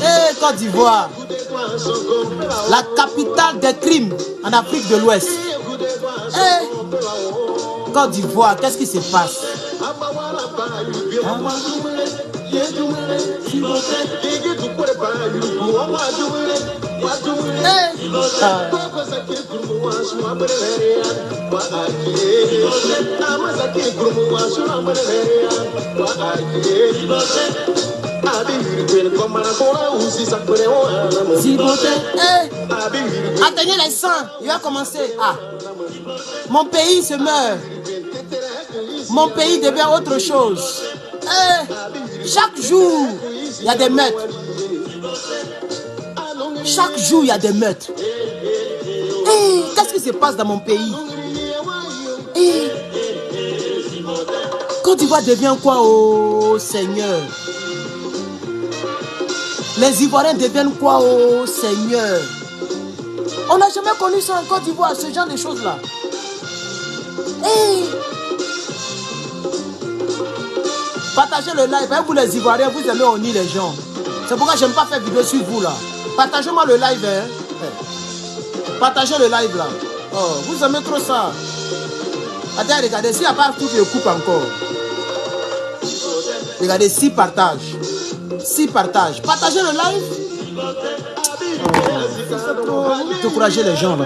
Hey, Côte d'Ivoire, la capitale des crimes en Afrique de l'Ouest. Hey, Côte d'Ivoire, qu'est-ce qui se passe? Atteignez les 100, il va commencer. Ah. Mon pays se meurt. Mon pays devient autre chose. Chaque jour, il y a des meurtres. Chaque jour, il y a des meurtres. Qu'est-ce qui se passe dans mon pays? Côte d'Ivoire devient quoi, oh Seigneur? Les Ivoiriens deviennent quoi, oh Seigneur? On n'a jamais connu ça en Côte d'Ivoire, ce genre de choses-là. Partagez le live, hein, vous les Ivoiriens, vous aimez honner les gens. C'est pourquoi je n'aime pas faire vidéo sur vous là. Partagez-moi le live, hein. Partagez le live là. Oh, vous aimez trop ça. Attendez, regardez, s'il n'y a pas tout, je coupe encore. Regardez, 6 partages. 6 partages. Partagez le live. Vous encouragez les gens là.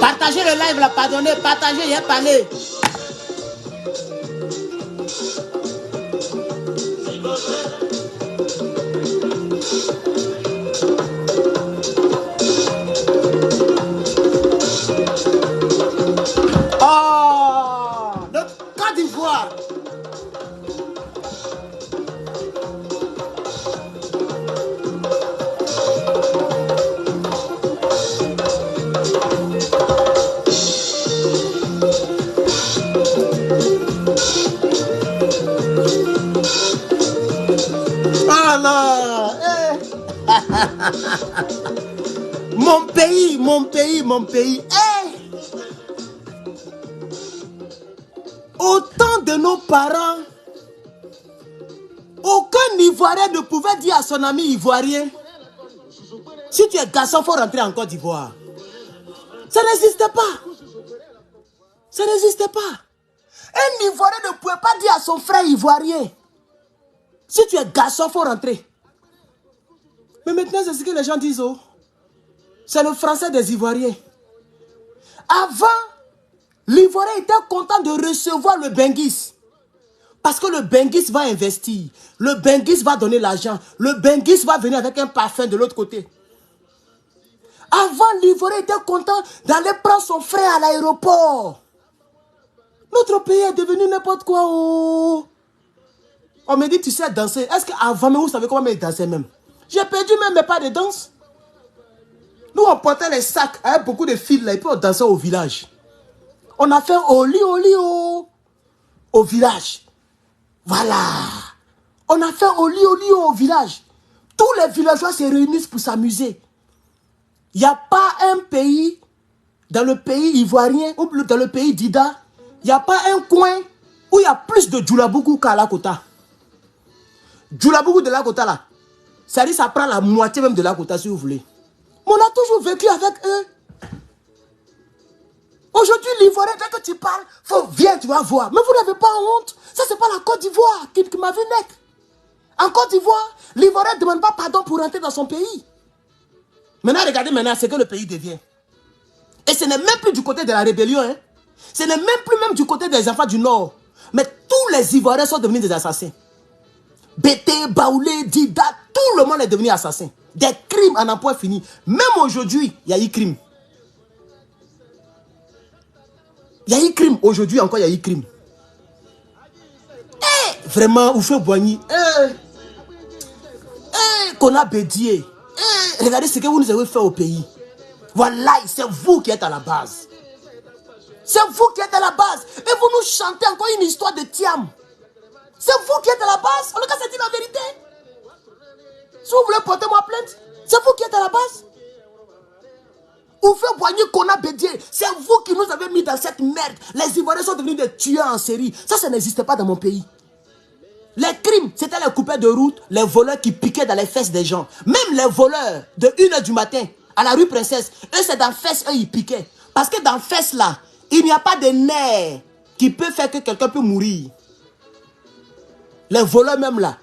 Partagez le live là, pardonnez, partagez, il y a parlé. Oh, le Côte d'Ivoire. Mon pays. Autant de nos parents, aucun Ivoirien ne pouvait dire à son ami ivoirien, si tu es garçon, il faut rentrer en Côte d'Ivoire. Ça n'existait pas. Ça n'existait pas. Un Ivoirien ne pouvait pas dire à son frère ivoirien, si tu es garçon, il faut rentrer. Mais maintenant, c'est ce que les gens disent. Oh. C'est le français des Ivoiriens. Avant, l'Ivoirien était content de recevoir le Benguis. Parce que le Benguis va investir. Le Benguis va donner l'argent. Le Benguis va venir avec un parfum de l'autre côté. Avant, l'Ivoirien était content d'aller prendre son frère à l'aéroport. Notre pays est devenu n'importe quoi. Oh. On me dit, tu sais danser. Est-ce qu'avant, vous savez comment me danser même? J'ai perdu même mes pas de danse. Nous, on portait les sacs avec beaucoup de fils là, et puis on dansait au village. On a fait au village. Voilà. On a fait au village. Tous les villageois se réunissent pour s'amuser. Il n'y a pas un pays, dans le pays ivoirien, ou dans le pays d'Ida, il n'y a pas un coin où il y a plus de Djoulabougou qu'à Lakota. Djoulabougou de Lakota là, ça dit ça prend la moitié même de Lakota si vous voulez. Mais on a toujours vécu avec eux. Aujourd'hui, l'Ivoirien, dès que tu parles, viens, tu vas voir. Mais vous n'avez pas honte. Ça, c'est pas la Côte d'Ivoire qui m'a vu naître. En Côte d'Ivoire, l'Ivoirien ne demande pas pardon pour rentrer dans son pays. Maintenant, regardez maintenant ce que le pays devient. Et ce n'est même plus du côté de la rébellion. Hein. Ce n'est même plus du côté des enfants du Nord. Mais tous les Ivoiriens sont devenus des assassins. Bété, Baoulé, Dida, tout le monde est devenu assassin. Des crimes en un point fini. Même aujourd'hui, il y a eu crime. Il y a eu crime. Aujourd'hui encore, il y a eu crime. Eh, vraiment, Oufé Boigny. Kona Bédié. Regardez ce que vous nous avez fait au pays. Voilà, c'est vous qui êtes à la base. C'est vous qui êtes à la base. Et vous nous chantez encore une histoire de Thiam. C'est vous qui êtes à la base. En tout cas, c'est la vérité. Si vous voulez porter moi plainte, c'est vous qui êtes à la base. Oufé Boigny, Kona Bédié, c'est vous qui nous avez mis dans cette merde. Les Ivoiriens sont devenus des tueurs en série. Ça n'existait pas dans mon pays. Les crimes, c'était les coupeurs de route, les voleurs qui piquaient dans les fesses des gens. Même les voleurs de 1 h du matin à la rue Princesse, eux c'est dans les fesses, eux ils piquaient. Parce que dans les fesses là, il n'y a pas de nerf qui peut faire que quelqu'un peut mourir. Les voleurs même là,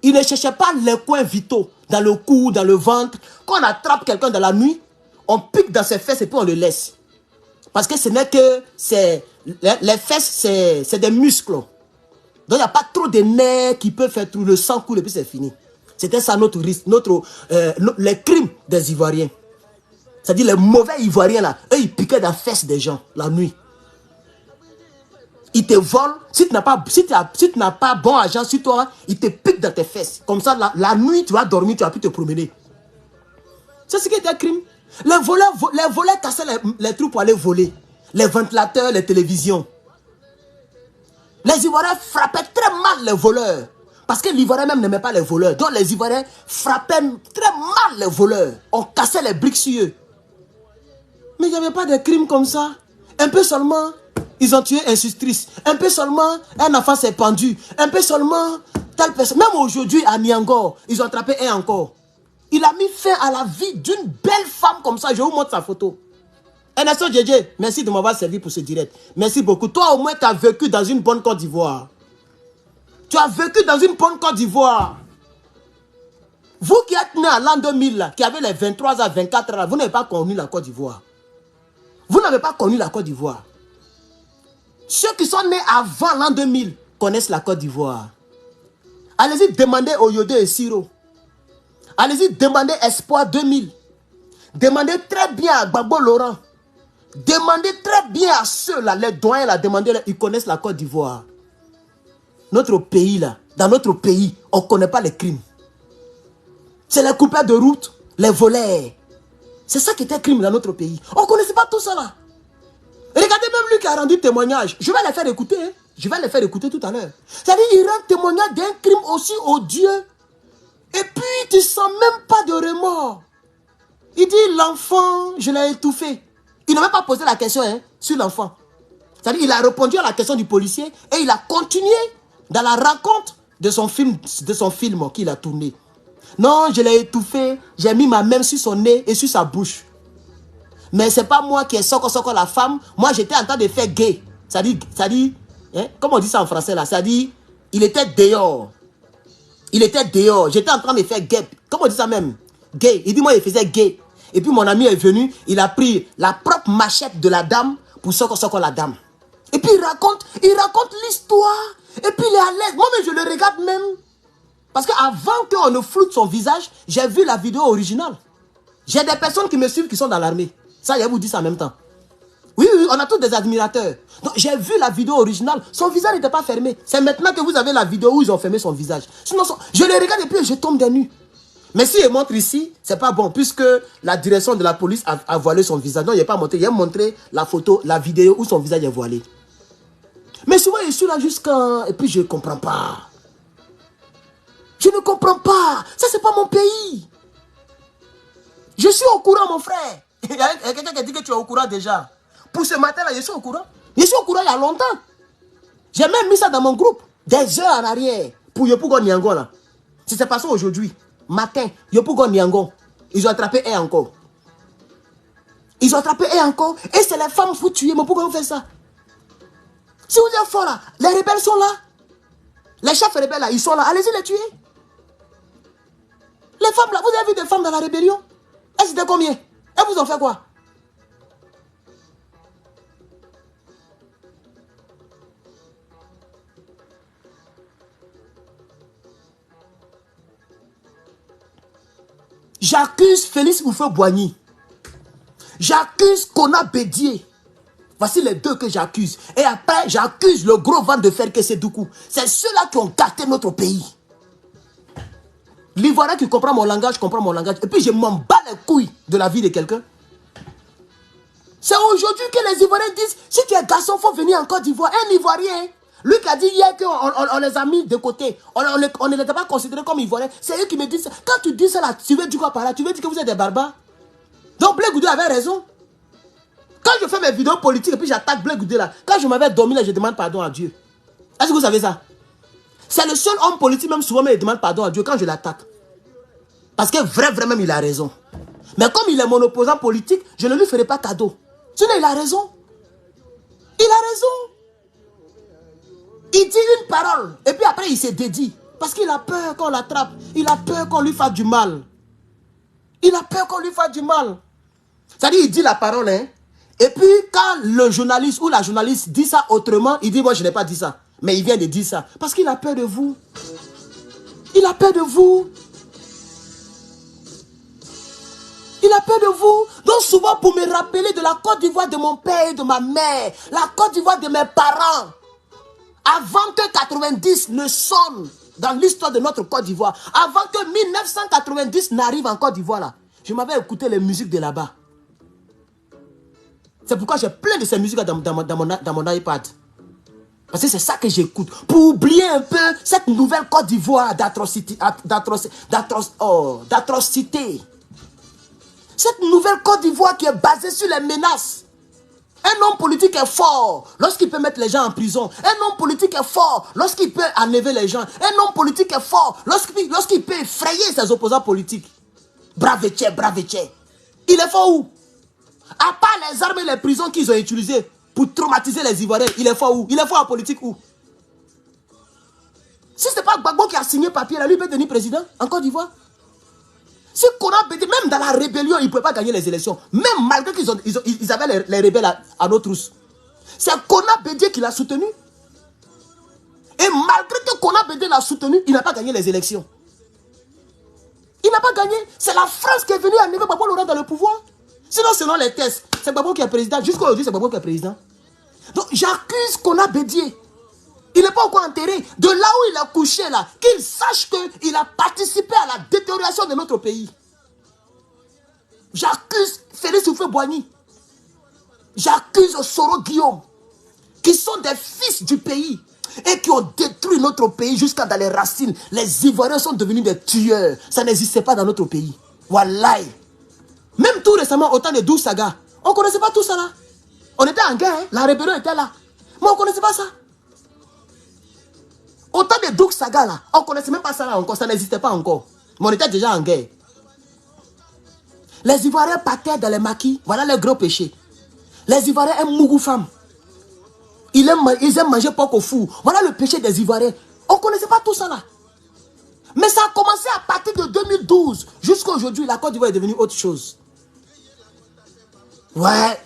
ils ne cherchaient pas les coins vitaux, dans le cou, dans le ventre. Quand on attrape quelqu'un dans la nuit, on pique dans ses fesses et puis on le laisse. Parce que ce n'est que, les fesses c'est des muscles. Donc, il n'y a pas trop de nerfs qui peuvent faire tout le sang coule et puis c'est fini. C'était ça notre risque, les crimes des Ivoiriens. C'est-à-dire les mauvais Ivoiriens là, eux ils piquaient dans les fesses des gens la nuit. Ils te volent, si tu n'as pas bon argent sur toi, ils te piquent dans tes fesses. Comme ça, la nuit tu vas dormir, tu vas plus te promener. C'est ce qui était un crime. Les voleurs cassaient les trous pour aller voler. Les ventilateurs, les télévisions. Les Ivoiriens frappaient très mal les voleurs. Parce que l'Ivoirien même n'aimait pas les voleurs. Donc les Ivoiriens frappaient très mal les voleurs. On cassait les briques sur eux. Mais il n'y avait pas de crimes comme ça. Un peu seulement, ils ont tué une institutrice. Un peu seulement, un enfant s'est pendu. Un peu seulement, telle personne. Même aujourd'hui, à Niangor, ils ont attrapé un encore. Il a mis fin à la vie d'une belle femme comme ça. Je vous montre sa photo. Ernesto Djedje, merci de m'avoir servi pour ce direct. Merci beaucoup. Toi, au moins, tu as vécu dans une bonne Côte d'Ivoire. Tu as vécu dans une bonne Côte d'Ivoire. Vous qui êtes né à l'an 2000, là, qui avez les 23 à 24 ans, vous n'avez pas connu la Côte d'Ivoire. Vous n'avez pas connu la Côte d'Ivoire. Ceux qui sont nés avant l'an 2000 connaissent la Côte d'Ivoire. Allez-y demander au Yodé et Siro. Allez-y demander Espoir 2000. Demandez très bien à Gbagbo Laurent. Demandez très bien à ceux-là, les doyens là, demandez-les, ils connaissent la Côte d'Ivoire. Notre pays là, dans notre pays, on ne connaît pas les crimes. C'est les coupeurs de route, les voleurs. C'est ça qui était crime dans notre pays. On ne connaissait pas tout ça là. Regardez même lui qui a rendu témoignage. Je vais les faire écouter. Hein. Je vais les faire écouter tout à l'heure. C'est-à-dire il rend témoignage d'un crime aussi odieux. Et puis tu ne sens même pas de remords. Il dit l'enfant, je l'ai étouffé. Il n'a même pas posé la question hein, sur l'enfant. C'est-à-dire il a répondu à la question du policier et il a continué dans la raconte de son film qu'il a tourné. Non, je l'ai étouffé, j'ai mis ma main sur son nez et sur sa bouche. Mais ce n'est pas moi qui ai soko la femme. Moi, j'étais en train de faire gay. Ça dit hein, comment on dit ça en français là? Ça dit, il était dehors. Il était dehors. J'étais en train de faire gay. Comment on dit ça même? Gay. Il dit, moi, il faisait gay. Et puis, mon ami est venu. Il a pris la propre machette de la dame pour soko la dame. Et puis, il raconte l'histoire. Et puis, il est à l'aise. Moi, mais je le regarde même. Parce qu'avant qu'on ne floute son visage, j'ai vu la vidéo originale. J'ai des personnes qui me suivent qui sont dans l'armée. Ça, je vous dis ça en même temps. Oui, oui, on a tous des admirateurs. Donc, j'ai vu la vidéo originale. Son visage n'était pas fermé. C'est maintenant que vous avez la vidéo où ils ont fermé son visage. Sinon, je les regarde et puis je tombe des nues. Mais si je montre ici, c'est pas bon. Puisque la direction de la police a voilé son visage. Non, il n'a pas montré. Il a montré la photo, la vidéo où son visage est voilé. Mais souvent, je suis là jusqu'à... Et puis, je ne comprends pas. Je ne comprends pas. Ça, c'est pas mon pays. Je suis au courant, mon frère. Il y a quelqu'un qui dit que tu es au courant déjà. Pour ce matin-là, je suis au courant. Je suis au courant il y a longtemps. J'ai même mis ça dans mon groupe. Des heures en arrière. Pour Yopougon Niangon, là. Si c'est passé aujourd'hui, matin, Yopougon Niangon, ils ont attrapé un encore. Ils ont attrapé un encore. Et c'est les femmes pour tuer. Mais pourquoi vous faites ça? Si vous êtes fort là, les rebelles sont là. Les chefs rebelles là, ils sont là. Allez-y les tuer. Les femmes là, vous avez vu des femmes dans la rébellion? Elles étaient combien? Elles vous ont fait quoi? J'accuse Félix Houphouët-Boigny. J'accuse Kona Bédié. Voici les deux que j'accuse. Et après, j'accuse le gros vent de fer que c'est Doukou. C'est ceux-là qui ont gâté notre pays. L'Ivoirien qui comprend mon langage, comprend mon langage. Et puis je m'en bats les couilles de la vie de quelqu'un. C'est aujourd'hui que les Ivoiriens disent, si tu es garçon, il faut venir en Côte d'Ivoire. Un Ivoirien, lui qui a dit hier qu'on les a mis de côté, on ne les a pas considérés comme Ivoiriens. C'est eux qui me disent ça. Quand tu dis ça là, tu veux dire quoi par là? Tu veux dire que vous êtes des barbares? Donc Blé Goudé avait raison. Quand je fais mes vidéos politiques et puis j'attaque Blé Goudé là, quand je m'avais dormi là, je demande pardon à Dieu. Est-ce que vous savez ça? C'est le seul homme politique, même souvent, mais il demande pardon à Dieu quand je l'attaque. Parce que vraiment, il a raison. Mais comme il est mon opposant politique, je ne lui ferai pas cadeau. Sinon, il a raison. Il a raison. Il dit une parole. Et puis après, il se dédie. Parce qu'il a peur qu'on l'attrape. Il a peur qu'on lui fasse du mal. Il a peur qu'on lui fasse du mal. C'est-à-dire, il dit la parole, hein. Et puis, quand le journaliste ou la journaliste dit ça autrement, il dit, moi, je n'ai pas dit ça. Mais il vient de dire ça. Parce qu'il a peur de vous. Il a peur de vous. Il a peur de vous. Donc souvent pour me rappeler de la Côte d'Ivoire de mon père et de ma mère, la Côte d'Ivoire de mes parents, avant que 90 ne sonne dans l'histoire de notre Côte d'Ivoire, avant que 1990 n'arrive en Côte d'Ivoire là, je m'avais écouté les musiques de là-bas. C'est pourquoi j'ai plein de ces musiques dans mon iPad. Parce que c'est ça que j'écoute. Pour oublier un peu cette nouvelle Côte d'Ivoire d'atrocité. Cette nouvelle Côte d'Ivoire qui est basée sur les menaces. Un homme politique est fort lorsqu'il peut mettre les gens en prison. Un homme politique est fort lorsqu'il peut enlever les gens. Un homme politique est fort lorsqu'il peut effrayer ses opposants politiques. Braveche. Il est fort où? À part les armes et les prisons qu'ils ont utilisées pour traumatiser les Ivoiriens, il est fort où? Il est fort en politique où? Si ce n'est pas Gbagbo qui a signé papier, là, lui peut devenir président en Côte d'Ivoire. Si Kona Bédié, même dans la rébellion, il ne pouvait pas gagner les élections. Même malgré qu'ils avaient les rebelles à nos trousses. C'est Kona Bédié qui l'a soutenu. Et malgré que Kona Bédié l'a soutenu, il n'a pas gagné les élections. Il n'a pas gagné. C'est la France qui est venue enlever Gbagbo Laurent dans le pouvoir. Sinon, selon les tests, c'est Gbagbo qui est président. Jusqu'à aujourd'hui, c'est Gbagbo qui est président. Donc, j'accuse Kona Bédié. Il n'est pas encore enterré. De là où il a couché là, qu'il sache qu'il a participé à la détérioration de notre pays. J'accuse Félix Houphouët-Boigny. J'accuse Soro Guillaume, qui sont des fils du pays et qui ont détruit notre pays jusqu'à dans les racines. Les Ivoiriens sont devenus des tueurs. Ça n'existait pas dans notre pays. Wallahi. Même tout récemment, au temps de Doux Saga, on ne connaissait pas tout ça là. On était en guerre, hein? La rébellion était là. Mais on ne connaissait pas ça. Au temps de Doux Saga là, on ne connaissait même pas ça là encore, ça n'existait pas encore. Mais on était déjà en guerre. Les Ivoiriens partaient dans les maquis, voilà le gros péché. Les Ivoiriens aiment Mougou femme. Ils aiment manger porc au four. Voilà le péché des Ivoiriens. On ne connaissait pas tout ça là. Mais ça a commencé à partir de 2012. Jusqu'à aujourd'hui, la Côte d'Ivoire est devenue autre chose. Ouais.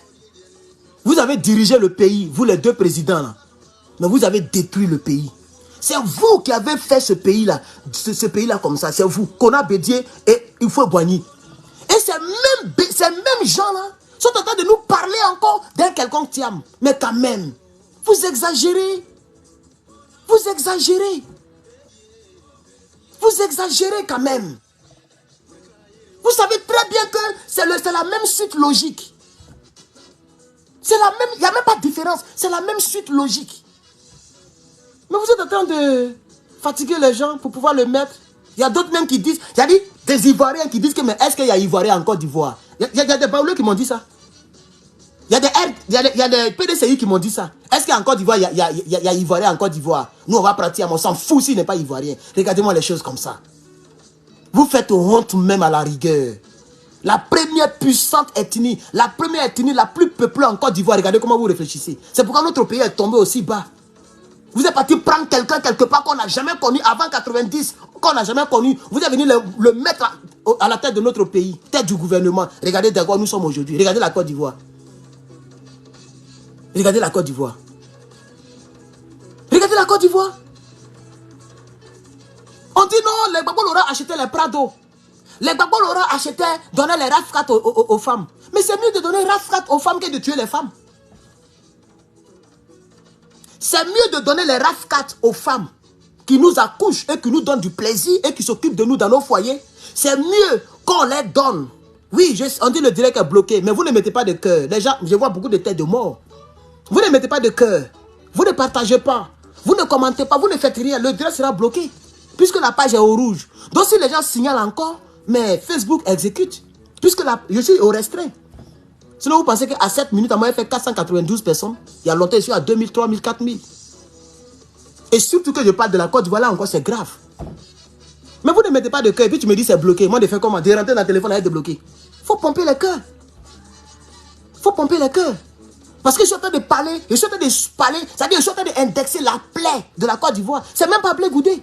Vous avez dirigé le pays, vous les deux présidents là. Mais vous avez détruit le pays. C'est vous qui avez fait ce pays-là comme ça. C'est vous, Kona Bédié et Houphouët-Boigny. Et ces mêmes gens-là sont en train de nous parler encore d'un quelconque Thiam. Mais quand même, vous exagérez. Vous exagérez. Vous exagérez quand même. Vous savez très bien que c'est la même suite logique. C'est la même, il n'y a même pas de différence. C'est la même suite logique. Mais vous êtes en train de fatiguer les gens pour pouvoir le mettre. Il y a d'autres même qui disent, il y a des Ivoiriens qui disent que, mais est-ce qu'il y a Ivoiriens en Côte d'Ivoire? Il y a des Baouleux qui m'ont dit ça. Il y a des PDCI qui m'ont dit ça. Est-ce qu'en Côte d'Ivoire, il y a Ivoiriens en Côte d'Ivoire? Nous, on va partir, on s'en fout s'il n'est pas Ivoirien. Regardez-moi les choses comme ça. Vous faites honte même à la rigueur. La première puissante ethnie, la première ethnie la plus peuplée en Côte d'Ivoire, regardez comment vous réfléchissez. C'est pourquoi notre pays est tombé aussi bas. Vous êtes parti prendre quelqu'un quelque part qu'on n'a jamais connu avant 90, qu'on n'a jamais connu. Vous êtes venu le mettre à la tête de notre pays, tête du gouvernement. Regardez de quoi nous sommes aujourd'hui. Regardez la Côte d'Ivoire. Regardez la Côte d'Ivoire. Regardez la Côte d'Ivoire. On dit non, les Gbagbo Lora achetaient les Prado. Les Gbagbo Lora achetaient, donnaient les RAF 4 aux femmes. Mais c'est mieux de donner RAF 4 aux femmes que de tuer les femmes. C'est mieux de donner les RAF 4 aux femmes qui nous accouchent et qui nous donnent du plaisir et qui s'occupent de nous dans nos foyers. C'est mieux qu'on les donne. Oui, on dit le direct est bloqué, mais vous ne mettez pas de cœur. Les gens, je vois beaucoup de têtes de mort. Vous ne mettez pas de cœur. Vous ne partagez pas. Vous ne commentez pas. Vous ne faites rien. Le direct sera bloqué. Puisque la page est au rouge. Donc si les gens signalent encore, mais Facebook exécute. Puisque je suis au restreint. Sinon vous pensez qu'à 7 minutes, à moi, il fait 492 personnes. Il y a longtemps, je suis à 2000, 3000, 4000. Et surtout que je parle de la Côte d'Ivoire, là encore, c'est grave. Mais vous ne mettez pas de cœur. Et puis tu me dis c'est bloqué. Moi, je fais comment? De rentrer dans le téléphone et être bloqué. Il faut pomper les cœurs. Il faut pomper les cœurs. Parce que je suis en train de parler, c'est-à-dire je suis en train d'indexer la plaie de la Côte d'Ivoire. C'est même pas Blé Goudé.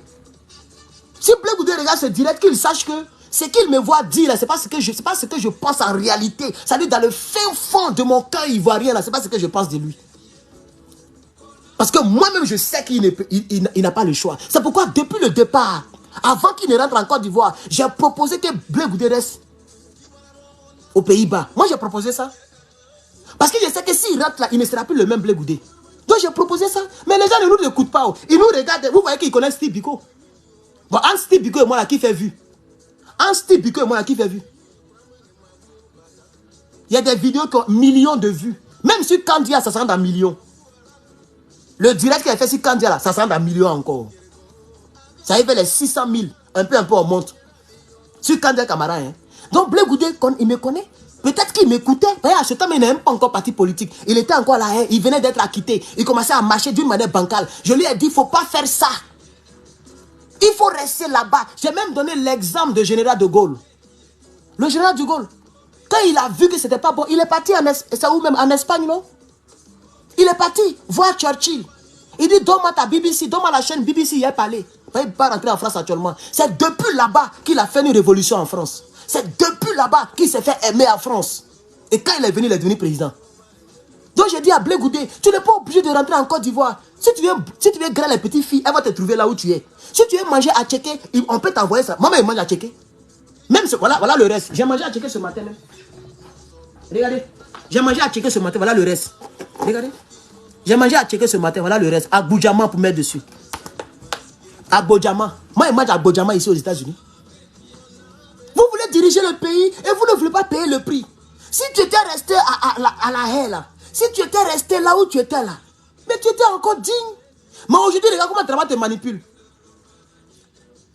Si Blé Goudé regarde ce direct, qu'il sache que ce qu'il me voit dire là, c'est pas ce que je pense en réalité. C'est-à-dire dans le fin fond de mon cœur ivoirien là, c'est pas ce que je pense de lui. Parce que moi-même je sais qu'il n'a pas le choix. C'est pourquoi depuis le départ, avant qu'il ne rentre en Côte d'Ivoire, j'ai proposé que Blé Goudé reste aux Pays-Bas. Moi j'ai proposé ça. Parce que je sais que s'il rentre là, il ne sera plus le même Blé Goudé. Donc j'ai proposé ça. Mais les gens ne nous écoutent pas. Ils nous regardent. Vous voyez qu'ils connaissent Steve Biko. Bon, entre Steve Biko et moi là, qui fait vu? Entre Steve Biko et moi là, qui fait vu? Il y a des vidéos qui ont millions de vues. Même sur Kandia, ça sera dans millions. Le direct qu'elle fait sur Kandia là, ça sera dans millions encore. Ça arrive les 600 000. Un peu on monte. Sur Kandia Camara. Hein. Donc Blé Goudé, il me connaît. Peut-être qu'il m'écoutait. À ce temps, il n'est même pas encore parti politique. Il était encore là. Hein. Il venait d'être acquitté. Il commençait à marcher d'une manière bancale. Je lui ai dit, il ne faut pas faire ça. Il faut rester là-bas. J'ai même donné l'exemple de général de Gaulle. Le général de Gaulle. Quand il a vu que ce n'était pas bon, il est parti en Espagne, non? Il est parti voir Churchill. Il dit, donne-moi ta BBC, donne-moi la chaîne BBC, il est parlé. Il ne peut pas rentrer en France actuellement. C'est depuis là-bas qu'il a fait une révolution en France. C'est depuis là-bas qu'il s'est fait aimer en France. Et quand il est devenu président. Donc j'ai dit à Blé Goudé, tu n'es pas obligé de rentrer en Côte d'Ivoire. Si tu veux griller les petites filles, elles vont te trouver là où tu es. Si tu veux manger à Tchéké, on peut t'envoyer ça. Moi-même, je mange à Tchéké. Même voilà le reste. J'ai mangé à Tchéké ce matin même. Regardez. J'ai mangé à Tchéké ce matin, voilà le reste. Regardez. J'ai mangé à Tchéké ce matin, voilà le reste. À Boudjama pour mettre dessus. À Boudjama. Moi, je mange à Boudjama ici aux États-Unis. Vous voulez diriger le pays et vous ne voulez pas payer le prix. Si tu étais resté à la haie là, si tu étais resté là où tu étais là, mais tu étais encore digne. Mais aujourd'hui, regarde comment le travail te manipule.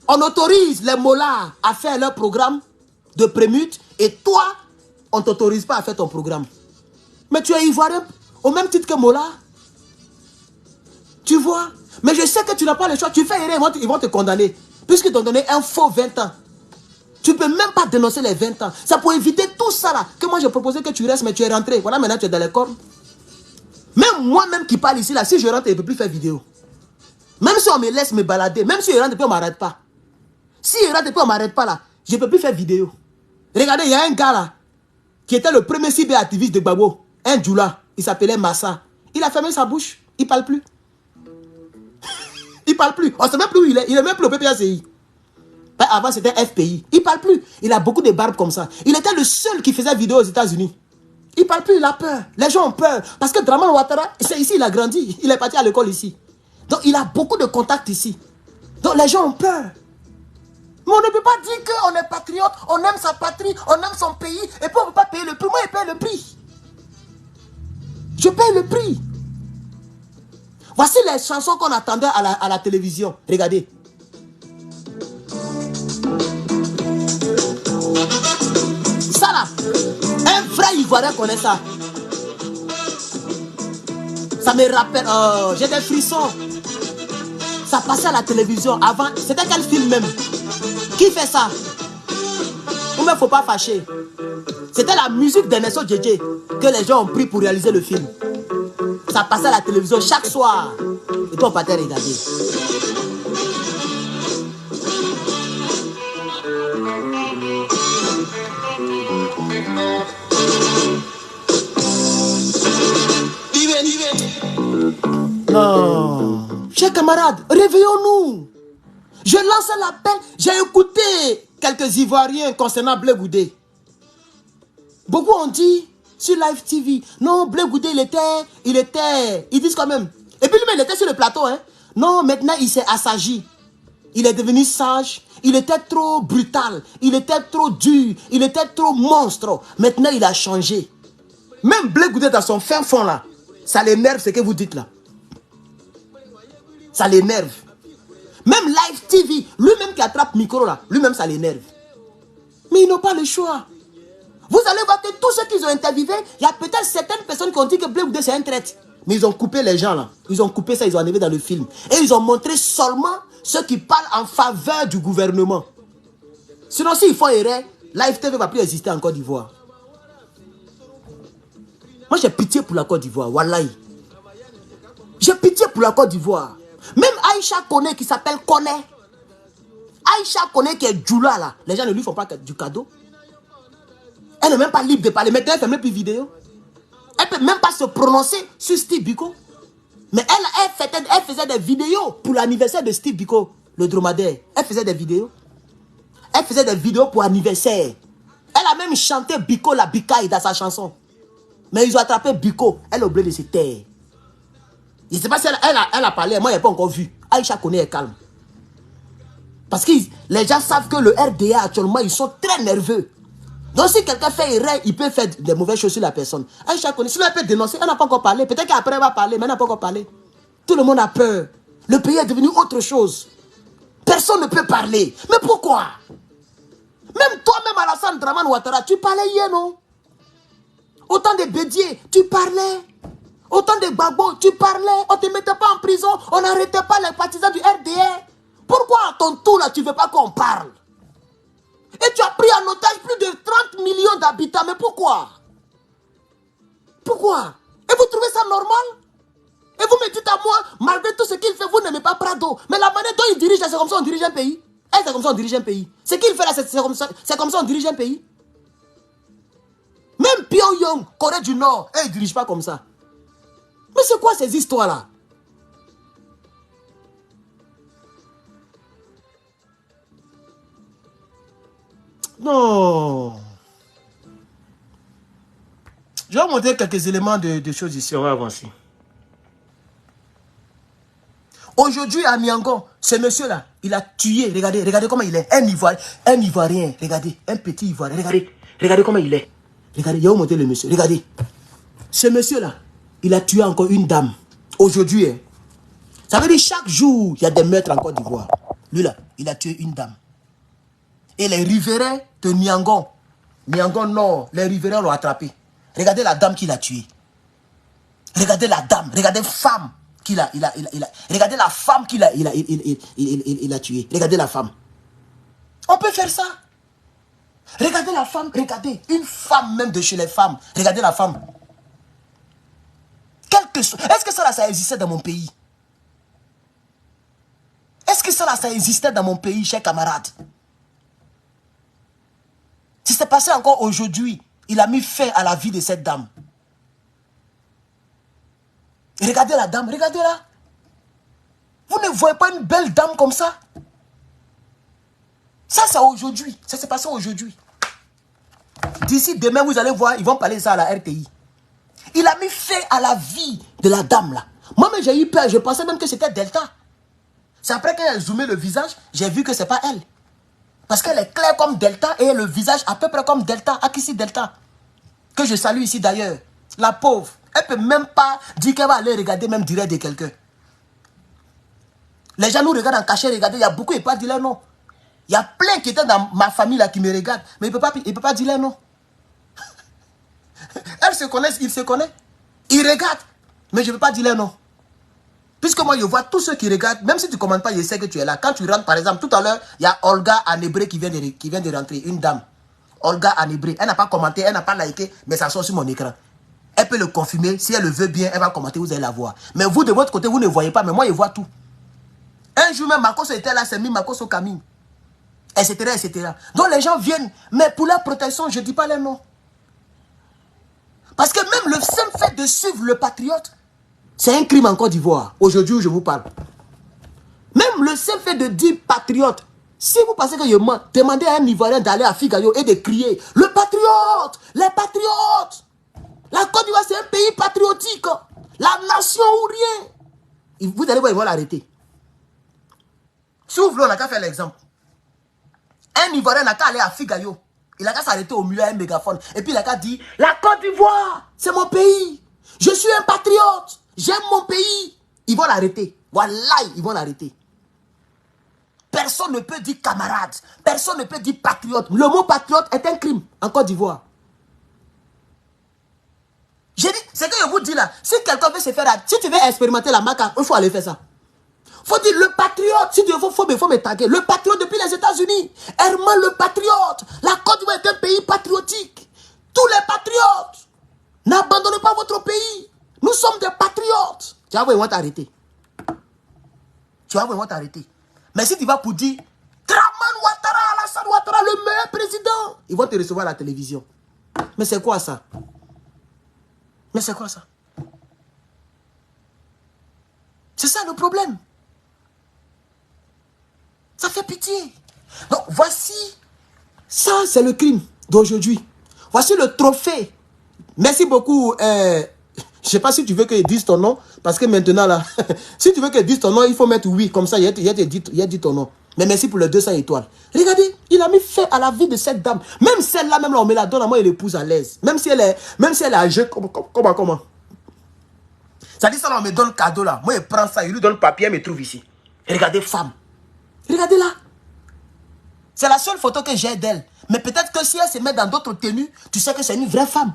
On autorise les mollahs à faire leur programme de prémute et toi, on ne t'autorise pas à faire ton programme. Mais tu es ivoirien au même titre que Mollah. Tu vois? Mais je sais que tu n'as pas le choix. Tu fais erreur, ils vont te condamner. Puisqu'ils t'ont donné un faux 20 ans. Tu ne peux même pas dénoncer les 20 ans. C'est pour éviter tout ça là. Que moi j'ai proposé que tu restes, mais tu es rentré. Voilà, maintenant tu es dans les cornes. Même moi-même qui parle ici là, si je rentre, je ne peux plus faire vidéo. Même si on me laisse me balader, même si je rentre et puis on ne m'arrête pas. Si je rentre et puis on ne m'arrête pas là, je ne peux plus faire vidéo. Regardez, il y a un gars là, qui était le premier cyberactiviste de Gbagbo. Un Djoula, il s'appelait Massa. Il a fermé sa bouche, il ne parle plus. Il ne parle plus. On ne sait même plus où il est. Il est même plus au PPACI. Avant, c'était FPI. Il ne parle plus. Il a beaucoup de barbes comme ça. Il était le seul qui faisait vidéo aux États-Unis. Il ne parle plus, il a peur. Les gens ont peur. Parce que Dramane Ouattara, c'est ici, il a grandi. Il est parti à l'école ici. Donc, il a beaucoup de contacts ici. Donc, les gens ont peur. Mais on ne peut pas dire qu'on est patriote, on aime sa patrie, on aime son pays, et puis on ne peut pas payer le prix. Moi, je paye le prix. Je paye le prix. Voici les chansons qu'on attendait à la télévision. Regardez. Ça là, un vrai Ivoirien connaît ça. Ça me rappelle, j'ai des frissons. Ça passait à la télévision avant. C'était quel film même? Qui fait ça? Il ne faut pas fâcher. C'était la musique d'Ernesto Djedje que les gens ont pris pour réaliser le film. Ça passait à la télévision chaque soir. Et toi, on partait regarder. Non. Chers camarades, réveillons-nous. Je lance l'appel. J'ai écouté quelques Ivoiriens concernant Blé Goudé. Beaucoup ont dit sur Live TV, non, Blé Goudé, ils disent quand même. Et puis lui, il était sur le plateau. Hein. Non, maintenant, il s'est assagi. Il est devenu sage. Il était trop brutal. Il était trop dur. Il était trop monstre. Maintenant, il a changé. Même Blé Goudé dans son fin fond là, ça l'énerve ce que vous dites là. Ça l'énerve. Même Live TV, lui-même qui attrape micro là, lui-même ça l'énerve. Mais ils n'ont pas le choix. Vous allez voir que tous ceux qu'ils ont interviewés, il y a peut-être certaines personnes qui ont dit que Blé Goudé c'est un traître. Mais ils ont coupé les gens là. Ils ont coupé ça, ils ont enlevé dans le film. Et ils ont montré seulement ceux qui parlent en faveur du gouvernement. Sinon, s'ils font erreur, Live TV ne va plus exister en Côte d'Ivoire. Moi, j'ai pitié pour la Côte d'Ivoire, wallahi. J'ai pitié pour la Côte d'Ivoire. Même Aïcha Koné qui s'appelle Koné. Aïcha Koné qui est Djoula là. Les gens ne lui font pas du cadeau. Elle n'est même pas libre de parler. Maintenant, elle ne fait même plus vidéo. Elle ne peut même pas se prononcer sur Steve Biko. Mais elle faisait des vidéos pour l'anniversaire de Steve Biko, le dromadaire. Elle faisait des vidéos. Elle faisait des vidéos pour l'anniversaire. Elle a même chanté Biko la Bikaï dans sa chanson. Mais ils ont attrapé Biko. Elle a oublié de se taire. Je ne sais pas si elle a parlé. Moi, je n'ai pas encore vu. Aïcha Koné est calme. Parce que les gens savent que le RDA actuellement, ils sont très nerveux. Donc si quelqu'un fait erreur, il peut faire des mauvaises choses sur la personne. Aïcha Koné, sinon elle peut dénoncer. Elle n'a pas encore parlé. Peut-être qu'après elle va parler, mais elle n'a pas encore parlé. Tout le monde a peur. Le pays est devenu autre chose. Personne ne peut parler. Mais pourquoi? Même toi-même, Alassane Dramane Ouattara, tu parlais hier, non? Autant de Bédier, tu parlais. Autant de Gbagbo, tu parlais. On ne te mettait pas en prison. On n'arrêtait pas les partisans du RDR. Pourquoi à ton tour, là, tu ne veux pas qu'on parle? Et tu as pris en otage plus de 30 millions d'habitants. Mais pourquoi? Pourquoi? Et vous trouvez ça normal? Et vous me dites à moi, malgré tout ce qu'il fait, vous n'aimez pas Prado. Mais la manière dont il dirige, c'est comme ça on dirige un pays. Et c'est comme ça on dirige un pays. Ce qu'il fait là, c'est comme ça on dirige un pays. Même Pyongyang, Corée du Nord, ils ne dirigent pas comme ça. Mais c'est quoi ces histoires-là? Non. Je vais vous montrer quelques éléments de choses ici. On va avancer. Aujourd'hui, à Miangon, ce monsieur-là, il a tué. Regardez, regardez comment il est. Un Ivoirien. Regardez, un petit Ivoirien. Regardez, regardez comment il est. Regardez, je vais vous montrer le monsieur. Regardez. Ce monsieur-là, il a tué encore une dame. Aujourd'hui, hein. Ça veut dire chaque jour, il y a des meurtres en Côte d'Ivoire. Lui là, il a tué une dame. Et les riverains de Miangon Nord, les riverains l'ont attrapé. Regardez la dame qu'il a tuée. Regardez la dame, regardez la femme qu'il a, regardez la femme qu'il a, il a tuée. Regardez la femme. On peut faire ça. Regardez la femme, regardez, une femme même de chez les femmes. Regardez la femme. Est-ce que ça existait dans mon pays? Est-ce que ça existait dans mon pays, chers camarades? Si c'est passé encore aujourd'hui, il a mis fin à la vie de cette dame. Regardez la dame, regardez-la. Vous ne voyez pas une belle dame comme ça? Ça, c'est aujourd'hui. Ça s'est passé aujourd'hui. D'ici demain, vous allez voir, ils vont parler de ça à la RTI. Il a mis fin à la vie de la dame là. Moi-même, j'ai eu peur. Je pensais même que c'était Delta. C'est après qu'elle a zoomé le visage, j'ai vu que c'est pas elle. Parce qu'elle est claire comme Delta et le visage à peu près comme Delta. Akissi Delta. Que je salue ici d'ailleurs. La pauvre. Elle peut même pas dire qu'elle va aller regarder même direct de quelqu'un. Les gens nous regardent en cachet, regardez, il y a beaucoup, ils ne peuvent pas dire leur nom. Il y a plein qui étaient dans ma famille là qui me regardent, mais ils ne peuvent pas dire leur nom. Elles se connaissent, ils se connaissent. Ils regardent, mais je ne peux pas dire leur nom. Puisque moi, je vois tous ceux qui regardent, même si tu ne commandes pas, je sais que tu es là. Quand tu rentres, par exemple, tout à l'heure, il y a Olga Anébré qui vient de rentrer, une dame. Olga Anébré, elle n'a pas commenté, elle n'a pas liké, mais ça sort sur mon écran. Elle peut le confirmer, si elle le veut bien, elle va commenter, vous allez la voir. Mais vous, de votre côté, vous ne voyez pas, mais moi, je vois tout. Un jour même, Marcos était là, c'est mis Marcos au camine. Etc., etc. Donc les gens viennent, mais pour leur protection, je ne dis pas les noms. Parce que même le simple fait de suivre le patriote, c'est un crime en Côte d'Ivoire, aujourd'hui où je vous parle. Même le simple fait de dire patriote, si vous pensez que je mens, demandez à un Ivoirien d'aller à Figaro et de crier « Le patriote! Les patriotes !» La Côte d'Ivoire, c'est un pays patriotique. La nation ou rien. Vous allez voir, ils vont l'arrêter. Si vous voulez, on n'a qu'à faire l'exemple. Un Ivoirien n'a qu'à aller à Figaro. Il n'a qu'à s'arrêter au milieu à un mégaphone. Et puis il n'a qu'à dire « La Côte d'Ivoire, c'est mon pays. Je suis un patriote. J'aime mon pays. » Ils vont l'arrêter. Voilà, ils vont l'arrêter. Personne ne peut dire camarade. Personne ne peut dire patriote. Le mot patriote est un crime en Côte d'Ivoire. J'ai dit, c'est que je vous dis là, si quelqu'un veut se faire, si tu veux expérimenter la marque, il faut aller faire ça. Il faut dire le patriote, si tu veux, faut me taguer. Le patriote depuis les États-Unis. Herman le patriote. La Côte d'Ivoire est un pays patriotique. Tous les patriotes. N'abandonnez pas votre pays. Nous sommes des patriotes. Tu vas voir, ils vont t'arrêter. Tu vas voir, ils vont t'arrêter. Mais si tu vas pour dire, Draman Ouattara, Alassane Ouattara, le meilleur président, ils vont te recevoir à la télévision. Mais c'est quoi ça? Mais c'est quoi ça? C'est ça le problème. Ça fait pitié. Donc voici, ça c'est le crime d'aujourd'hui. Voici le trophée. Merci beaucoup. Je ne sais pas si tu veux qu'ils disent ton nom, parce que maintenant là, si tu veux qu'ils disent ton nom, il faut mettre oui, comme ça il y a dit ton nom. Mais merci pour les 200 étoiles. Regardez, il a mis fin à la vie de cette dame. Même celle-là, même là, on me la donne à moi et l'épouse à l'aise. Même si elle est âgée, comment? Ça dit ça, là, on me donne le cadeau là. Moi, je prends ça, il lui donne le papier, il me trouve ici. Et regardez, femme. Regardez là. C'est la seule photo que j'ai d'elle. Mais peut-être que si elle se met dans d'autres tenues, tu sais que c'est une vraie femme.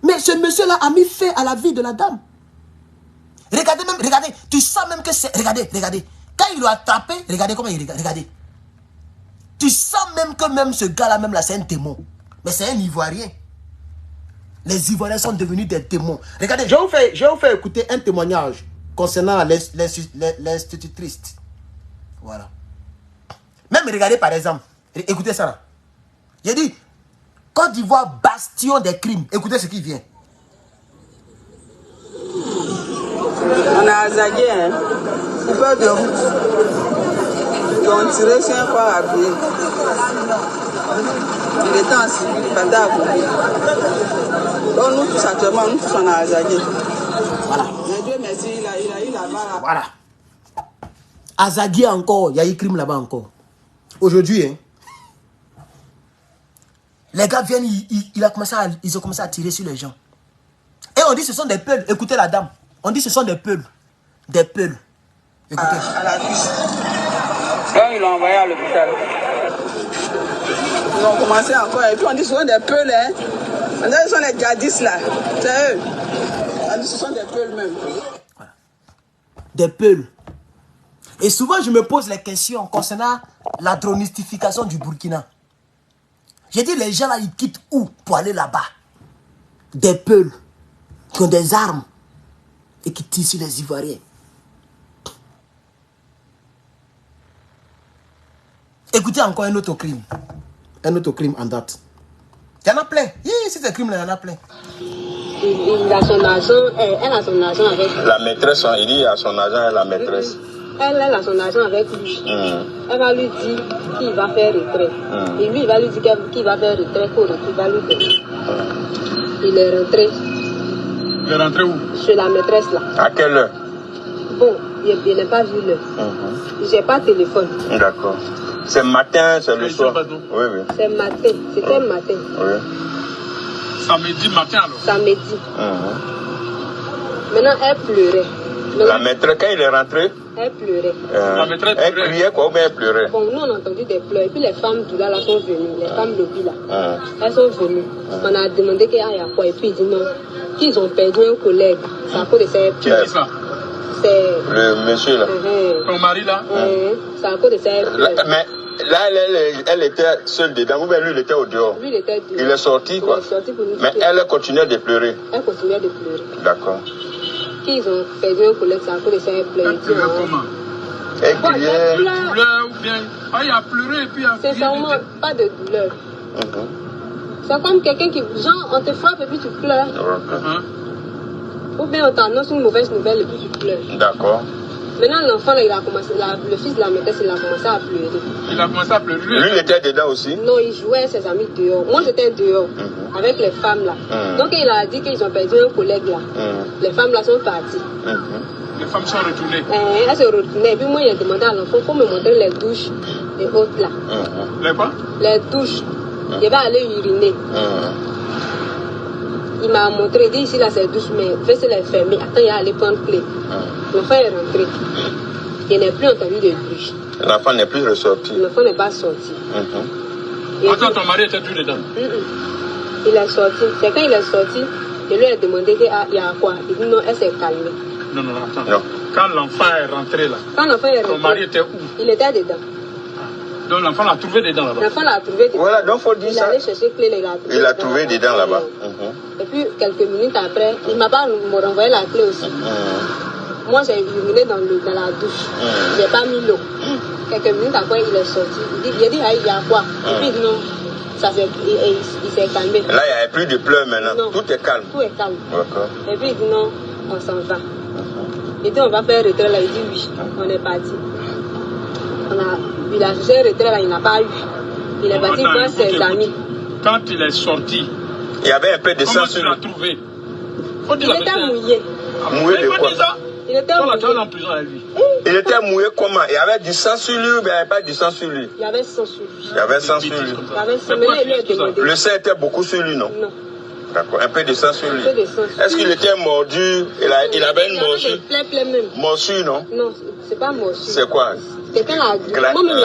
Mais ce monsieur-là a mis fin à la vie de la dame. Regardez même, regardez. Tu sens même que c'est... Regardez. Quand il l'a attrapé, regardez comment il regarde. Regardez. Tu sens même que même ce gars-là, même là, c'est un démon. Mais c'est un Ivoirien. Les Ivoiriens sont devenus des démons. Regardez, je vais vous faire écouter un témoignage concernant l'institutrice. Voilà. Même regardez par exemple. Écoutez ça là. J'ai dit, Côte d'Ivoire, bastion des crimes. Écoutez ce qui vient. On a Azagé, hein. Coupeur de route. Ils ont tiré sur un phare à pied. Il était en civil, il partait à couper. Donc nous tous actuellement, nous tous on a Azagé. Voilà. Mais Dieu merci, il a eu la barre. Voilà. Azagé encore, il y a eu crime là-bas encore. Aujourd'hui, hein, les gars viennent, ils ont commencé à tirer sur les gens. Et on dit ce sont des peuls. Écoutez la dame. On dit ce sont des peuls. Des peuls. Écoutez. À la cuisse. Quand ils l'ont envoyé à l'hôpital. Ils ont commencé encore. Et puis on dit ce sont des peuls, hein. On dit ce sont les djihadistes là. C'est eux. On dit ce sont des peuls même. Voilà. Des peuls. Et souvent je me pose les questions concernant la dronistification du Burkina. J'ai dit les gens là ils quittent où pour aller là-bas? Des peuls qui ont des armes et qui tirent sur les Ivoiriens. Écoutez encore un autre crime. Un autre crime en date. Il y en a plein. Si c'est crime, il y en a plein. Il a son argent, elle a son argent avec. La maîtresse, il dit à son agent et la maîtresse. Elle a son argent avec lui. Elle va lui dire qu'il va faire retrait. Et lui, il va lui dire qu'il va faire retrait pour il va lui donner. Il est rentré. Il est rentré où? Chez la maîtresse là. À quelle heure? Bon, je n'ai pas vu l'heure. J'ai pas de téléphone. D'accord. C'est matin, c'est le soir. Oui, oui. C'est matin. C'était matin. Oui. Samedi matin alors. Samedi. Maintenant, elle pleurait. La maîtresse, quand il est rentré, elle pleurait. La maîtresse elle criait quoi ou bien elle pleurait? Bon, nous on a entendu des pleurs. Et puis les femmes du là sont venues. Les femmes de vie là. Elles sont venues. On a demandé qu'il y a quoi. Et puis il dit non. Qu'ils ont perdu un collègue. C'est à cause de ces Qui dit ça? C'est le monsieur là. Ton mari là? C'est à cause de ces pleurs. Mais là, elle était seule dedans. Ou bien lui, il était au dehors. Lui, il était dehors. Il est sorti quoi. Il est sorti pour nous. Mais elle continuait de pleurer. Elle continuait de pleurer. D'accord. Qu'ils ont perdu un collègue, c'est à cause de ces pleurs. Elle pleurait comment? Elle criait. Douleur ou bien. Ah, il a pleuré et puis il a c'est sûrement pas de douleur. C'est comme quelqu'un qui. Genre, on te frappe et puis tu pleures. Ou bien on t'annonce une mauvaise nouvelle et puis tu pleures. D'accord. Maintenant, l'enfant, là, il a commencé, le fils de la maîtresse, il a commencé à pleurer. Il a commencé à pleurer. Lui, il était dedans aussi? Non, il jouait avec ses amis dehors. Moi, j'étais dehors, avec les femmes là. Donc, il a dit qu'ils ont perdu un collègue là. Les femmes là sont parties. Les femmes sont retournées. Elles se retournaient. Et puis, moi, il a demandé à l'enfant pour me montrer les douches et autres là. Les quoi? Les douches. Il va aller uriner. Il m'a montré, il dit ici là c'est douche, mais fais se les fermer. Attends, il a allé prendre clé. L'enfant est rentré. Il n'a plus entendu de bruit. L'enfant n'est plus ressorti. L'enfant n'est pas sorti. Attends, ton mari était toujours dedans? Il est sorti. C'est quand il est sorti, je lui ai demandé il y a quoi. Il dit non, elle s'est calmée. Non, attends. Non. Quand l'enfant est rentré là, quand l'enfant est rentré, ton mari était où? Il était dedans. Donc l'enfant l'a trouvé dedans là-bas? L'enfant l'a trouvé dedans. Voilà, donc faut dire il ça. Il allait chercher clé, il l'a trouvé dedans là-bas. Et puis quelques minutes après, il m'a pas renvoyé la clé aussi. Moi j'ai uriné dans la douche. J'ai pas mis l'eau. Quelques minutes après, il est sorti. Il a dit il y a quoi? Et puis il dit non. Il s'est calmé. Là, il n'y a plus de pleurs maintenant. Non. Tout est calme. Tout est calme. D'accord. Et puis il dit non, on s'en va. Il dit on va faire retrait là. Il dit oui, on est parti. Il a fait retrait là, il n'a pas eu. Il est parti voir ses amis. Quand il est sorti, il y avait un peu de sang sur lui. Comment tu l'as trouvé? Il était mouillé. Mouillé de quoi? Il était mouillé. En prison avec lui. Il était mouillé comment? Il y avait du sang sur lui ou bien il n'y avait pas du sang sur lui? Il y avait sang sur lui. Il y avait sang sur lui. Il y avait sang. Mais là, il lui a demandé. Le sang était beaucoup sur lui, non? Non. D'accord, un peu de sang sur lui. Un peu de sang. Est-ce qu'il était mordu? Il avait une morsure? Plein même. Morsure, non? Non, c'est pas morsure. C'est quoi? Quelqu'un l'a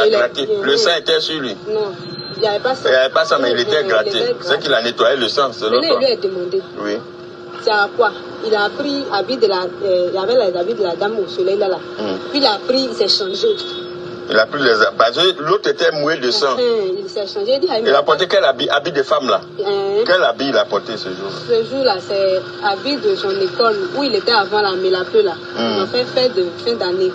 gratté. Le sang était sur lui? Non, il n'y avait pas ça. Il n'y avait pas ça, mais il était gratté. C'est qu'il a nettoyé le sang, selon toi. Il lui a demandé. Oui. C'est à quoi? Il a pris habit de la... il y avait les habits de la dame au soleil là. Puis il a pris, il s'est changé. Il a pris les habits. Parce que l'autre était mouillé de sang. Il s'est changé. Il a porté quel habit? Habit de femme là? Quel habit il a porté ce jour? Ce jour-là, c'est habit de son école où il était avant la Mélapeux là. On a fait fête de fin d'année.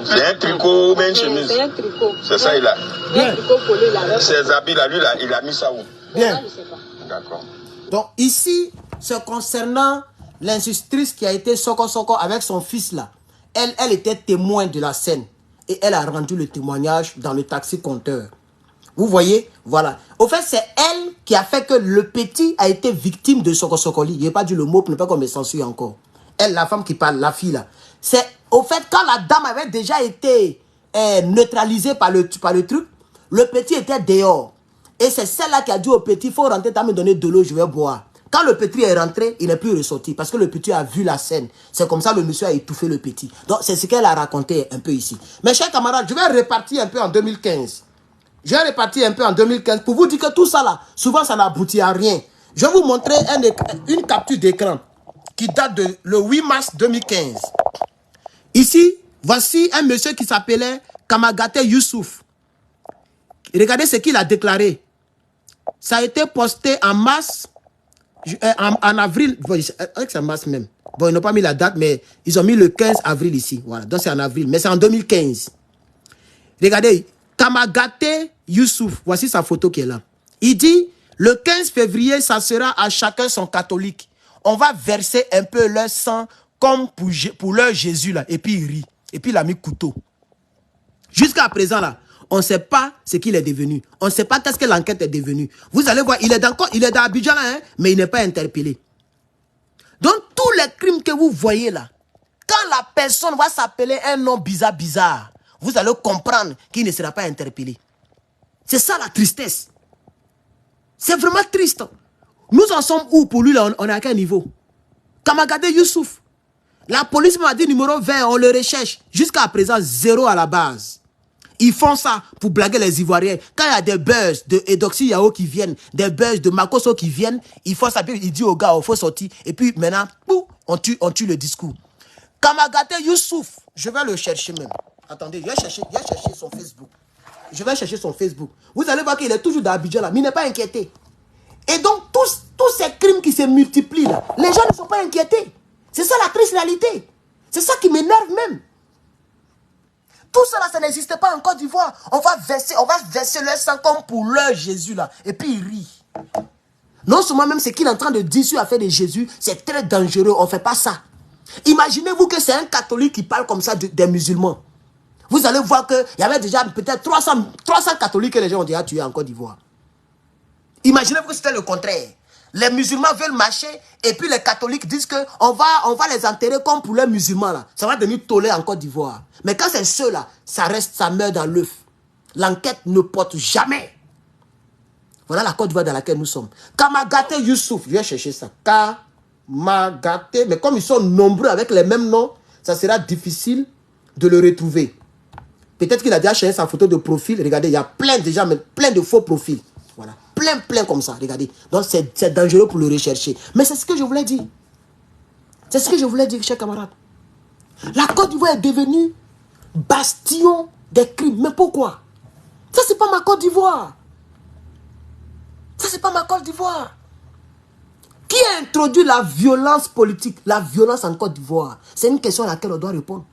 C'est un tricot ou bien une chemise? C'est un tricot. C'est ça, il a. Un tricot collé là. Ces habits là, lui, il a mis ça où? Bien. Je sais pas. D'accord. Donc ici, c'est concernant l'injustice qui a été Soko avec son fils là. Elle était témoin de la scène. Et elle a rendu le témoignage dans le taxi compteur. Vous voyez? Voilà. Au fait, c'est elle qui a fait que le petit a été victime de Sokoli. Je n'ai pas dit le mot pour ne pas qu'on me censure encore. Elle, la femme qui parle, la fille là. C'est au fait, quand la dame avait déjà été neutralisée par le truc, le petit était dehors. Et c'est celle-là qui a dit au petit, il faut rentrer, t'as me donné de l'eau, je vais boire. Quand le petit est rentré, il n'est plus ressorti parce que le petit a vu la scène. C'est comme ça que le monsieur a étouffé le petit. Donc, c'est ce qu'elle a raconté un peu ici. Mes chers camarades, je vais repartir un peu en 2015. Je vais repartir un peu en 2015 pour vous dire que tout ça là, souvent ça n'aboutit à rien. Je vais vous montrer une capture d'écran qui date de le 8 mars 2015. Ici, voici un monsieur qui s'appelait Kamagate Youssouf. Regardez ce qu'il a déclaré. Ça a été posté en mars. En avril, c'est en mars même. Bon, ils n'ont pas mis la date, mais ils ont mis le 15 avril ici. Voilà, donc c'est en avril, mais c'est en 2015. Regardez, Kamagate Youssouf, voici sa photo qui est là. Il dit, le 15 février, ça sera à chacun son catholique. On va verser un peu leur sang comme pour leur Jésus là. Et puis il rit. Et puis il a mis couteau. Jusqu'à présent, là, on ne sait pas ce qu'il est devenu. On ne sait pas qu'est-ce que l'enquête est devenue. Vous allez voir, il est dans Abidjan, là, hein, mais il n'est pas interpellé. Donc, tous les crimes que vous voyez là, quand la personne va s'appeler un nom bizarre, vous allez comprendre qu'il ne sera pas interpellé. C'est ça la tristesse. C'est vraiment triste. Nous en sommes où pour lui là, on est à quel niveau? Kamagade Youssouf. La police m'a dit numéro 20, on le recherche. Jusqu'à présent, 0 à la base. Ils font ça pour blaguer les Ivoiriens. Quand il y a des buzz de Edoxy Yao qui viennent, des buzz de Makoso qui viennent, ils font ça, puis ils disent aux gars, il faut sortir. Et puis maintenant, on tue le discours. Kamagate Youssouf, je vais le chercher même. Attendez, je vais chercher son Facebook. Je vais chercher son Facebook. Vous allez voir qu'il est toujours dans Abidjan là, mais il n'est pas inquiété. Et donc, tous ces crimes qui se multiplient là, les gens ne sont pas inquiétés. C'est ça la triste réalité. C'est ça qui m'énerve même. Tout ça là, ça n'existe pas en Côte d'Ivoire. On va verser leur sang comme pour leur Jésus là. Et puis il rit. Non seulement même ce qu'il est en train de dire sur l'affaire de Jésus, c'est très dangereux. On ne fait pas ça. Imaginez-vous que c'est un catholique qui parle comme ça des musulmans. Vous allez voir qu'il y avait déjà peut-être 300 catholiques que les gens ont déjà tués en Côte d'Ivoire. Imaginez-vous que c'était le contraire. Les musulmans veulent marcher et puis les catholiques disent qu'on va les enterrer comme pour les musulmans là. Ça va devenir tollé en Côte d'Ivoire. Mais quand c'est ceux-là, ça meurt dans l'œuf. L'enquête ne porte jamais. Voilà la Côte d'Ivoire dans laquelle nous sommes. Kamagate Youssouf, je vais chercher ça. Kamagate, mais comme ils sont nombreux avec les mêmes noms, ça sera difficile de le retrouver. Peut-être qu'il a déjà cherché sa photo de profil. Regardez, il y a plein de faux profils. Voilà. Plein comme ça, regardez. Donc c'est dangereux pour le rechercher. Mais c'est ce que je voulais dire. C'est ce que je voulais dire, chers camarades. La Côte d'Ivoire est devenue bastion des crimes. Mais pourquoi? Ça, c'est pas ma Côte d'Ivoire. Ça, c'est pas ma Côte d'Ivoire. Qui a introduit la violence politique, la violence en Côte d'Ivoire? C'est une question à laquelle on doit répondre.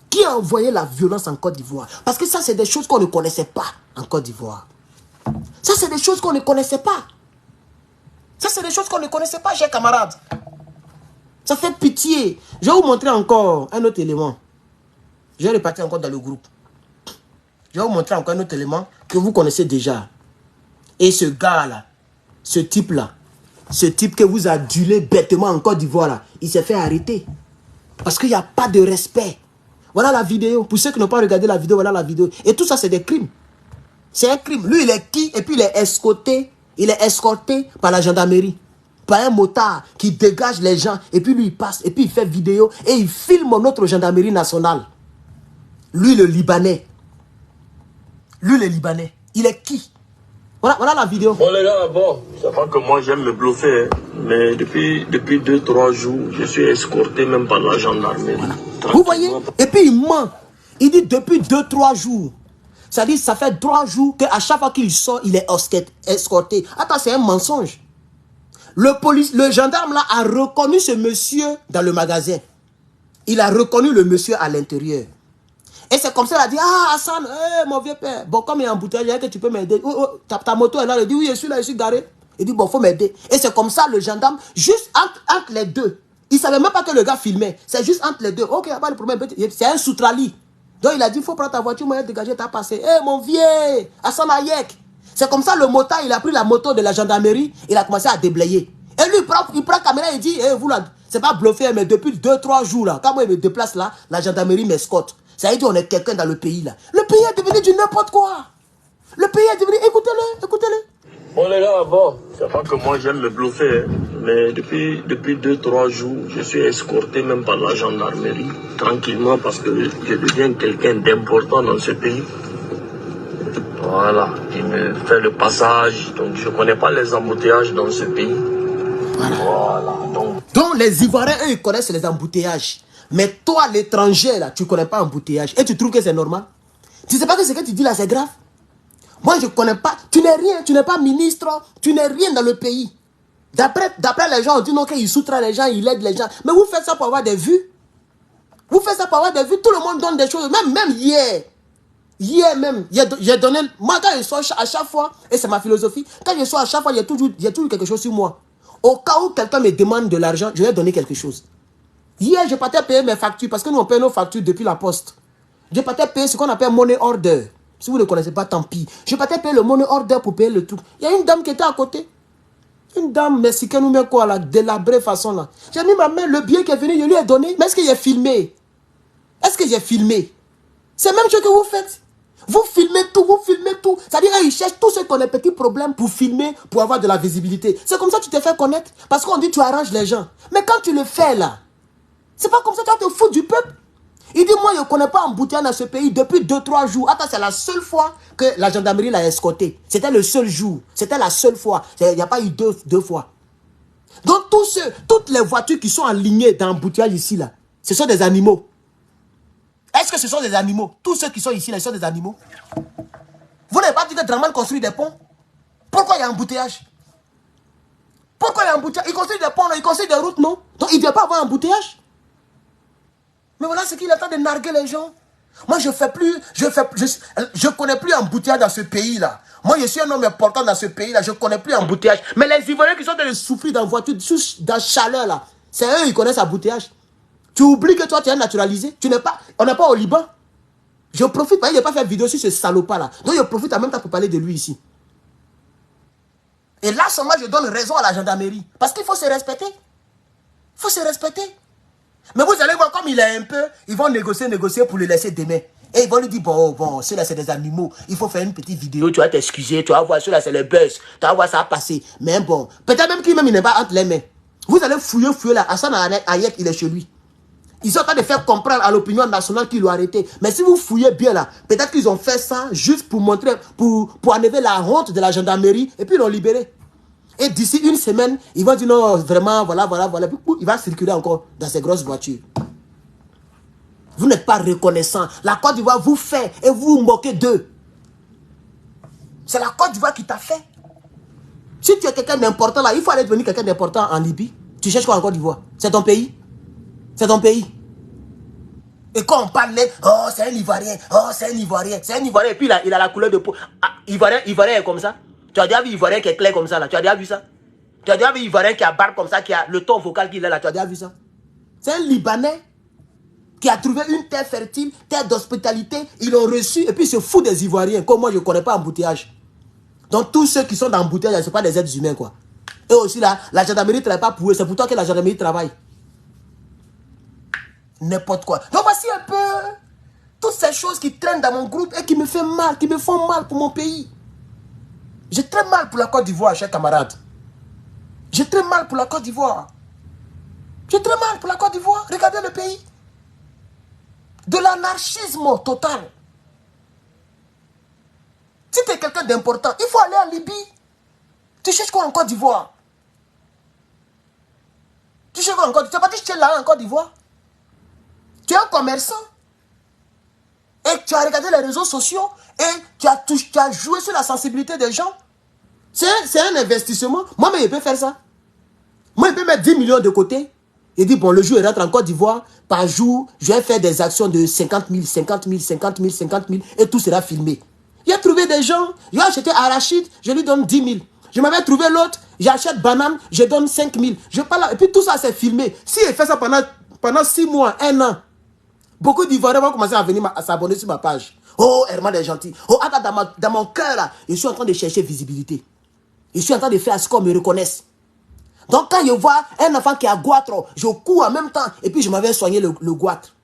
Qui a envoyé la violence en Côte d'Ivoire? Parce que ça, c'est des choses qu'on ne connaissait pas en Côte d'Ivoire. Ça, c'est des choses qu'on ne connaissait pas. Ça, c'est des choses qu'on ne connaissait pas, chers camarades. Ça fait pitié. Je vais vous montrer encore un autre élément. Je vais repartir encore dans le groupe. Je vais vous montrer encore un autre élément que vous connaissez déjà. Et ce gars-là, ce type-là, ce type que vous adulez bêtement en Côte d'Ivoire, là, il s'est fait arrêter. Parce qu'il n'y a pas de respect. Voilà la vidéo. Pour ceux qui n'ont pas regardé la vidéo, voilà la vidéo. Et tout ça, c'est des crimes. C'est un crime. Lui, il est qui? Et puis, il est escorté par la gendarmerie. Par un motard qui dégage les gens. Et puis, lui, il passe. Et puis, il fait vidéo. Et il filme notre gendarmerie nationale. Lui, le Libanais. Lui, le Libanais. Il est qui? Voilà la vidéo. Bon, les gars, bon, c'est pas que moi, j'aime me bluffer. Hein, mais depuis 2-3 jours, je suis escorté même par la gendarmerie. Voilà. Vous voyez? Et puis, il ment. Il dit depuis 2-3 jours. Ça dit, ça fait 3 jours qu'à chaque fois qu'il sort, il est escorté. Attends, c'est un mensonge. Le gendarme là a reconnu ce monsieur dans le magasin. Il a reconnu le monsieur à l'intérieur. Et c'est comme ça, il a dit, ah Hassan, mon vieux père, bon, comme il y a un embouteillage, que tu peux m'aider. Ta moto est là, il dit, oui, je suis là, je suis garé. Il dit, bon, il faut m'aider. Et c'est comme ça, le gendarme, juste entre les deux. Il ne savait même pas que le gars filmait. C'est juste entre les deux. Ok, il n'y a pas de problème. C'est un Soutrali. Donc il a dit, il faut prendre ta voiture, moyen de dégager ta passé. Eh mon vieux, Hassan Hayek. C'est comme ça, le motard, il a pris la moto de la gendarmerie, il a commencé à déblayer. Et lui, il prend la caméra, il dit, vous là, c'est pas bluffé, mais depuis 2-3 jours là, quand moi il me déplace là, la gendarmerie m'escorte. Ça veut dire qu'on est quelqu'un dans le pays là. Le pays est devenu du n'importe quoi. Le pays est devenu, écoutez-le. Bon, les gars, bon, c'est pas que moi j'aime me bluffer. Hein, mais depuis 2-3 jours, je suis escorté même par la gendarmerie, tranquillement, parce que je deviens quelqu'un d'important dans ce pays. Voilà, il me fait le passage, donc je ne connais pas les embouteillages dans ce pays. Voilà, donc les Ivoiriens, eux, ils connaissent les embouteillages. Mais toi, l'étranger, là, tu ne connais pas embouteillage. Et tu trouves que c'est normal? Tu ne sais pas que ce que tu dis là, c'est grave? Moi, je ne connais pas. Tu n'es rien, tu n'es pas ministre, tu n'es rien dans le pays. D'après les gens, on dit non, qu'il soutient les gens, il aide les gens. Mais vous faites ça pour avoir des vues. Vous faites ça pour avoir des vues. Tout le monde donne des choses. Même hier. Hier même, j'ai donné... Moi, quand je sors à chaque fois, et c'est ma philosophie, quand je sors à chaque fois, il y a toujours quelque chose sur moi. Au cas où quelqu'un me demande de l'argent, je vais donner quelque chose. Hier, je partais payer mes factures, parce que nous, on paye nos factures depuis la poste. Je partais payer ce qu'on appelle money order. Si vous ne connaissez pas, tant pis. Je partais payer le money order pour payer le truc. Il y a une dame qui était à côté. Une dame mexicaine ou bien quoi, là, délabrée façon là. J'ai mis ma main, le billet qui est venu, je lui ai donné. Mais est-ce que j'ai filmé? Est-ce que j'ai filmé? C'est même chose que vous faites. Vous filmez tout, vous filmez tout. C'est-à-dire qu'ils cherchent tous ceux qui ont des petits problèmes pour filmer, pour avoir de la visibilité. C'est comme ça que tu te fais connaître. Parce qu'on dit que tu arranges les gens. Mais quand tu le fais là, c'est pas comme ça que tu vas te foutre du peuple. Il dit, moi, je ne connais pas embouteillage dans ce pays depuis 2-3 jours. Attends, c'est la seule fois que la gendarmerie l'a escorté. C'était le seul jour. C'était la seule fois. Il n'y a pas eu deux fois. Donc, toutes les voitures qui sont alignées dans l'embouteillage ici, là, ce sont des animaux. Est-ce que ce sont des animaux? Tous ceux qui sont ici, là, ce sont des animaux. Vous n'avez pas dit que Draman construit des ponts? Pourquoi il y a un embouteillage? Pourquoi il y a un embouteillage? Il construit des ponts, non? Il construit des routes, non? Donc, il ne doit pas avoir un embouteillage. Mais voilà ce qu'il est en train de narguer les gens. Moi, je connais plus embouteillage dans ce pays-là. Moi, je suis un homme important dans ce pays-là. Je connais plus embouteillage. Mais les Ivoiriens qui sont en train de souffrir dans la voiture, dans la chaleur, là, c'est eux qui connaissent embouteillage. Tu oublies que toi, tu es naturalisé. Tu n'es pas, on n'est pas au Liban. Je profite, parce qu'il n'a pas fait vidéo sur ce salopard-là. Donc, je profite en même temps pour parler de lui ici. Et là, seulement, je donne raison à la gendarmerie. Parce qu'il faut se respecter. Il faut se respecter. Mais vous allez voir, comme il est un peu, ils vont négocier pour le laisser demain. Et ils vont lui dire, bon, ceux-là, c'est des animaux. Il faut faire une petite vidéo, tu vas t'excuser, tu vas voir, ceux-là, c'est le buzz. Tu vas voir ça passer. Mais bon, peut-être même qu'il n'est pas entre les mains. Vous allez fouiller là. Hassan Ayek, il est chez lui. Ils sont en train de faire comprendre à l'opinion nationale qu'ils l'ont arrêté. Mais si vous fouillez bien là, peut-être qu'ils ont fait ça juste pour montrer, pour enlever la honte de la gendarmerie. Et puis ils l'ont libéré. Et d'ici une semaine, ils vont dire non, vraiment, voilà. Puis, il va circuler encore dans ces grosses voitures. Vous n'êtes pas reconnaissant. La Côte d'Ivoire vous fait et vous vous moquez d'eux. C'est la Côte d'Ivoire qui t'a fait. Si tu es quelqu'un d'important là, il faut aller devenir quelqu'un d'important en Libye. Tu cherches quoi en Côte d'Ivoire? C'est ton pays? C'est ton pays. Et quand on parle, oh, c'est un Ivoirien, et puis il a la couleur de peau. Ah, Ivoirien est comme ça. Tu as déjà vu Ivoirien qui est clair comme ça là? Tu as déjà vu ça? Tu as déjà vu Ivoirien qui a barbe comme ça, qui a le ton vocal qu'il a là? Tu as déjà vu ça? C'est un Libanais qui a trouvé une terre fertile, terre d'hospitalité. Ils l'ont reçu et puis il se fout des Ivoiriens. Comme moi, je ne connais pas embouteillage. Donc tous ceux qui sont dans l'embouteillage, ce ne sont pas des êtres humains quoi. Et aussi là, la gendarmerie ne travaille pas pour eux. C'est pour toi que la gendarmerie travaille. N'importe quoi. Donc voici un peu toutes ces choses qui traînent dans mon groupe et qui me font mal, pour mon pays. J'ai très mal pour la Côte d'Ivoire, chers camarades. J'ai très mal pour la Côte d'Ivoire. J'ai très mal pour la Côte d'Ivoire. Regardez le pays. De l'anarchisme total. Si tu es quelqu'un d'important, il faut aller en Libye. Tu cherches quoi en Côte d'Ivoire? Tu cherches quoi en Côte d'Ivoire? Tu n'as pas dit que tu es là en Côte d'Ivoire? Tu es un commerçant. Et tu as regardé les réseaux sociaux et tu as joué sur la sensibilité des gens. C'est un investissement. Moi-même, je peux faire ça. Moi, je peux mettre 10 millions de côté. Et dire, bon, le jour, il rentre en Côte d'Ivoire. Par jour, je vais faire des actions de 50 000, 50 000, 50 000, 50 000. Et tout sera filmé. J'ai trouvé des gens. J'ai acheté arachide, je lui donne 10 000. Je m'avais trouvé l'autre. J'achète banane, je donne 5 000. Je parle là, et puis tout ça, c'est filmé. Si il fait ça pendant 6 mois, 1 an, beaucoup d'Ivoiriens vont commencer à venir à s'abonner sur ma page. Oh, Herman est gentil. Oh, attends, dans mon cœur, là, je suis en train de chercher visibilité. Je suis en train de faire ce qu'on me reconnaisse. Donc, quand je vois un enfant qui a goitre, je cours en même temps. Et puis, je m'avais soigné le goitre.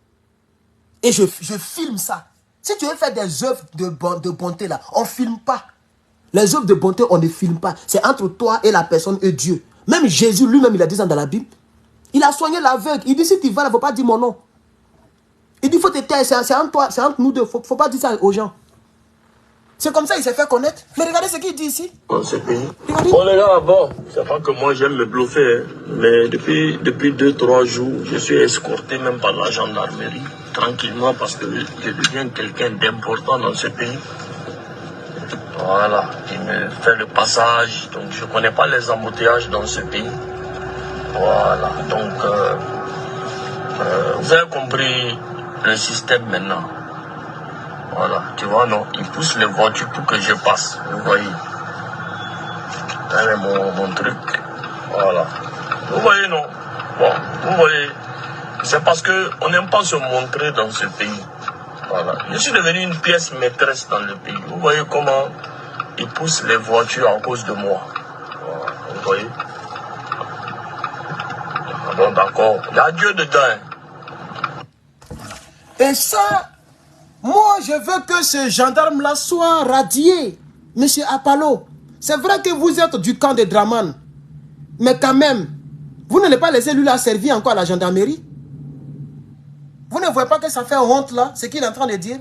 Et je filme ça. Si tu veux faire des œuvres de bonté, là, on ne filme pas. Les œuvres de bonté, on ne filme pas. C'est entre toi et la personne et Dieu. Même Jésus, lui-même, il a dit ça dans la Bible. Il a soigné l'aveugle. Il dit, si tu vas là, il ne faut pas dire mon nom. Il dit, il faut te taire, c'est entre toi, c'est entre nous deux. Il ne faut pas dire ça aux gens. C'est comme ça qu'il s'est fait connaître. Mais regardez ce qu'il dit ici. Dans ce pays. Bon les gars, bon, c'est pas que moi j'aime me bluffer, hein, mais depuis 2-3 jours, je suis escorté même par la gendarmerie, tranquillement, parce que je deviens quelqu'un d'important dans ce pays. Voilà, il me fait le passage, donc je connais pas les embouteillages dans ce pays. Voilà, donc vous avez compris le système maintenant. Voilà, tu vois, non, ils poussent les voitures pour que je passe, vous voyez. C'est mon truc, voilà. Vous voyez, non. Bon, vous voyez, c'est parce qu'on n'aime pas se montrer dans ce pays. Voilà. Je suis devenu une pièce maîtresse dans le pays. Vous voyez comment ils poussent les voitures à cause de moi. Voilà. Vous voyez? Bon, d'accord. Il y a Dieu dedans. Et ça, moi, je veux que ce gendarme-là soit radié. Monsieur Apollo, c'est vrai que vous êtes du camp des Draman. Mais quand même, vous n'allez pas laisser lui-là servir encore à la gendarmerie. Vous ne voyez pas que ça fait honte là, ce qu'il est en train de dire?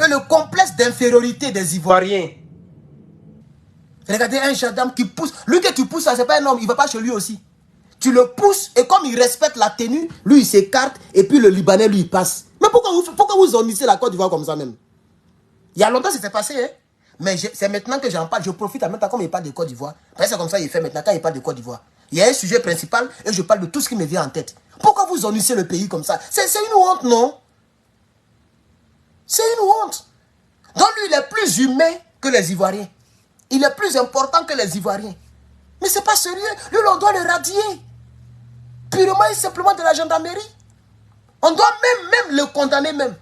Et le complexe d'infériorité des Ivoiriens. Regardez un gendarme qui pousse. Lui que tu pousses, ce n'est pas un homme, il ne va pas chez lui aussi. Tu le pousses et comme il respecte la tenue, lui il s'écarte et puis le Libanais lui il passe. Mais pourquoi vous omissez la Côte d'Ivoire comme ça même? Il y a longtemps c'était passé, hein? Mais c'est maintenant que j'en parle, je profite en même temps comme il parle de Côte d'Ivoire. C'est comme ça il fait maintenant quand il parle de Côte d'Ivoire. Il y a un sujet principal et je parle de tout ce qui me vient en tête. Pourquoi vous omissez le pays comme ça? C'est une honte, non? C'est une honte. Donc lui il est plus humain que les Ivoiriens. Il est plus important que les Ivoiriens. Mais c'est pas sérieux. Lui on doit le radier. Purement et simplement de la gendarmerie. On doit même le condamner même.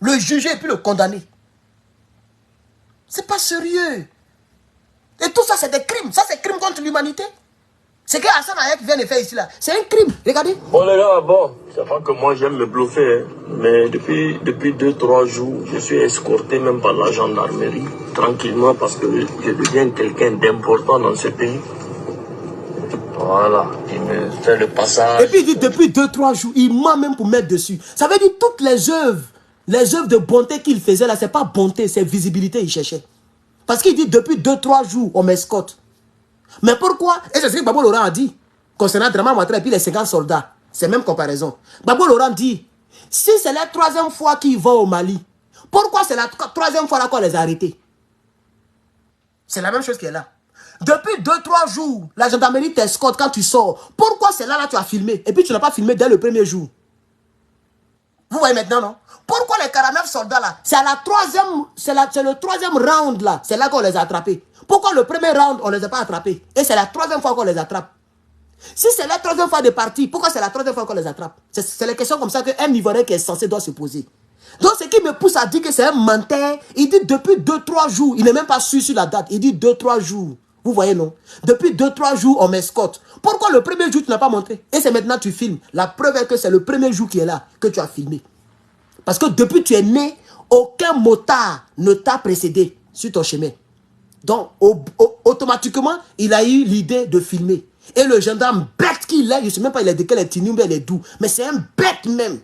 Le juger et puis le condamner. C'est pas sérieux. Et tout ça c'est des crimes. Ça c'est crime contre l'humanité. C'est que Hassan Hayek vient de faire ici là. C'est un crime. Regardez. Bon les gars, bon, c'est pas que moi j'aime me bluffer, hein, mais depuis 2-3 jours, je suis escorté même par la gendarmerie, tranquillement parce que je deviens quelqu'un d'important dans ce pays. Voilà, il me fait le passage. Et puis il dit depuis 2-3 jours, il ment même pour mettre dessus. Ça veut dire toutes les œuvres de bonté qu'il faisait là, c'est pas bonté, c'est visibilité il cherchait. Parce qu'il dit depuis 2-3 jours, on m'escorte. Mais pourquoi? Et c'est ce que Babo Laurent a dit concernant Draman Ouattara et puis les 50 soldats. C'est même comparaison. Babo Laurent dit, si c'est la 3e fois qu'ils vont au Mali, pourquoi c'est la 3e fois là qu'on les a arrêtés? C'est la même chose qui est là. Depuis 2-3 jours, la gendarmerie t'escorte quand tu sors. Pourquoi c'est là tu as filmé? Et puis tu n'as pas filmé dès le premier jour. Vous voyez maintenant, non? Pourquoi les 49 soldats là? C'est le 3e round là. C'est là qu'on les a attrapés. Pourquoi le premier round on ne les a pas attrapés? Et c'est la 3e fois qu'on les attrape. Si c'est la 3e fois de partie, pourquoi c'est la 3e fois qu'on les attrape? C'est les questions comme ça qu'un Ivoirien qui est censé doit se poser. Donc ce qui me pousse à dire que c'est un menteur, il dit depuis 2-3 jours, il n'est même pas sûr sur la date, il dit 2-3 jours. Vous voyez non? Depuis 2-3 jours, on m'escorte. Pourquoi le premier jour tu n'as pas montré? Et c'est maintenant que tu filmes. La preuve est que c'est le premier jour qui est là que tu as filmé. Parce que depuis que tu es né, aucun motard ne t'a précédé sur ton chemin. Donc, automatiquement, il a eu l'idée de filmer. Et le gendarme bête qu'il est, je ne sais même pas il est de quel ethnie, mais il est d'où. Mais c'est un bête même.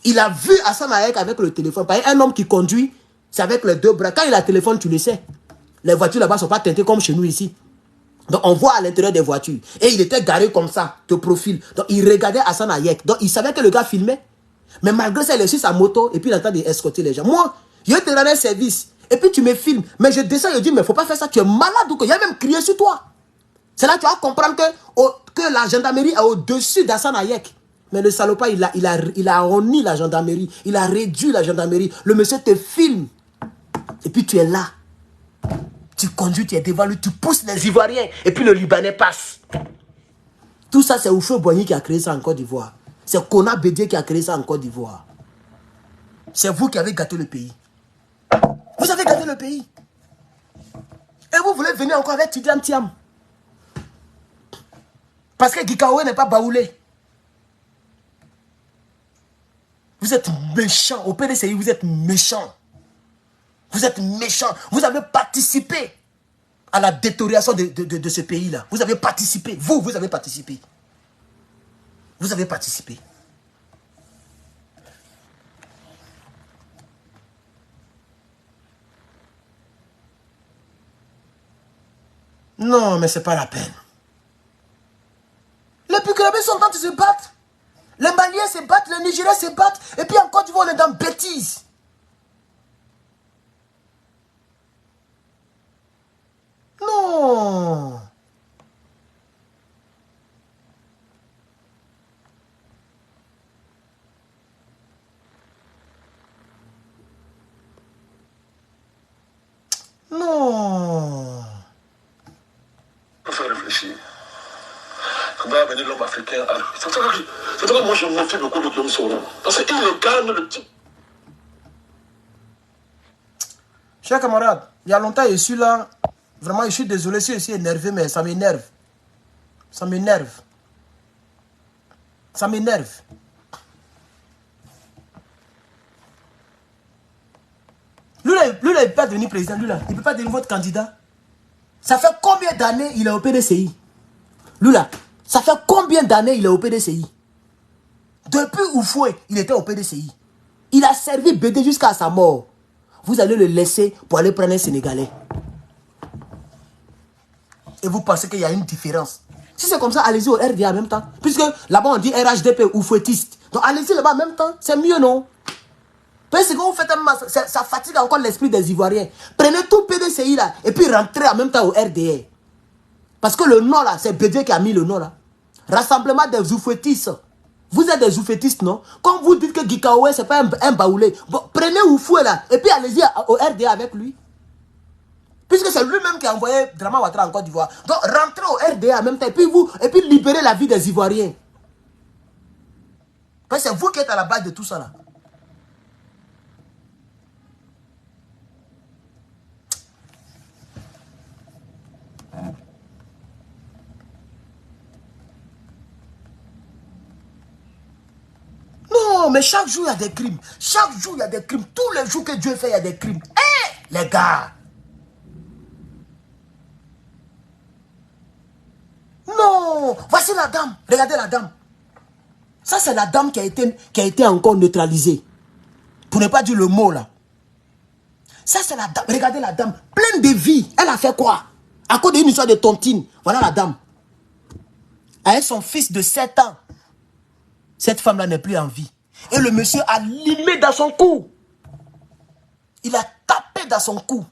Il a vu Hassan Hayek avec le téléphone. Par exemple, un homme qui conduit, c'est avec les 2 bras. Quand il a le téléphone, tu le sais. Les voitures là-bas ne sont pas teintées comme chez nous ici. Donc, on voit à l'intérieur des voitures. Et il était garé comme ça, de profil. Donc, il regardait Hassan Hayek. Donc, il savait que le gars filmait. Mais malgré ça, il est sur sa moto et puis il entend escorter les gens. Moi, je te rends un service. Et puis tu me filmes. Mais je descends et je dis, mais il ne faut pas faire ça. Tu es malade ou quoi? Il y a même crié sur toi. C'est là que tu vas comprendre que la gendarmerie est au-dessus d'Hassan Hayek. Mais le salopard, il a honni la gendarmerie. Il a réduit la gendarmerie. Le monsieur te filme. Et puis tu es là. Tu conduis, tu es devant lui. Tu pousses les Ivoiriens. Et puis le Libanais passe. Tout ça, c'est Oufeu Boigny qui a créé ça en Côte d'Ivoire. C'est Kona Bédié qui a créé ça en Côte d'Ivoire. C'est vous qui avez gâté le pays. Vous avez gâté le pays. Et vous voulez venir encore avec Tidiane Thiam. Parce que Gikawe n'est pas baoulé. Vous êtes méchants. Au PDCI, vous êtes méchants. Vous êtes méchants. Vous avez participé à la détérioration de ce pays-là. Vous avez participé. Vous avez participé. Vous avez participé. Non, mais c'est pas la peine. Les Burkinabés sont en train de se battre. Les Maliens se battent, les Nigériens se battent. Et puis en Côte d'Ivoire, on est dans bêtise. Non. Non. Il faut réfléchir. On doit amener l'homme africain à... C'est pourquoi moi je me fais beaucoup de Guillaume Soro. Parce qu'il incarne le type. Chers camarades, il y a longtemps je suis là. Vraiment, je suis désolé si je suis énervé, mais ça m'énerve. Ça m'énerve. Ça m'énerve. Lui là, il ne peut pas devenir président. Lui là, il ne peut pas devenir votre candidat. Ça fait combien d'années il est au PDCI? Lui là, ça fait combien d'années il est au PDCI? Depuis Oufoué, il était au PDCI. Il a servi BD jusqu'à sa mort. Vous allez le laisser pour aller prendre un Sénégalais. Et vous pensez qu'il y a une différence. Si c'est comme ça, allez-y au RDA en même temps. Puisque là-bas on dit RHDP ou fouettiste. Donc allez-y là-bas en même temps. C'est mieux, non? Parce que vous faites ça fatigue encore l'esprit des Ivoiriens. Prenez tout PDCI là et puis rentrez en même temps au RDA. Parce que le nom là, c'est BD qui a mis le nom là. Rassemblement des oufouettistes. Vous êtes des oufouettistes, non? Quand vous dites que Gikaoué, c'est pas un baoulé. Bon, prenez Oufoué là et puis allez-y au RDA avec lui. Puisque c'est lui-même qui a envoyé Drama Ouattara en Côte d'Ivoire. Donc rentrez au RDA en même temps et puis libérez la vie des Ivoiriens. Parce que c'est vous qui êtes à la base de tout ça là. Non, mais chaque jour il y a des crimes. Chaque jour il y a des crimes. Tous les jours que Dieu fait, il y a des crimes. Eh, les gars. Non, voici la dame. Regardez la dame. Ça, c'est la dame qui a été encore neutralisée. Pour ne pas dire le mot là. Ça, c'est la dame. Regardez la dame. Pleine de vie. Elle a fait quoi? À cause d'une histoire de tontine. Voilà la dame. Avec son fils de 7 ans. Cette femme-là n'est plus en vie. Et le monsieur a limé dans son cou. Il a tapé dans son cou.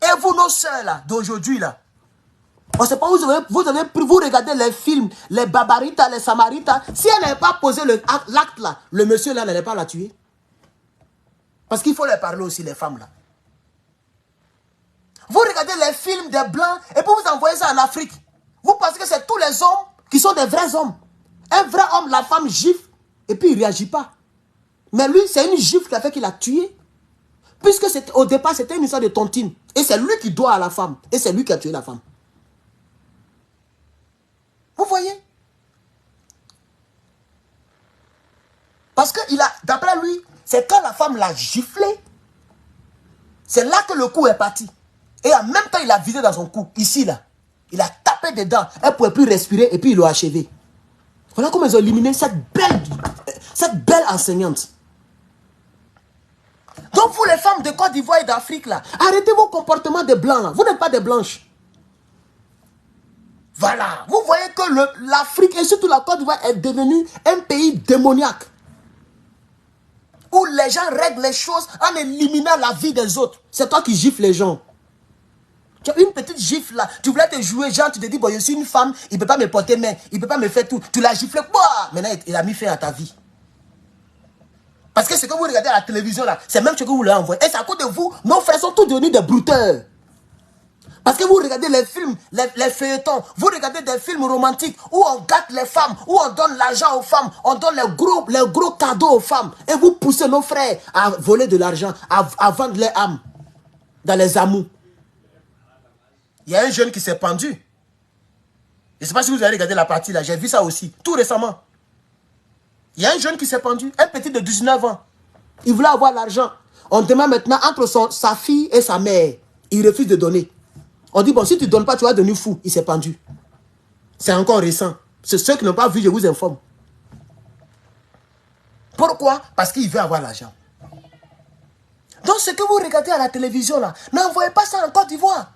Et vous, nos soeurs là, d'aujourd'hui là, on ne sait pas où vous regardez les films, les Babaritas, les Samaritas. Si elle n'avait pas posé l'acte là, le monsieur là n'allait pas la tuer. Parce qu'il faut les parler aussi, les femmes là. Vous regardez les films des Blancs et puis vous envoyez ça en Afrique. Vous pensez que c'est tous les hommes qui sont des vrais hommes. Un vrai homme, la femme gifle et puis il ne réagit pas. Mais lui, c'est une gifle qui a fait qu'il a tué. Puisque au départ, c'était une histoire de tontine. Et c'est lui qui doit à la femme. Et c'est lui qui a tué la femme. Vous voyez? Parce que d'après lui, c'est quand la femme l'a giflé. C'est là que le coup est parti. Et en même temps, il a visé dans son cou. Ici, là. Il a tapé dedans. Elle ne pouvait plus respirer et puis il l'a achevé. Voilà comment ils ont éliminé cette belle enseignante. Donc vous les femmes de Côte d'Ivoire et d'Afrique là, arrêtez vos comportements de blancs là. Vous n'êtes pas des blanches. Voilà. Vous voyez que l'Afrique et surtout la Côte d'Ivoire est devenue un pays démoniaque. Où les gens règlent les choses en éliminant la vie des autres. C'est toi qui gifles les gens. Tu as une petite gifle là. Tu voulais te jouer, genre tu te dis, bon je suis une femme, il ne peut pas me porter main, il ne peut pas me faire tout. Tu l'as giflé, quoi. Maintenant il a mis fin à ta vie. Parce que ce que vous regardez à la télévision là, c'est même ce que vous leur envoyez. Et c'est à cause de vous, nos frères sont tous devenus des brouteurs. Parce que vous regardez les films, les feuilletons, vous regardez des films romantiques où on gâte les femmes, où on donne l'argent aux femmes, on donne les gros cadeaux aux femmes. Et vous poussez nos frères à voler de l'argent, à vendre leur âme dans les amours. Il y a un jeune qui s'est pendu. Je ne sais pas si vous avez regardé la partie là, j'ai vu ça aussi, tout récemment. Il y a un jeune qui s'est pendu, un petit de 19 ans. Il voulait avoir l'argent. On demande maintenant entre sa fille et sa mère. Il refuse de donner. On dit, bon, si tu ne donnes pas, tu vas devenir fou. Il s'est pendu. C'est encore récent. C'est ceux qui n'ont pas vu, je vous informe. Pourquoi? Parce qu'il veut avoir l'argent. Donc, ce que vous regardez à la télévision, là, n'envoyez pas ça en Côte d'Ivoire.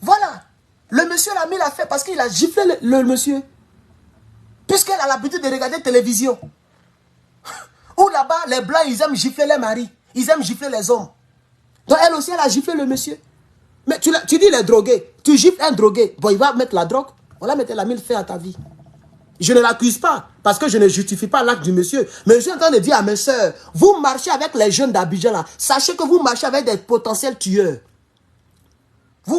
Voilà. Le monsieur l'ami l'a fait parce qu'il a giflé le monsieur. Puisqu'elle a l'habitude de regarder la télévision. Ou là-bas, les blancs, ils aiment gifler les maris. Ils aiment gifler les hommes. Donc elle aussi, elle a giflé le monsieur. Mais tu dis les drogués. Tu gifles un drogué. Bon, il va mettre la drogue. On l'a mettre la mille fait à ta vie. Je ne l'accuse pas. Parce que je ne justifie pas l'acte du monsieur. Mais je suis en train de dire à mes soeurs, vous marchez avec les jeunes d'Abidjan là. Sachez que vous marchez avec des potentiels tueurs.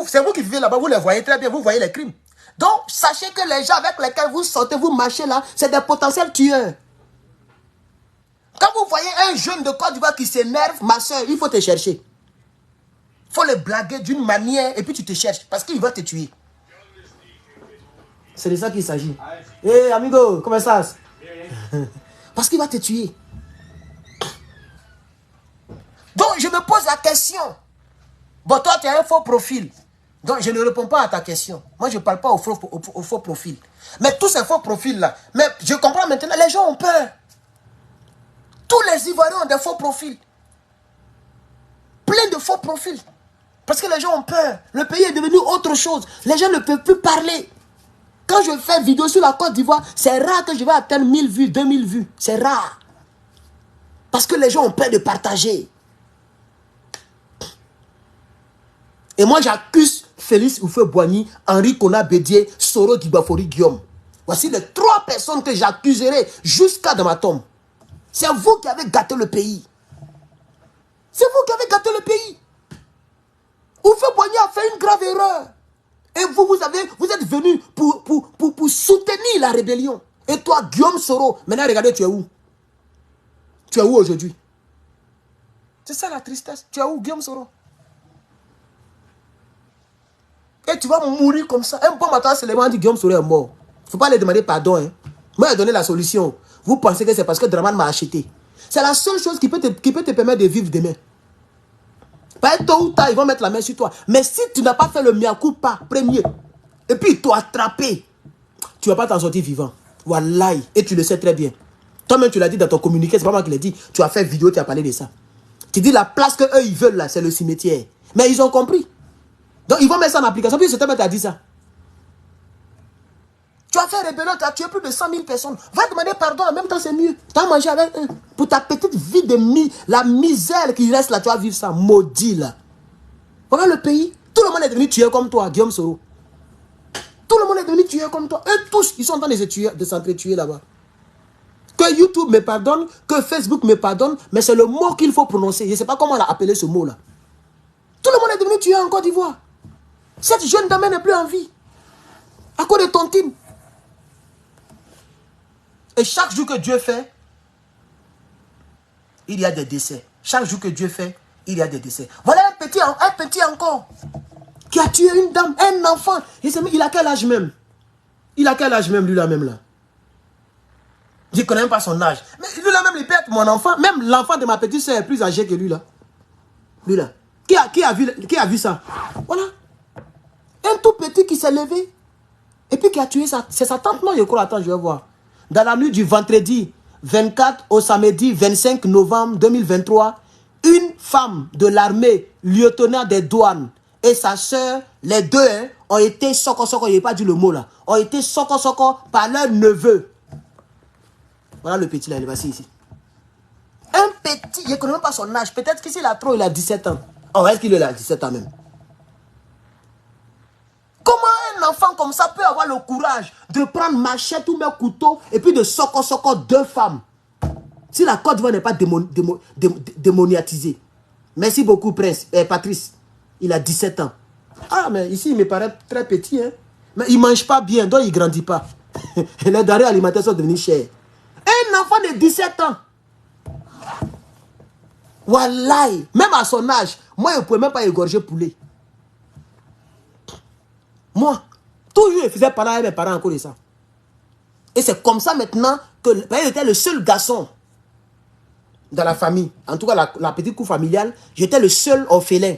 C'est vous qui vivez là-bas, vous les voyez très bien, vous voyez les crimes. Donc, sachez que les gens avec lesquels vous sortez, vous marchez là, c'est des potentiels tueurs. Quand vous voyez un jeune de Côte d'Ivoire qui s'énerve, ma soeur, il faut te chercher. Il faut le blaguer d'une manière et puis tu te cherches parce qu'il va te tuer. C'est de ça qu'il s'agit. Hey, amigo, comment ça? Parce qu'il va te tuer. Donc, je me pose la question. Bon, toi, tu as un faux profil. Donc, je ne réponds pas à ta question. Moi, je ne parle pas au faux profil. Mais tous ces faux profils-là, mais je comprends maintenant, les gens ont peur. Tous les Ivoiriens ont des faux profils. Plein de faux profils. Parce que les gens ont peur. Le pays est devenu autre chose. Les gens ne peuvent plus parler. Quand je fais une vidéo sur la Côte d'Ivoire, c'est rare que je vais atteindre 1000 vues, 2000 vues. C'est rare. Parce que les gens ont peur de partager. Et moi, j'accuse Félix Houphouët-Boigny, Henri Konan Bédié, Soro Dibafori Guillaume. Voici les 3 personnes que j'accuserai jusqu'à dans ma tombe. C'est vous qui avez gâté le pays. C'est vous qui avez gâté le pays. Houphouët-Boigny a fait une grave erreur. Et vous êtes venus pour soutenir la rébellion. Et toi, Guillaume Soro, maintenant regardez, tu es où? Tu es où aujourd'hui? C'est ça la tristesse. Tu es où, Guillaume Soro? Et tu vas mourir comme ça. Un bon matin, Seulement dit Guillaume Soro est mort. Il ne faut pas lui demander pardon. Hein. Moi, j'ai donné la solution. Vous pensez que c'est parce que Draman m'a acheté. C'est la seule chose qui peut te permettre de vivre demain. Pas tôt ou tard, ils vont mettre la main sur toi. Mais si tu n'as pas fait le mea culpa premier, et puis ils t'ont attrapé, tu ne vas pas t'en sortir vivant. Wallahi. Et tu le sais très bien. Toi-même, tu l'as dit dans ton communiqué, c'est pas moi qui l'ai dit. Tu as fait vidéo, tu as parlé de ça. Tu dis la place qu'eux, ils veulent là, c'est le cimetière. Mais ils ont compris. Donc, ils vont mettre ça en application. Puis, ce temps, tu as dit ça. Tu as fait rébellion, tu as tué plus de 100 000 personnes. Va demander pardon, en même temps, c'est mieux. Tu as mangé avec eux. Pour ta petite vie de la misère qui reste là, tu vas vivre ça. Maudit là. Voilà le pays. Tout le monde est devenu tueur comme toi, Guillaume Soro. Tout le monde est devenu tueur comme toi. Eux tous, ils sont en train de s'entretuer là-bas. Que YouTube me pardonne, que Facebook me pardonne, mais c'est le mot qu'il faut prononcer. Je ne sais pas comment on a appelé ce mot-là. Tout le monde est devenu tueur en Côte d'Ivoire. Cette jeune dame n'est plus en vie. À cause de tontine. Et chaque jour que Dieu fait, il y a des décès. Chaque jour que Dieu fait, il y a des décès. Voilà un petit encore, qui a tué une dame, un enfant. Il a quel âge même? Il a quel âge même, lui là même là? Je ne connais même pas son âge. Mais lui là même, il peut être mon enfant. Même l'enfant de ma petite soeur est plus âgé que lui là. Lui là. Qui a vu ça? Voilà. Un tout petit qui s'est levé. Et puis qui a tué ça. C'est sa tante, non, je crois. Attends, je vais voir. Dans la nuit du vendredi 24 au samedi 25 novembre 2023, une femme de l'armée, lieutenant des douanes, et sa soeur, les deux, hein, ont été soko-soko, je n'ai pas dit le mot là, ont été soko-soko par leur neveu. Voilà le petit là, il est passé ici. Un petit, je ne connais même pas son âge. Peut-être qu'ici il a trop, il a 17 ans. Oh, est-ce qu'il a 17 ans même? Comment un enfant comme ça peut avoir le courage de prendre machette ou même couteau et puis de soko-soko 2 femmes? Si la Côte d'Ivoire n'est pas démoniatisée. Merci beaucoup, Prince. Patrice, il a 17 ans. Ah, mais ici, il me paraît très petit. Hein? Mais il ne mange pas bien, donc il ne grandit pas. Les denrées alimentaires sont devenues chères. Un enfant de 17 ans. Wallahi, même à son âge, moi, je ne pouvais même pas égorger poulet. Moi, toujours, je faisais parler avec mes parents encore de ça. Et c'est comme ça maintenant que j'étais le seul garçon dans la famille. En tout cas, la petite cour familiale, j'étais le seul orphelin.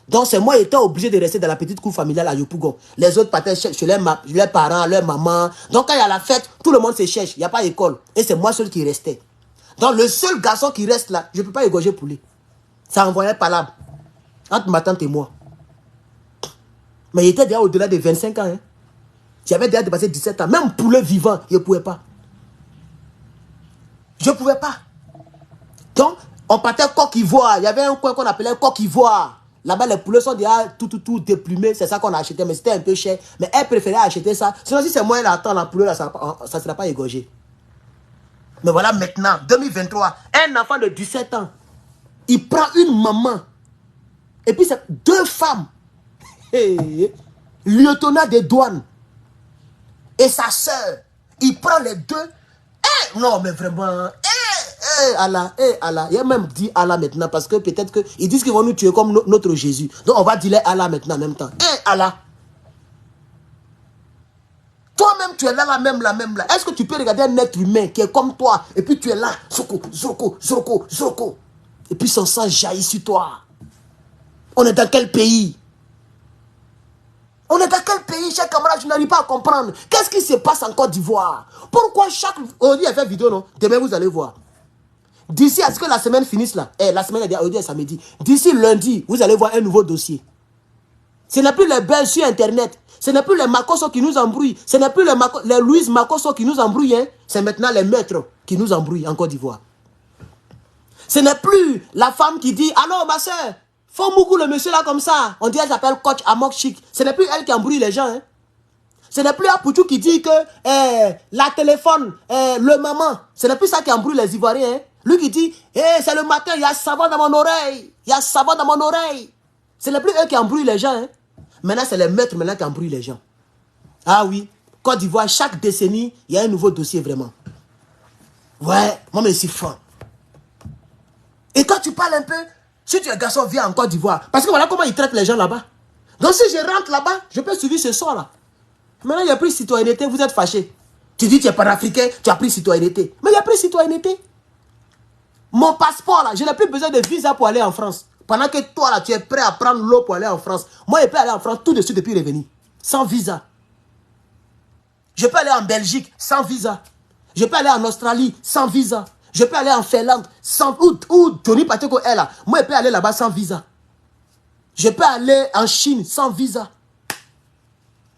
Donc, c'est moi qui étais obligé de rester dans la petite cour familiale à Yopougon. Les autres partaient chez leurs parents, leurs mamans. Donc, quand il y a la fête, tout le monde se cherche. Il n'y a pas d'école. Et c'est moi seul qui restais. Donc, le seul garçon qui reste là, je ne peux pas égorger poulet. Ça envoyait par là. Entre ma tante et moi. Mais il était déjà au-delà de 25 ans. Hein. J'avais déjà dépassé 17 ans. Même poulet vivant, je ne pouvais pas. Je ne pouvais pas. Donc, on partait coq ivoire. Il y avait un coin qu'on appelait coq ivoire. Là-bas, les poulets sont déjà tout déplumés. C'est ça qu'on a acheté, mais c'était un peu cher. Mais elle préférait acheter ça. Sinon, si c'est moi, elle attend la poule, là, ça ne sera pas égorgé. Mais voilà, maintenant, 2023, un enfant de 17 ans, il prend une maman. Et puis, c'est 2 femmes. Lieutenant des douanes. et sa soeur. Il prend les deux. Non, mais vraiment. Allah, Allah. Il a même dit Allah maintenant parce que peut-être qu'ils disent qu'ils vont nous tuer comme notre Jésus. Donc on va dire Allah maintenant en même temps. Allah. Toi-même, tu es là, la même là. Est-ce que tu peux regarder un être humain qui est comme toi et puis tu es là, Zoko. Et puis son sang jaillit sur toi. On est dans quel pays? On est dans quel pays, chers camarades? Je n'arrive pas à comprendre. Qu'est-ce qui se passe en Côte d'Ivoire? Pourquoi chaque... Aujourd'hui, elle fait vidéo, non? Demain, vous allez voir. D'ici à ce que la semaine finisse là, la semaine aujourd'hui et samedi, d'ici lundi, vous allez voir un nouveau dossier. Ce n'est plus les Belges sur Internet. Ce n'est plus les Makosso qui nous embrouillent. Ce n'est plus les Louise Makosso qui nous embrouillent. Hein. C'est maintenant les maîtres qui nous embrouillent en Côte d'Ivoire. Ce n'est plus la femme qui dit « Alors ma soeur, faut beaucoup le monsieur là comme ça. » On dit elle s'appelle coach Amok Chic. Ce n'est plus elle qui embrouille les gens. Hein. Ce n'est plus Apoutou qui dit que la téléphone, le maman. Ce n'est plus ça qui embrouille les Ivoiriens. Hein. Lui qui dit c'est le matin, il y a savon dans mon oreille. Il y a savon dans mon oreille. Ce n'est plus eux qui embrouillent les gens. Hein. Maintenant, c'est les maîtres maintenant qui embrouillent les gens. Ah oui, Côte d'Ivoire, chaque décennie, il y a un nouveau dossier vraiment. Ouais, moi, je suis fort. Et quand tu parles un peu, si tu es garçon, viens en Côte d'Ivoire. Parce que voilà comment ils traitent les gens là-bas. Donc si je rentre là-bas, je peux suivre ce soir là. Maintenant, il a pris citoyenneté, vous êtes fâchés. Tu dis que tu es panafricain, tu as pris citoyenneté. Mais il a pris citoyenneté. Mon passeport là, je n'ai plus besoin de visa pour aller en France. Pendant que toi, là, tu es prêt à prendre l'eau pour aller en France. Moi, je peux aller en France tout de suite depuis revenir. Sans visa. Je peux aller en Belgique sans visa. Je peux aller en Australie sans visa. Je peux aller en Finlande sans... Où Johnny Pateko est là. Moi, je peux aller là-bas sans visa. Je peux aller en Chine sans visa.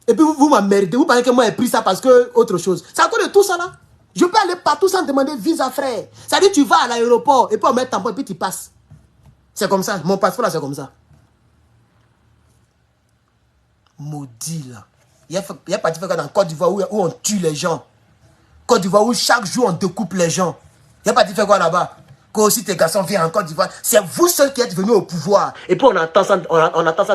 Et puis, vous m'emmerdez. Vous pensez que moi, j'ai pris ça parce que autre chose. C'est à cause de tout ça, là. Je peux aller partout sans demander visa, frère. Ça dit, tu vas à l'aéroport et puis on met tampon et puis tu passes. C'est comme ça. Mon passeport là, c'est comme ça. Maudit là. Il n'y a pas de différence dans Côte d'Ivoire où on tue les gens. Côte d'Ivoire où chaque jour on découpe les gens. Il n'y a pas de différence là-bas. Quand aussi tes garçons viennent en Côte d'Ivoire, c'est vous seuls qui êtes venus au pouvoir. Et puis on entend ça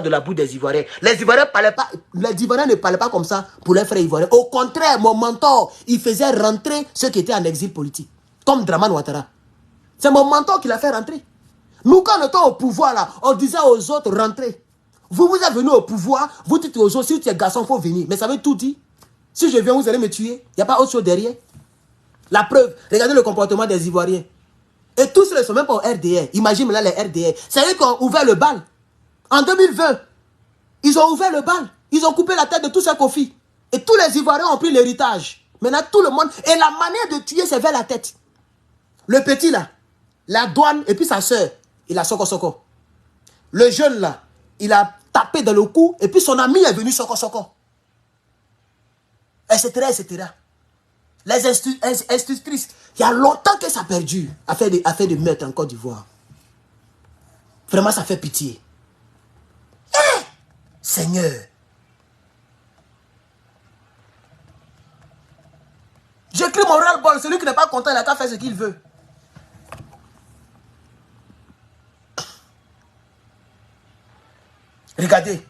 de la bouche des Ivoiriens. Les Ivoiriens ne parlaient pas comme ça pour les frères Ivoiriens. Au contraire, mon mentor, il faisait rentrer ceux qui étaient en exil politique. Comme Dramane Ouattara. C'est mon mentor qui l'a fait rentrer. Nous, quand on était au pouvoir, là, on disait aux autres, rentrez. Vous êtes venus au pouvoir, vous dites aux autres, si tu es garçon, il faut venir. Mais ça veut tout dire. Si je viens, vous allez me tuer. Il n'y a pas autre chose derrière. La preuve, regardez le comportement des Ivoiriens. Et tous ne sont même pas au RDR. Imagine là les RDR. C'est eux qui ont ouvert le bal. En 2020, ils ont ouvert le bal. Ils ont coupé la tête de tous ces conflits. Et tous les Ivoiriens ont pris l'héritage. Maintenant, tout le monde... Et la manière de tuer, c'est vers la tête. Le petit là, la douane et puis sa soeur. Il a soko. Le jeune là, il a tapé dans le cou et puis son ami est venu soko. Etc. Les institutrices, il y a longtemps que ça a perdu à faire de meurtre en Côte d'Ivoire. Vraiment, ça fait pitié. Seigneur. J'écris mon ras-le-bol. Celui qui n'est pas content, il a qu'à faire ce qu'il veut. Regardez.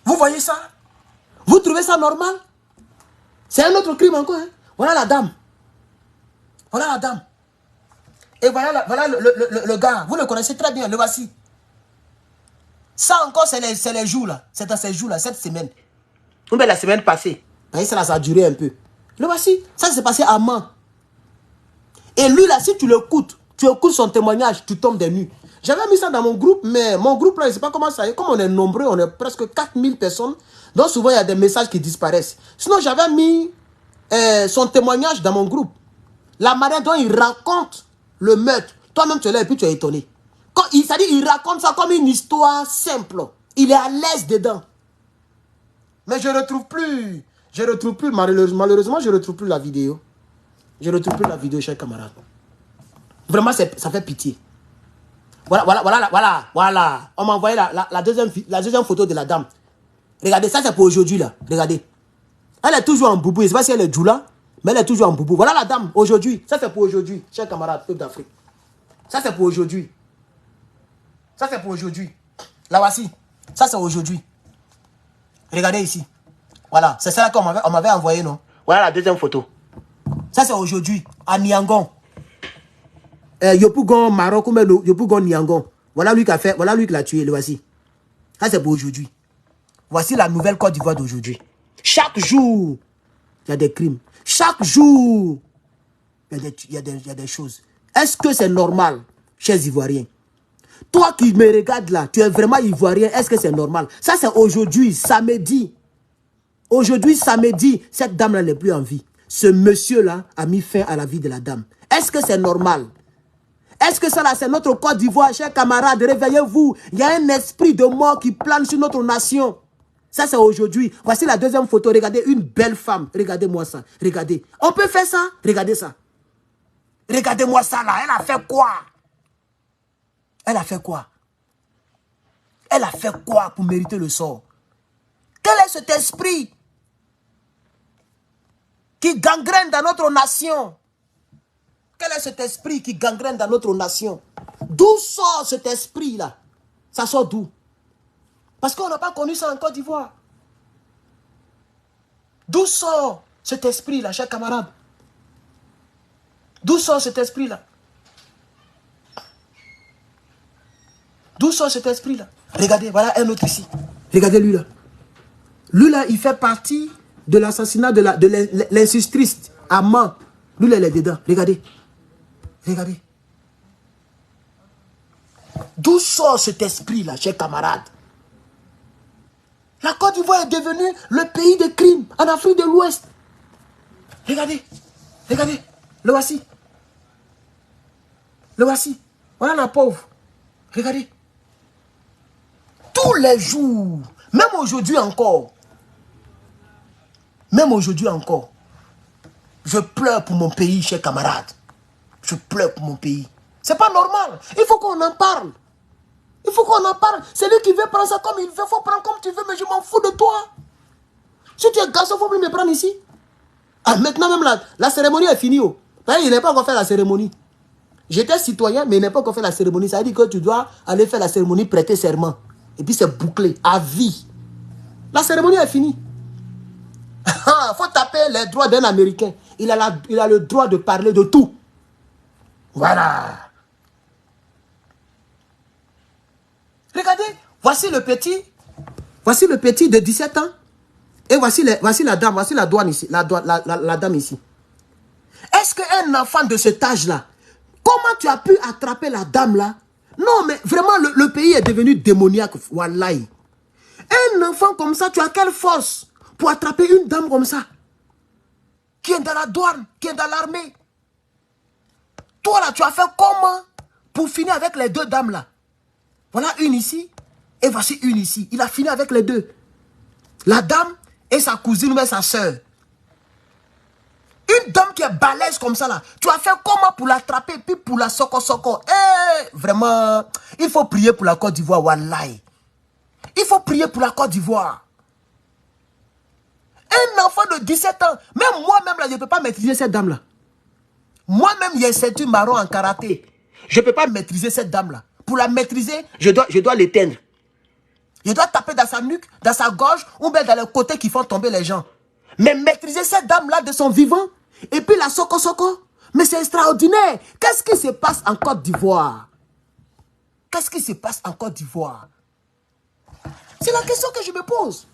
Vous voyez ça? Vous trouvez ça normal? C'est un autre crime encore. Hein? Voilà la dame. Et voilà le gars. Vous le connaissez très bien. Le voici. Ça encore, c'est les jours là. C'est dans ces jours là, cette semaine. Ou bien la semaine passée. Ça a duré un peu. Le voici. Ça s'est passé à Mans. Et lui là, si tu l'écoutes, tu écoutes son témoignage, tu tombes des nues. J'avais mis ça dans mon groupe, mais mon groupe là, je ne sais pas comment ça est. Comme on est nombreux, on est presque 4000 personnes. Donc souvent, il y a des messages qui disparaissent. Sinon, j'avais mis son témoignage dans mon groupe. La manière dont il raconte le meurtre. Toi-même, tu es là et puis tu es étonné. C'est-à-dire, il raconte ça comme une histoire simple. Il est à l'aise dedans. Mais je ne retrouve plus. Malheureusement, je ne retrouve plus la vidéo. Chers camarades. Vraiment, ça fait pitié. Voilà. On m'a envoyé la deuxième photo de la dame. Regardez, ça c'est pour aujourd'hui là. Regardez. Elle est toujours en boubou. Je ne sais pas si elle est Djoula, mais elle est toujours en boubou. Voilà la dame, aujourd'hui. Ça c'est pour aujourd'hui, chers camarades, peuple d'Afrique. Ça c'est pour aujourd'hui. La voici. Ça c'est aujourd'hui. Regardez ici. Voilà, c'est ça qu'on m'avait envoyé, non? Voilà la deuxième photo. Ça, c'est aujourd'hui, à Niangon. Yopougon, Maroc, ou même Yopougon, Niangon. Voilà lui qui a fait, voilà lui qui l'a tué, le voici. Ça, c'est pour aujourd'hui. Voici la nouvelle Côte d'Ivoire d'aujourd'hui. Chaque jour, il y a des crimes. Chaque jour, il y a des choses. Est-ce que c'est normal, chers Ivoiriens? Toi qui me regardes là, tu es vraiment Ivoirien, est-ce que c'est normal? Ça, c'est aujourd'hui, samedi. Aujourd'hui, samedi, cette dame-là n'est plus en vie. Ce monsieur-là a mis fin à la vie de la dame. Est-ce que c'est normal? Est-ce que ça là, c'est notre Côte d'Ivoire, chers camarades? Réveillez-vous. Il y a un esprit de mort qui plane sur notre nation. Ça, c'est aujourd'hui. Voici la deuxième photo. Regardez, une belle femme. Regardez-moi ça. Regardez. On peut faire ça? Regardez ça. Regardez-moi ça là. Elle a fait quoi? Elle a fait quoi? Elle a fait quoi pour mériter le sort? Quel est cet esprit qui gangrène dans notre nation? Quel est cet esprit qui gangrène dans notre nation? D'où sort cet esprit-là? Ça sort d'où? Parce qu'on n'a pas connu ça en Côte d'Ivoire. D'où sort cet esprit-là, chers camarades? D'où sort cet esprit-là? D'où sort cet esprit-là? Regardez, voilà un autre ici. Regardez lui là. Lui là, il fait partie de l'assassinat de l'insustrice à Mans. Lui là, il est dedans. Regardez. Regardez. D'où sort cet esprit-là, chers camarades? La Côte d'Ivoire est devenue le pays des crimes en Afrique de l'Ouest. Regardez. Regardez. Le voici. Le voici. Voilà la pauvre. Regardez. Tous les jours, même aujourd'hui encore, je pleure pour mon pays, chers camarades. Je pleure pour mon pays. C'est pas normal. Il faut qu'on en parle. Il faut qu'on en parle. C'est lui qui veut prendre ça comme il veut. Il faut prendre comme tu veux, mais je m'en fous de toi. Si tu es garçon, il faut plus me prendre ici. Ah, maintenant même la cérémonie est finie. Oh. Il n'est pas encore fait la cérémonie. J'étais citoyen, mais il n'est pas encore fait la cérémonie. Ça veut dire que tu dois aller faire la cérémonie, prêter serment. Et puis c'est bouclé, à vie. La cérémonie est finie. Il faut taper les droits d'un Américain. Il a le droit de parler de tout. Voilà. Regardez, voici le petit de 17 ans. Et voici la dame, voici la douane ici, la dame ici. Est-ce qu'un enfant de cet âge-là, comment tu as pu attraper la dame là? Non, mais vraiment, le pays est devenu démoniaque. Wallahi. Un enfant comme ça, tu as quelle force pour attraper une dame comme ça? Qui est dans la douane, qui est dans l'armée. Toi là, tu as fait comment pour finir avec les deux dames là? Voilà une ici, et voici une ici. Il a fini avec les deux. La dame et sa cousine, mais sa soeur. Une dame qui est balèze comme ça là. Tu as fait comment pour l'attraper, puis pour la soko-soko? Vraiment, il faut prier pour la Côte d'Ivoire, wallahi. Il faut prier pour la Côte d'Ivoire. Un enfant de 17 ans, même moi-même là, je ne peux pas maîtriser cette dame là. Moi-même, il y a une ceinture marron en karaté. Je ne peux pas maîtriser cette dame là. Pour la maîtriser, je dois l'éteindre. Je dois taper dans sa nuque, dans sa gorge, ou bien dans les côtés qui font tomber les gens. Mais maîtriser cette dame-là de son vivant, et puis la soko-soko, mais c'est extraordinaire. Qu'est-ce qui se passe en Côte d'Ivoire? Qu'est-ce qui se passe en Côte d'Ivoire? C'est la question que je me pose.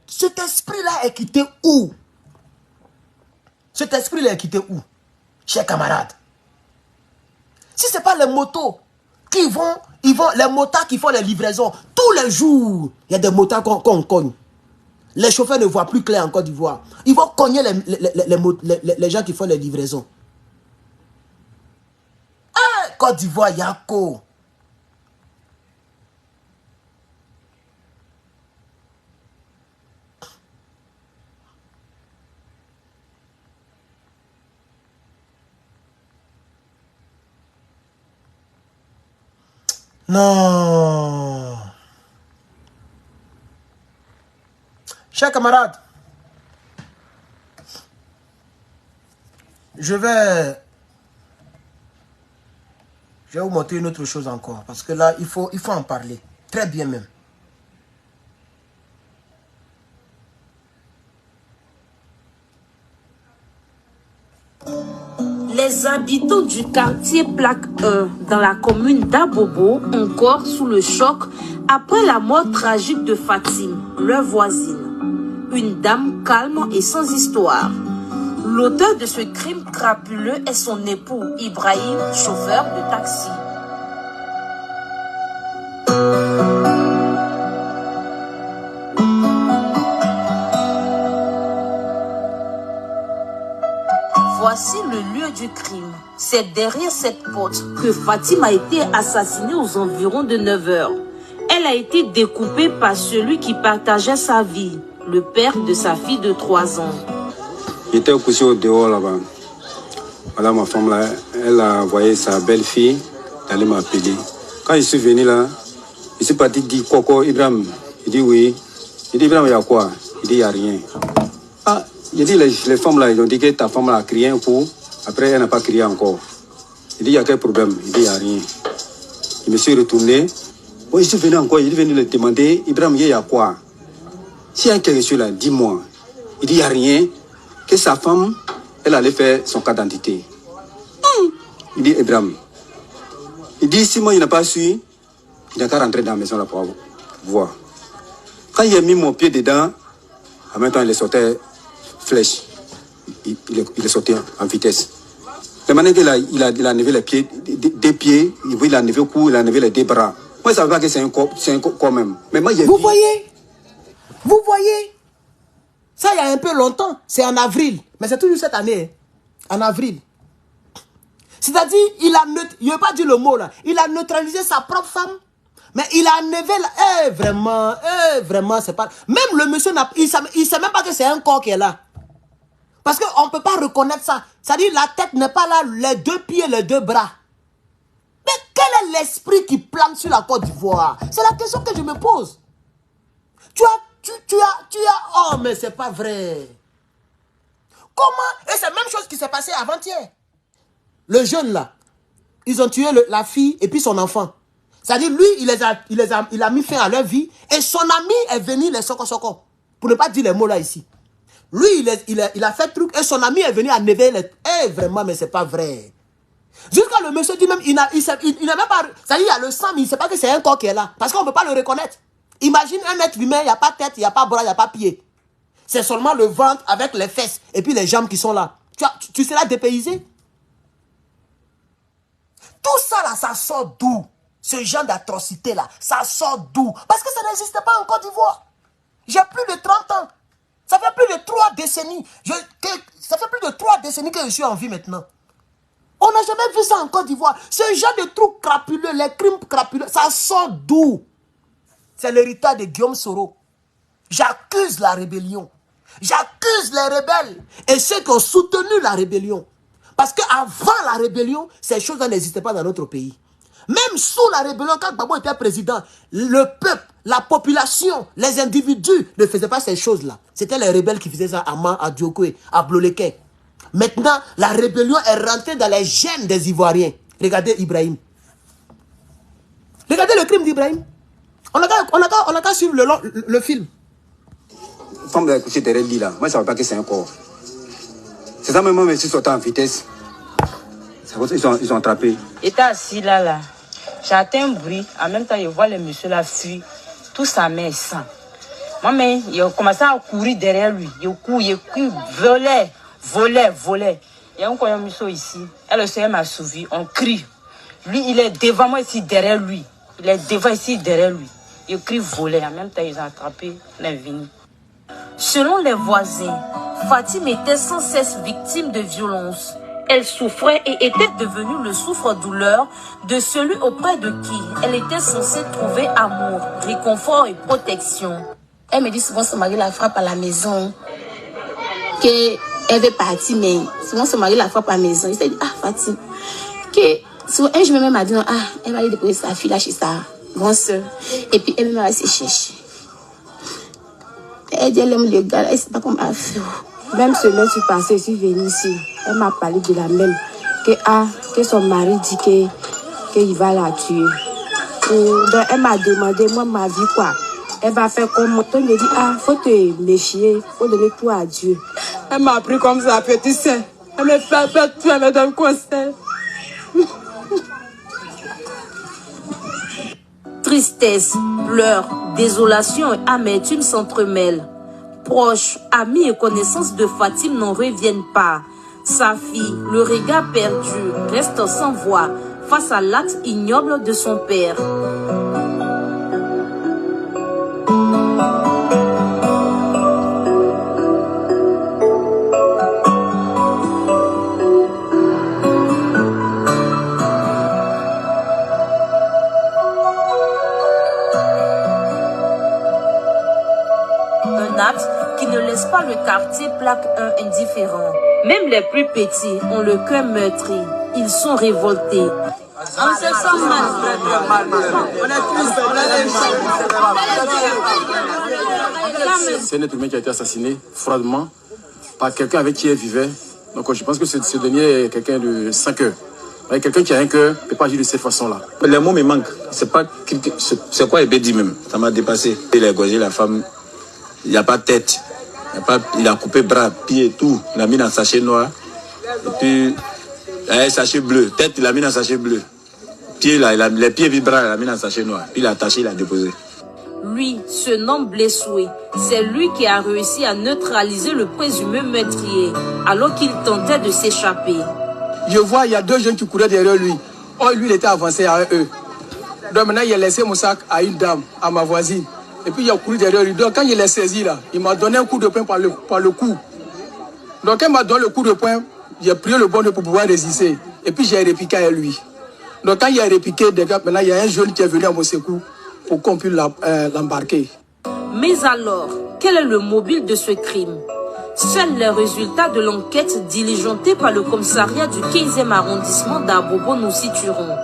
Cet esprit-là est quitté où? Cet esprit-là est quitté où? Chers camarades. Si ce n'est pas les motos qui vont, les motards qui font les livraisons, tous les jours, il y a des motards qu'on cogne. Les chauffeurs ne voient plus clair en Côte d'Ivoire. Ils vont cogner les gens qui font les livraisons. Ah, Côte d'Ivoire, Yako. Non. Chers camarades, je vais vous montrer une autre chose encore. Parce que là, il faut en parler. Très bien même. Les habitants du quartier Plaque 1 dans la commune d'Abobo encore sous le choc après la mort tragique de Fatime, leur voisine. Une dame calme et sans histoire. L'auteur de ce crime crapuleux est son époux Ibrahim, chauffeur de taxi. Voici le lieu du crime. C'est derrière cette porte que Fatime a été assassinée aux environs de 9 h. Elle a été découpée par celui qui partageait sa vie, le père de sa fille de 3 ans. J'étais couché au dehors là-bas. Voilà ma femme là, elle a envoyé sa belle-fille d'aller m'appeler. Quand je suis venu là, je suis parti dire Coco Ibrahim. Il dit oui. Il dit Ibrahim, il y a quoi? Il dit il n'y a rien. Ah, il dit les femmes là, ils ont dit que ta femme là a crié un coup. Après, elle n'a pas crié encore. Il dit il y a quel problème? Il dit il n'y a rien. Je me suis retourné. Bon, je suis venu encore, il est venu le demander Ibrahim, il y a quoi? S'il y a quelque chose là, dis-moi. Il dit il n'y a rien. Que sa femme, elle allait faire son carte d'identité. Il dit Ibrahim. Il dit si moi il n'a pas su, il n'a qu'à rentrer dans la maison là pour voir. Quand il a mis mon pied dedans, en même temps il est sorti flèche. Il est sorti en vitesse. La manière qu'il a, il a enlevé les pieds, des pieds, il a enlevé le cou, il a enlevé les deux bras. Moi je ne savais pas que c'est un corps même. Mais moi, vous voyez? Vous voyez? Ça, il y a un peu longtemps. C'est en avril. Mais c'est toujours cette année. En avril. C'est-à-dire, il a neutralisé, je ne vais pas dire le mot là, il a neutralisé sa propre femme. Mais il a enlevé la... vraiment, c'est pas... Même le monsieur, il ne sait même pas que c'est un corps qui est là. Parce qu'on ne peut pas reconnaître ça. C'est-à-dire, la tête n'est pas là, les 2 pieds, les 2 bras. Mais quel est l'esprit qui plane sur la Côte d'Ivoire? C'est la question que je me pose. Tu as... Oh, mais c'est pas vrai. Comment? Et c'est la même chose qui s'est passée avant-hier. Le jeune là, ils ont tué la fille et puis son enfant. C'est-à-dire, lui, il a mis fin à leur vie et son ami est venu les soko-soko. Pour ne pas dire les mots là ici. Lui, il a fait truc et son ami est venu enlever les... Eh, vraiment, mais c'est pas vrai. Jusqu'à le monsieur dit même, il n'a même pas... C'est-à-dire, il y a le sang, mais il ne sait pas que c'est un corps qui est là. Parce qu'on ne peut pas le reconnaître. Imagine un être humain, il n'y a pas tête, il n'y a pas bras, il n'y a pas pied. C'est seulement le ventre avec les fesses et puis les jambes qui sont là. Tu seras dépaysé. Tout ça là, ça sort d'où? Ce genre d'atrocité là, ça sort d'où? Parce que ça n'existait pas en Côte d'Ivoire. J'ai plus de 30 ans. Ça fait plus de 3 décennies. Ça fait plus de 3 décennies que je suis en vie maintenant. On n'a jamais vu ça en Côte d'Ivoire. Ce genre de trucs crapuleux, les crimes crapuleux, ça sort d'où? C'est l'héritage de Guillaume Soro. J'accuse la rébellion. J'accuse les rebelles et ceux qui ont soutenu la rébellion. Parce qu'avant la rébellion, ces choses-là n'existaient pas dans notre pays. Même sous la rébellion, quand Gbagbo était président, le peuple, la population, les individus ne faisaient pas ces choses-là. C'était les rebelles qui faisaient ça à Man, à Diokwe, à Bloleke. Maintenant, la rébellion est rentrée dans les gènes des Ivoiriens. Regardez Ibrahim. Regardez le crime d'Ibrahim. On a qu'à suivre le film. La femme est couchée derrière le lit là. Moi, je ne savais pas que c'est un corps. C'est ça, même moi, je suis sorti en vitesse. Ils ont attrapé. J'étais assis là. J'entends un bruit. En même temps, je vois le monsieur là fuir. Tout sa main est sang. Moi, mais il a commencé à courir derrière lui. Il court, volait. Il y a un monsieur ici. Elle aussi, elle m'a suivi. On crie. Lui, il est devant moi ici, derrière lui. Il est devant ici, derrière lui. Il crie voler. En même temps, ils ont attrapé l'invenu. Selon les voisins, Fatime était sans cesse victime de violences. Elle souffrait et était devenue le souffre-douleur de celui auprès de qui elle était censée trouver amour, réconfort et protection. Elle me dit souvent son mari la frappe à la maison, qu'elle veut partir, mais souvent son mari la frappe à la maison. Je lui ai dit, Fatime, que souvent un jour même m'a dit, non, elle va aller déposer sa fille là chez sa grande soeur. Et puis elle m'a laissé chercher. Elle dit, elle aime le gars, elle ne sait pas comment elle fait. Même semaine, je suis passée, je suis venue ici. Elle m'a parlé de la même. Que son mari dit qu'il va la tuer. Donc elle m'a demandé, moi, ma vie, quoi. Elle va faire comme toi. Elle me dit, faut te méfier, faut donner tout à Dieu. Elle m'a pris comme ça, petite sœur. Elle me fait peur, tu Madame Conseil. Tristesse, pleurs, désolation et amertume s'entremêlent. Proches, amis et connaissances de Fatim n'en reviennent pas. Sa fille, le regard perdu, reste sans voix face à l'acte ignoble de son père. Un acte qui ne laisse pas le quartier plaque 1 indifférent. Même les plus petits ont le cœur meurtri. Ils sont révoltés. On se sent mal. C'est un être humain qui a été assassiné froidement par quelqu'un avec qui elle vivait. Donc je pense que ce dernier est quelqu'un de 5 cœurs. Quelqu'un qui a un cœur ne peut pas agir de cette façon-là. Les mots me manquent. C'est quoi il peut dire même. Ça m'a dépassé. Il a égorgé la femme. Il n'y a pas de tête. Il a coupé bras, pieds, tout. Il a mis dans un sachet noir. Et puis, un sachet bleu. Tête, il a mis dans un sachet bleu. Pieds, là, les pieds et bras, il a mis dans un sachet noir. Puis il a attaché, il a déposé. Lui se nomme Blessoué. C'est lui qui a réussi à neutraliser le présumé meurtrier alors qu'il tentait de s'échapper. Je vois, il y a 2 jeunes qui couraient derrière lui. Oh, lui, il était avancé à eux. Donc maintenant, il a laissé mon sac à une dame, à ma voisine. Et puis il a couru derrière lui. Donc quand il l'a saisi là, il m'a donné un coup de poing par le cou. Donc quand il m'a donné le coup de poing, j'ai pris le bon pour pouvoir résister. Et puis j'ai répliqué à lui. Donc quand il a répliqué, maintenant il y a un jeune qui est venu à mon secours pour qu'on puisse l'embarquer. Mais alors, quel est le mobile de ce crime? Seuls les résultats de l'enquête diligentée par le commissariat du 15e arrondissement d'Abobo nous situeront.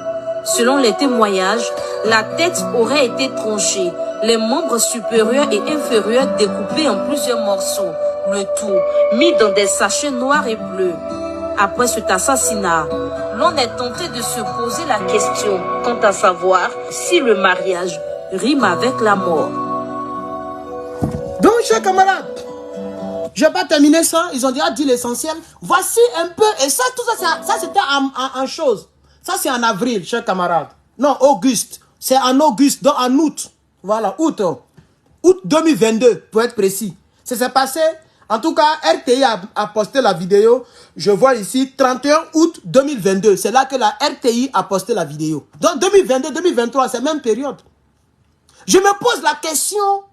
Selon les témoignages, la tête aurait été tranchée, les membres supérieurs et inférieurs découpés en plusieurs morceaux, le tout mis dans des sachets noirs et bleus. Après cet assassinat, l'on est tenté de se poser la question quant à savoir si le mariage rime avec la mort. Donc, chers camarades, je vais pas terminer ça, ils ont déjà dit l'essentiel. Voici un peu, et ça, tout ça, ça c'était en chose. Ça, c'est en avril, chers camarades. Non, Auguste. C'est en Auguste, donc en août. Voilà, août 2022, pour être précis. Ça s'est passé, en tout cas, RTI a posté la vidéo. Je vois ici, 31 août 2022. C'est là que la RTI a posté la vidéo. Donc 2022-2023, c'est la même période. Je me pose la question,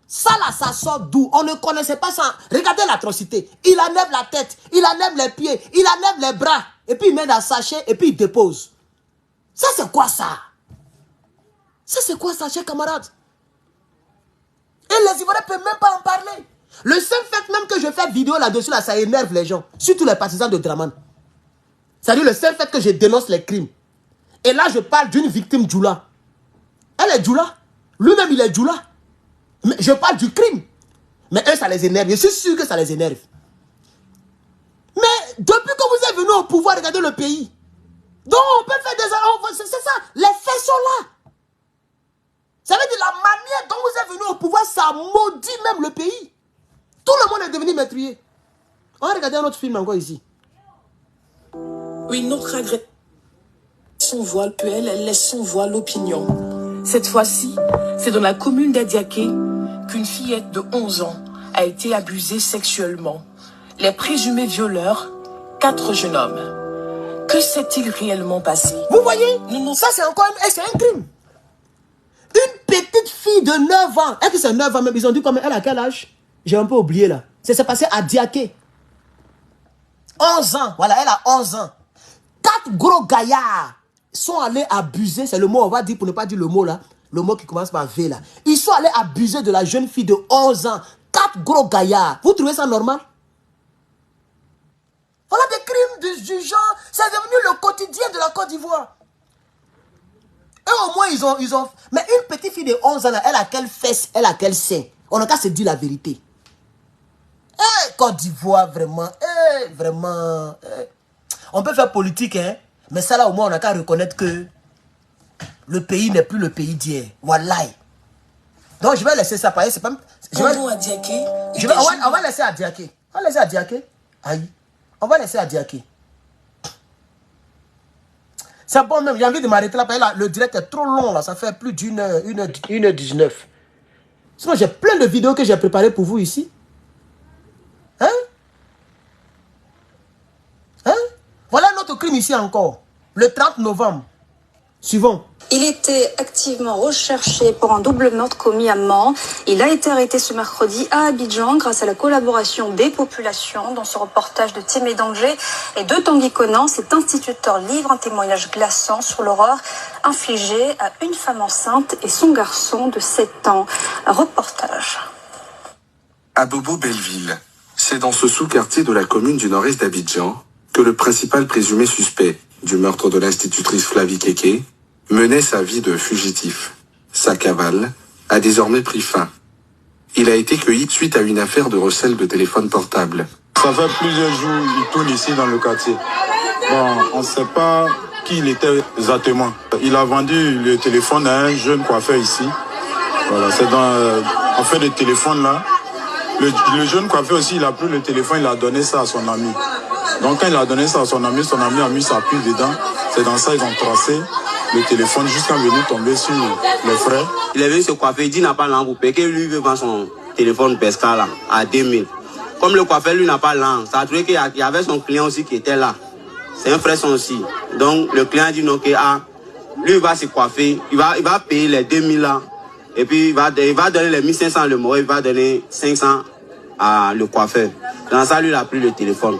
ça là, ça sort d'où? On ne connaissait pas ça. Regardez l'atrocité. Il enlève la tête, il enlève les pieds, il enlève les bras. Et puis il met dans le sachet et puis il dépose. Ça c'est quoi ça? Ça c'est quoi ça, chers camarades? Et les Ivoiriens ne peuvent même pas en parler. Le seul fait même que je fais vidéo là-dessus, là, ça énerve les gens. Surtout les partisans de Draman. C'est-à-dire le seul fait que je dénonce les crimes. Et là, je parle d'une victime Djoula. Elle est Djoula. Lui-même, il est Djoula. Mais je parle du crime. Mais eux, ça les énerve. Je suis sûr que ça les énerve. Mais depuis que vous êtes venus au pouvoir, regardez le pays. Donc, on peut faire des... C'est ça. Les faits sont là. Ça veut dire la manière dont vous êtes venus au pouvoir, ça maudit même le pays. Tout le monde est devenu meurtrier. On va regarder un autre film encore ici. Une autre agression voile, puis elle laisse son voile l'opinion. Cette fois-ci, c'est dans la commune d'Adiaké qu'une fillette de 11 ans a été abusée sexuellement. Les présumés violeurs, 4 jeunes hommes. Que s'est-il réellement passé? Vous voyez, ça c'est encore un crime. Une petite fille de 9 ans. Est-ce que c'est 9 ans même? Ils ont dit combien? Elle a quel âge? J'ai un peu oublié là. Ça s'est passé à Diaké. 11 ans. Voilà, elle a 11 ans. 4 gros gaillards sont allés abuser. C'est le mot, on va dire, pour ne pas dire le mot là. Le mot qui commence par V là. Ils sont allés abuser de la jeune fille de 11 ans. 4 gros gaillards. Vous trouvez ça normal? Voilà des crimes du genre. C'est devenu le quotidien de la Côte d'Ivoire. Et au moins, ils ont... Mais une petite fille de 11 ans, là, elle a quelle fesse, elle a quel sein. On n'a qu'à se dire la vérité. Eh, Côte d'Ivoire, vraiment. Eh, vraiment. Eh. On peut faire politique, hein. Mais ça, là, au moins, on n'a qu'à reconnaître que le pays n'est plus le pays d'hier. Wallahi. Donc, je vais laisser ça parler. C'est pas... On va laisser à Diaké. On va laisser à Diaké. Aïe. On va laisser à Diaké. C'est bon même, j'ai envie de m'arrêter là, parce que là, le direct est trop long là, ça fait plus d'une heure, 1h19. Sinon j'ai plein de vidéos que j'ai préparées pour vous ici. Hein? Hein? Voilà notre crime ici encore. Le 30 novembre. Suivons. Il était activement recherché pour un double meurtre commis à Mans. Il a été arrêté ce mercredi à Abidjan grâce à la collaboration des populations. Dans ce reportage de Timé Danger et de Tanguy Conan, cet instituteur livre un témoignage glaçant sur l'horreur infligée à une femme enceinte et son garçon de 7 ans. Un reportage. À Bobo-Belleville, c'est dans ce sous-quartier de la commune du nord-est d'Abidjan que le principal présumé suspect du meurtre de l'institutrice Flavie Kéké menait sa vie de fugitif. Sa cavale a désormais pris fin. Il a été cueilli suite à une affaire de recel de téléphone portable. Ça fait plusieurs jours qu'il tourne ici dans le quartier. Bon, on ne sait pas qui il était exactement. Il a vendu le téléphone à un jeune coiffeur ici. Voilà, c'est dans en fait le téléphone là. Le jeune coiffeur aussi, il a pris le téléphone, il a donné ça à son ami. Donc quand il a donné ça à son ami a mis sa puce dedans. C'est dans ça qu'ils ont tracé le téléphone jusqu'à venir tomber sur les frères. Il est venu se coiffer, il dit n'a pas langue pour payer, que lui veut vendre son téléphone Pesca là, à 2000. Comme le coiffeur lui n'a pas langue, ça a trouvé qu'il y avait son client aussi qui était là. C'est un frère son aussi. Donc le client dit non, que lui il va se coiffer, il va payer les 2000 là. Et puis il va donner les 1500 le mois, il va donner 500 à le coiffeur. Dans ça, lui il a pris le téléphone.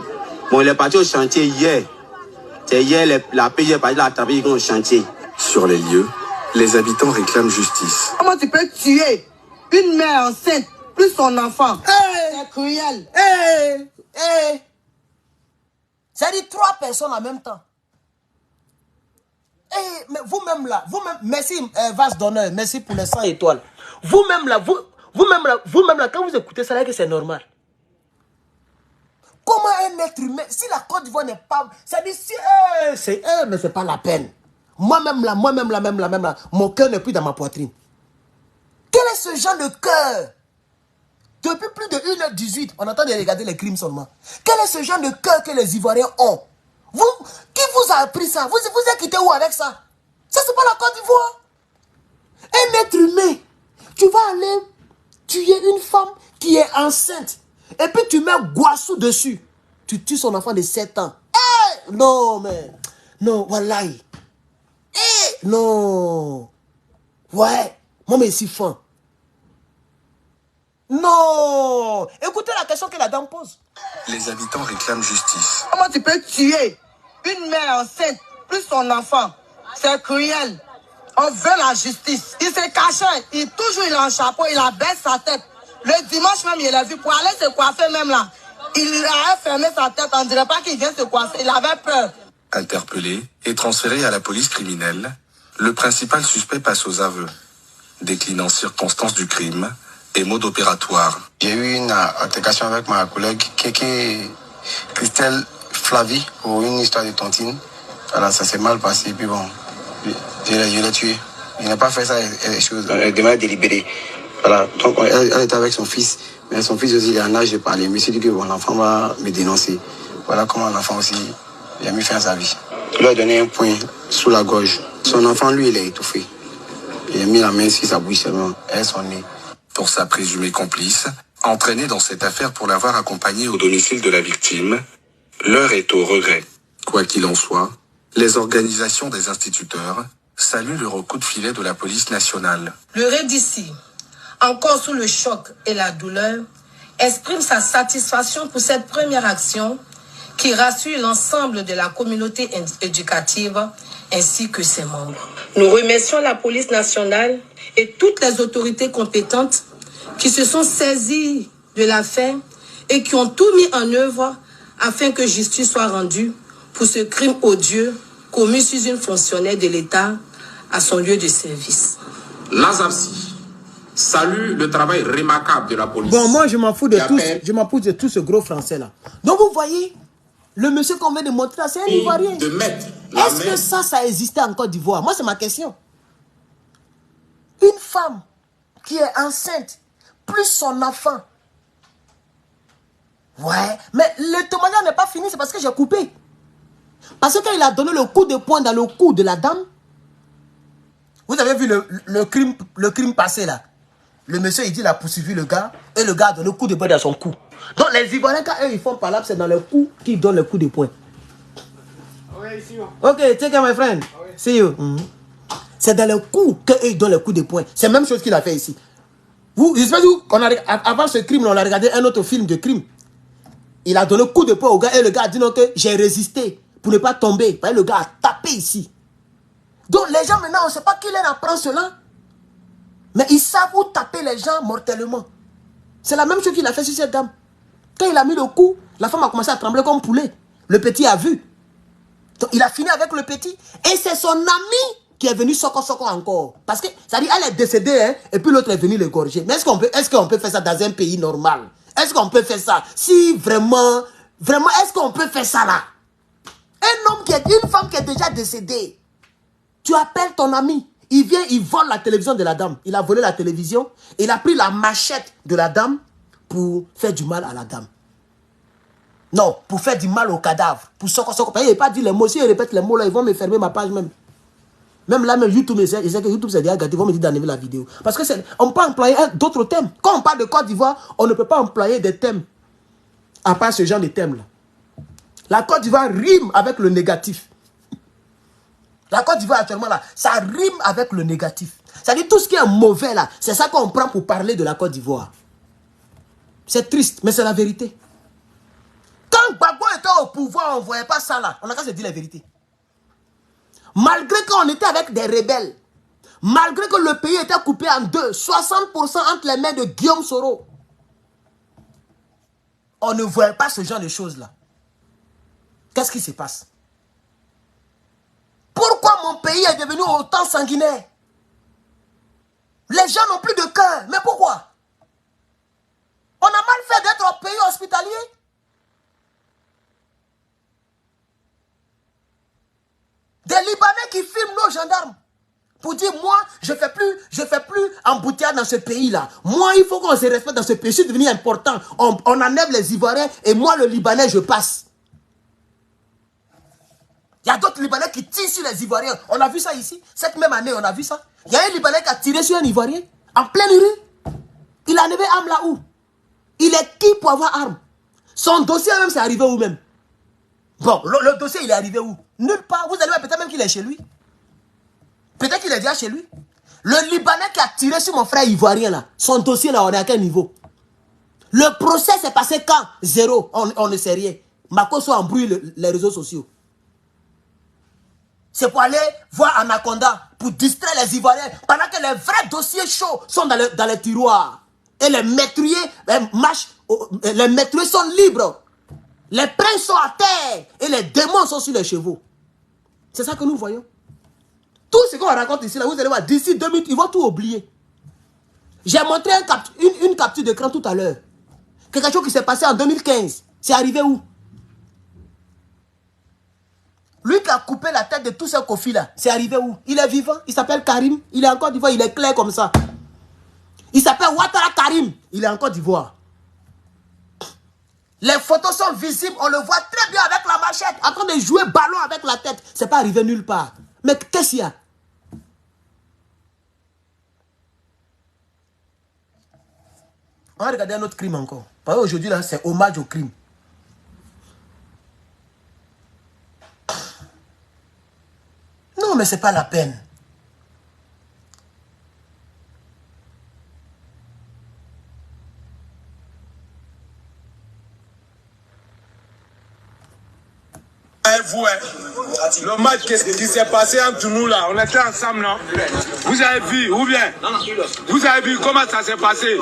Bon, il est parti au chantier hier. C'est hier, la PJ est partie attraper au chantier. Sur les lieux, les habitants réclament justice. Comment tu peux tuer une mère enceinte plus son enfant? C'est cruel. Ça dit 3 personnes en même temps. Mais vous-même là, merci Vase d'honneur, merci pour les 100 étoiles. Vous-même là, quand vous écoutez ça, là que c'est normal. Comment un être humain, si la Côte d'Ivoire n'est pas... Ça dit, mais c'est pas la peine. Moi-même là, mon cœur n'est plus dans ma poitrine. Quel est ce genre de cœur? Depuis plus de 1h18, on entend de regarder les crimes seulement. Quel est ce genre de cœur que les Ivoiriens ont? Qui vous a appris ça? Vous êtes quitté où avec ça? Ça, c'est pas la Côte d'Ivoire. Un être humain, tu vas aller tuer une femme qui est enceinte. Et puis tu mets Guassou dessus. Tu tues son enfant de 7 ans. Non, mais... Non, wallahi. Non. Ouais. Moi, mais c'est fin. Non. Écoutez la question que la dame pose. Les habitants réclament justice. Comment tu peux tuer une mère enceinte plus son enfant? C'est cruel. On veut la justice. Il s'est caché. Il a un chapeau. Il abaisse sa tête. Le dimanche même, il a vu pour aller se coiffer même là. Il a fermé sa tête. On ne dirait pas qu'il vient se coiffer. Il avait peur. Interpellé et transféré à la police criminelle, le principal suspect passe aux aveux, déclinant circonstances du crime et mode opératoire. J'ai eu une altercation avec ma collègue Christelle Flavie pour une histoire de tontine. Voilà, ça s'est mal passé. Puis bon, je l'ai tué. Il n'a pas fait ça, les choses de manière délibérée. Voilà, donc elle était avec son fils, mais son fils aussi il est en âge de parler. Il me dit que bon, l'enfant va me dénoncer. Voilà comment l'enfant aussi il a mis fin à sa vie. Il lui a donné un point sous la gorge. Son enfant, lui, il est étouffé. Il a mis la main sur sa bouche seulement, et son nez. Pour sa présumée complice, entraînée dans cette affaire pour l'avoir accompagnée au domicile de la victime, l'heure est au regret. Quoi qu'il en soit, les organisations des instituteurs saluent le coup de filet de la police nationale. Le Rédici, encore sous le choc et la douleur, exprime sa satisfaction pour cette première action qui rassure l'ensemble de la communauté éducative ainsi que ses membres. Nous remercions la police nationale et toutes les autorités compétentes qui se sont saisies de l'affaire et qui ont tout mis en œuvre afin que justice soit rendue pour ce crime odieux commis sur une fonctionnaire de l'État à son lieu de service. L'Azapsi salue le travail remarquable de la police. Bon, moi je m'en fous de tout ce gros français là. Donc vous voyez, le monsieur qu'on vient de montrer là, c'est un Ivoirien. Est-ce que ça existait en Côte d'Ivoire? Moi c'est ma question. Une femme qui est enceinte, plus son enfant. Ouais, mais le témoignage n'est pas fini, c'est parce que j'ai coupé. Parce que quand il a donné le coup de poing dans le cou de la dame, vous avez vu le crime passé là. Le monsieur, il dit, il a poursuivi le gars, et le gars a donné le coup de poing dans son cou. Donc les Ivoiriens, quand eux, ils font par là, c'est dans le cou qu'ils donnent le coup de poing. Ok, take care, my friend. See you. C'est dans le cou qu'eux, ils donnent le coup de poing. C'est la même chose qu'il a fait ici. Avant ce crime, on a regardé un autre film de crime. Il a donné le coup de poing au gars, et le gars a dit non, que j'ai résisté pour ne pas tomber. Le gars a tapé ici. Donc les gens maintenant, on ne sait pas qui leur apprend cela. Mais ils savent où taper les gens mortellement. C'est la même chose qu'il a fait sur cette dame. Quand il a mis le coup, la femme a commencé à trembler comme poulet. Le petit a vu. Donc il a fini avec le petit. Et c'est son ami qui est venu soko encore. Parce que, ça dit, elle est décédée, hein, et puis l'autre est venu l'égorger. Mais est-ce qu'on peut faire ça dans un pays normal? Est-ce qu'on peut faire ça? Si vraiment, est-ce qu'on peut faire ça là? Une femme qui est déjà décédée. Tu appelles ton ami. Il vient, il vole la télévision de la dame. Il a volé la télévision. Il a pris la machette de la dame pour faire du mal à la dame. Non, pour faire du mal au cadavre. Pour soko. Il n'a pas dit les mots. Si il répète les mots là, ils vont me fermer ma page même. Même là, même YouTube, je sais que YouTube c'est déjà gâté. Ils vont me dire d'enlever la vidéo. Parce que on peut employer d'autres thèmes. Quand on parle de Côte d'Ivoire, on ne peut pas employer des thèmes. À part ce genre de thèmes là. La Côte d'Ivoire rime avec le négatif. La Côte d'Ivoire actuellement là, ça rime avec le négatif. C'est-à-dire tout ce qui est mauvais là, c'est ça qu'on prend pour parler de la Côte d'Ivoire. C'est triste, mais c'est la vérité. Quand Gbagbo était au pouvoir, on ne voyait pas ça là. On a qu'à se dire la vérité. Malgré qu'on était avec des rebelles, malgré que le pays était coupé en deux, 60% entre les mains de Guillaume Soro, on ne voyait pas ce genre de choses là. Qu'est-ce qui se passe? Pourquoi mon pays est devenu autant sanguinaire? Les gens n'ont plus de cœur. Mais pourquoi? On a mal fait d'être un pays hospitalier. Des Libanais qui filment nos gendarmes pour dire, moi, je fais plus embouteillage dans ce pays-là. Moi, il faut qu'on se respecte dans ce pays. C'est devenu important. On enlève les Ivoiriens et moi, le Libanais, je passe. Il y a d'autres Libanais qui tirent sur les Ivoiriens. On a vu ça ici. Cette même année, on a vu ça. Il y a un Libanais qui a tiré sur un Ivoirien en pleine rue. Il a enlevé arme là où? Il est qui pour avoir arme? Son dossier même, c'est arrivé où même? Bon, le dossier, il est arrivé où? Nulle part. Vous allez voir, peut-être même qu'il est chez lui. Peut-être qu'il est déjà chez lui. Le Libanais qui a tiré sur mon frère ivoirien là, son dossier là, on est à quel niveau? Le procès s'est passé quand? Zéro. On ne sait rien. Mako soit embrouille les réseaux sociaux. C'est pour aller voir Anaconda, pour distraire les Ivoiriens, pendant que les vrais dossiers chauds sont dans les tiroirs. Et les meurtriers, les meurtriers sont libres. Les princes sont à terre. Et les démons sont sur les chevaux. C'est ça que nous voyons. Tout ce qu'on raconte ici, là, vous allez voir, d'ici 2 minutes, ils vont tout oublier. J'ai montré une capture d'écran tout à l'heure. Quelque chose qui s'est passé en 2015. C'est arrivé où? Lui qui a coupé la tête de tous ces kofis là, c'est arrivé où? Il est vivant, il s'appelle Karim, il est en Côte d'Ivoire, il est clair comme ça. Il s'appelle Ouattara Karim, il est en Côte d'Ivoire. Les photos sont visibles, on le voit très bien avec la machette, en train de jouer ballon avec la tête. C'est pas arrivé nulle part. Mais qu'est-ce qu'il y a? On va regarder un autre crime encore. Parce qu'aujourd'hui là, c'est hommage au crime. Non, mais c'est pas la peine. Vous, le match qui s'est passé entre nous là, on était ensemble, non? Vous avez vu, ou bien? Vous avez vu comment ça s'est passé?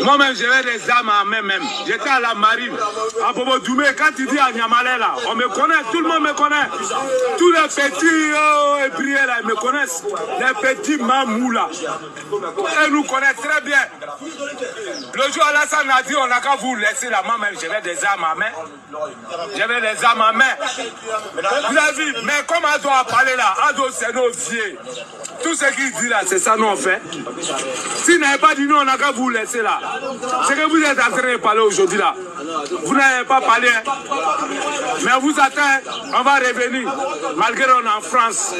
Moi-même, j'avais des armes à main même. J'étais à la marine. À Bobo Doumé, quand tu dis à Niamalé là, on me connaît, tout le monde me connaît. Tous les petits ébriés là, ils me connaissent. Les petits mamous là. Ils nous connaissent très bien. Le jour Alassane a dit, on n'a qu'à vous laisser la main même. J'avais des armes à main. J'avais des armes à main. Vous avez vu, mais comme Ado a parlé là, Ado c'est nos vieux. tout ce qu'il dit là, c'est ça nous on fait. S'il n'avait pas dit nous, on n'a qu'à vous laisser là. C'est que vous êtes en train de parler aujourd'hui là. Vous n'avez pas parlé, hein. Mais on vous attend, on va revenir. Malgré on est en France.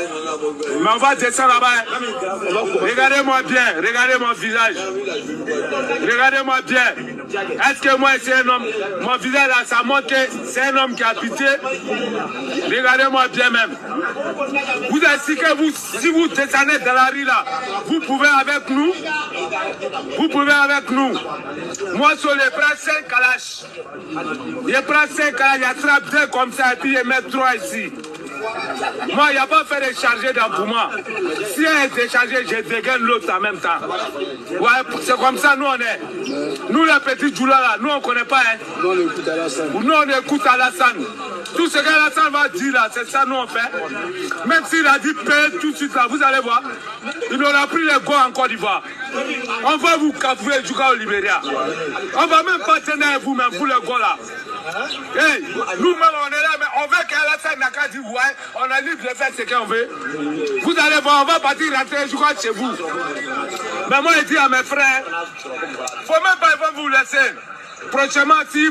Mais on va descendre là-bas. Regardez-moi bien, regardez mon visage. Regardez-moi bien. Est-ce que moi c'est un homme? Mon visage là, ça montre que c'est un homme qui a pitié. Regardez-moi bien même. Vous ainsi que vous, si vous descendez dans la rue là, vous pouvez avec nous. Vous pouvez avec nous. Moi, sur les prends 5 calaches. Je prends 5 calaches, j'attrape 2 comme ça et puis je mets 3 ici. Moi, il n'y a pas fait de charger dans pour moi. Si elle est déchargée, je dégaine l'autre en même temps. Ouais, c'est comme ça, nous on est. Nous, les petits Djoula là, nous on ne connaît pas. Hein. Nous, on écoute Alassane. Nous, on écoute Alassane. Tout ce qu'Alassane va dire là, c'est ça, nous on fait. Même s'il a dit paix tout de suite là, vous allez voir. Il aura pris les gars en Côte d'Ivoire. On va vous cafouer jusqu'au Libéria. On va même pas tenir vous-même, vous les gars là. Hey, nous-mêmes on est là, mais on veut qu'Alassane n'a qu'à dire ouais, on a libre de faire ce qu'on veut. Vous allez voir, on va partir rentrer jusqu'à chez vous. Mais moi je dis à mes frères, faut même pas vous laisser. Prochainement, si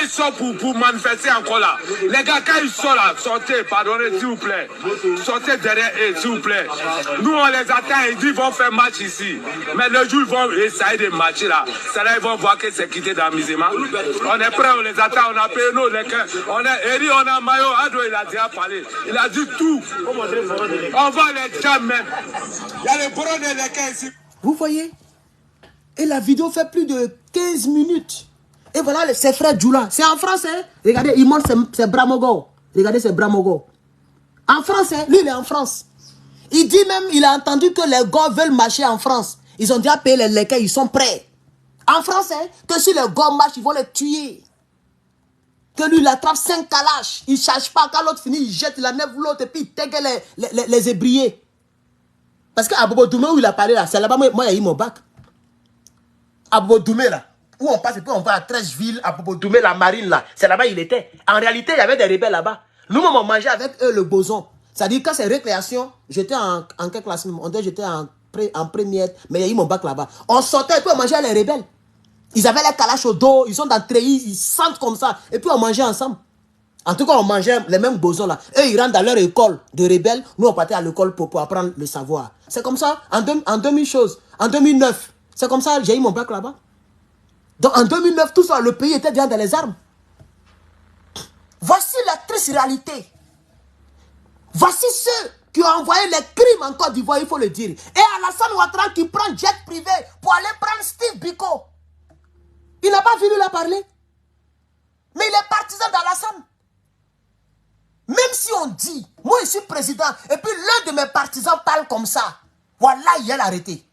ils sont pour manifester encore là, les gars, quand ils sont là, sortez, pardonnez s'il vous plaît. Sortez derrière eux, s'il vous plaît. Nous, on les attend, ils disent qu'ils vont faire match ici. Mais le jour, ils vont essayer de marcher là. C'est là, ils vont voir que c'est quitté d'amusement. On est prêts, on les attend, on a payé nos les cœurs. On est Eri, on a Mayo, Ado, il a déjà parlé. Il a dit tout. On va les jam même. Il y a les bras de les cœurs ici. Vous voyez? Et la vidéo fait plus de 15 minutes. Et voilà ses frères Djoula. C'est en français. Regardez, il montre ses Bramogo. Regardez ses Bramogo. En français, lui il est en France. Il dit même, il a entendu que les gars veulent marcher en France. Ils ont déjà payé les lesquels, ils sont prêts. En français, que si les gars marchent, ils vont les tuer. Que lui, il attrape 5 calaches. Il ne cherche pas. Quand l'autre finit, il jette, il enlève l'autre et puis il tègue les ébriers. Parce qu'à Bobo Doumé, où il a parlé là, c'est là-bas, moi, il y a eu mon bac. À Bobo Doumé là. Où on passe et puis on va à Trècheville, à Bobo Doumé, la marine là. C'est là-bas il était. En réalité, il y avait des rebelles là-bas. Nous-mêmes, on mangeait avec eux le boson. C'est-à-dire, quand c'est récréation, j'étais en quelle classe même? J'étais en première, mais il y a eu mon bac là-bas. On sortait et puis on mangeait les rebelles. Ils avaient les calaches au dos, ils sont dans treillis, ils sentent comme ça. Et puis on mangeait ensemble. En tout cas, on mangeait les mêmes bosons là. Eux, ils rentrent dans leur école de rebelles. Nous, on partait à l'école pour apprendre le savoir. C'est comme ça, en 2009. C'est comme ça, j'ai eu mon bac là-bas. Donc en 2009, tout ça, le pays était déjà dans les armes. Voici la triste réalité. Voici ceux qui ont envoyé les crimes en Côte d'Ivoire, il faut le dire. Et Alassane Ouattara qui prend jet privé pour aller prendre Steve Biko. Il n'a pas voulu la parler. Mais il est partisan d'Alassane. Même si on dit, moi je suis président, et puis l'un de mes partisans parle comme ça, voilà, il est arrêté.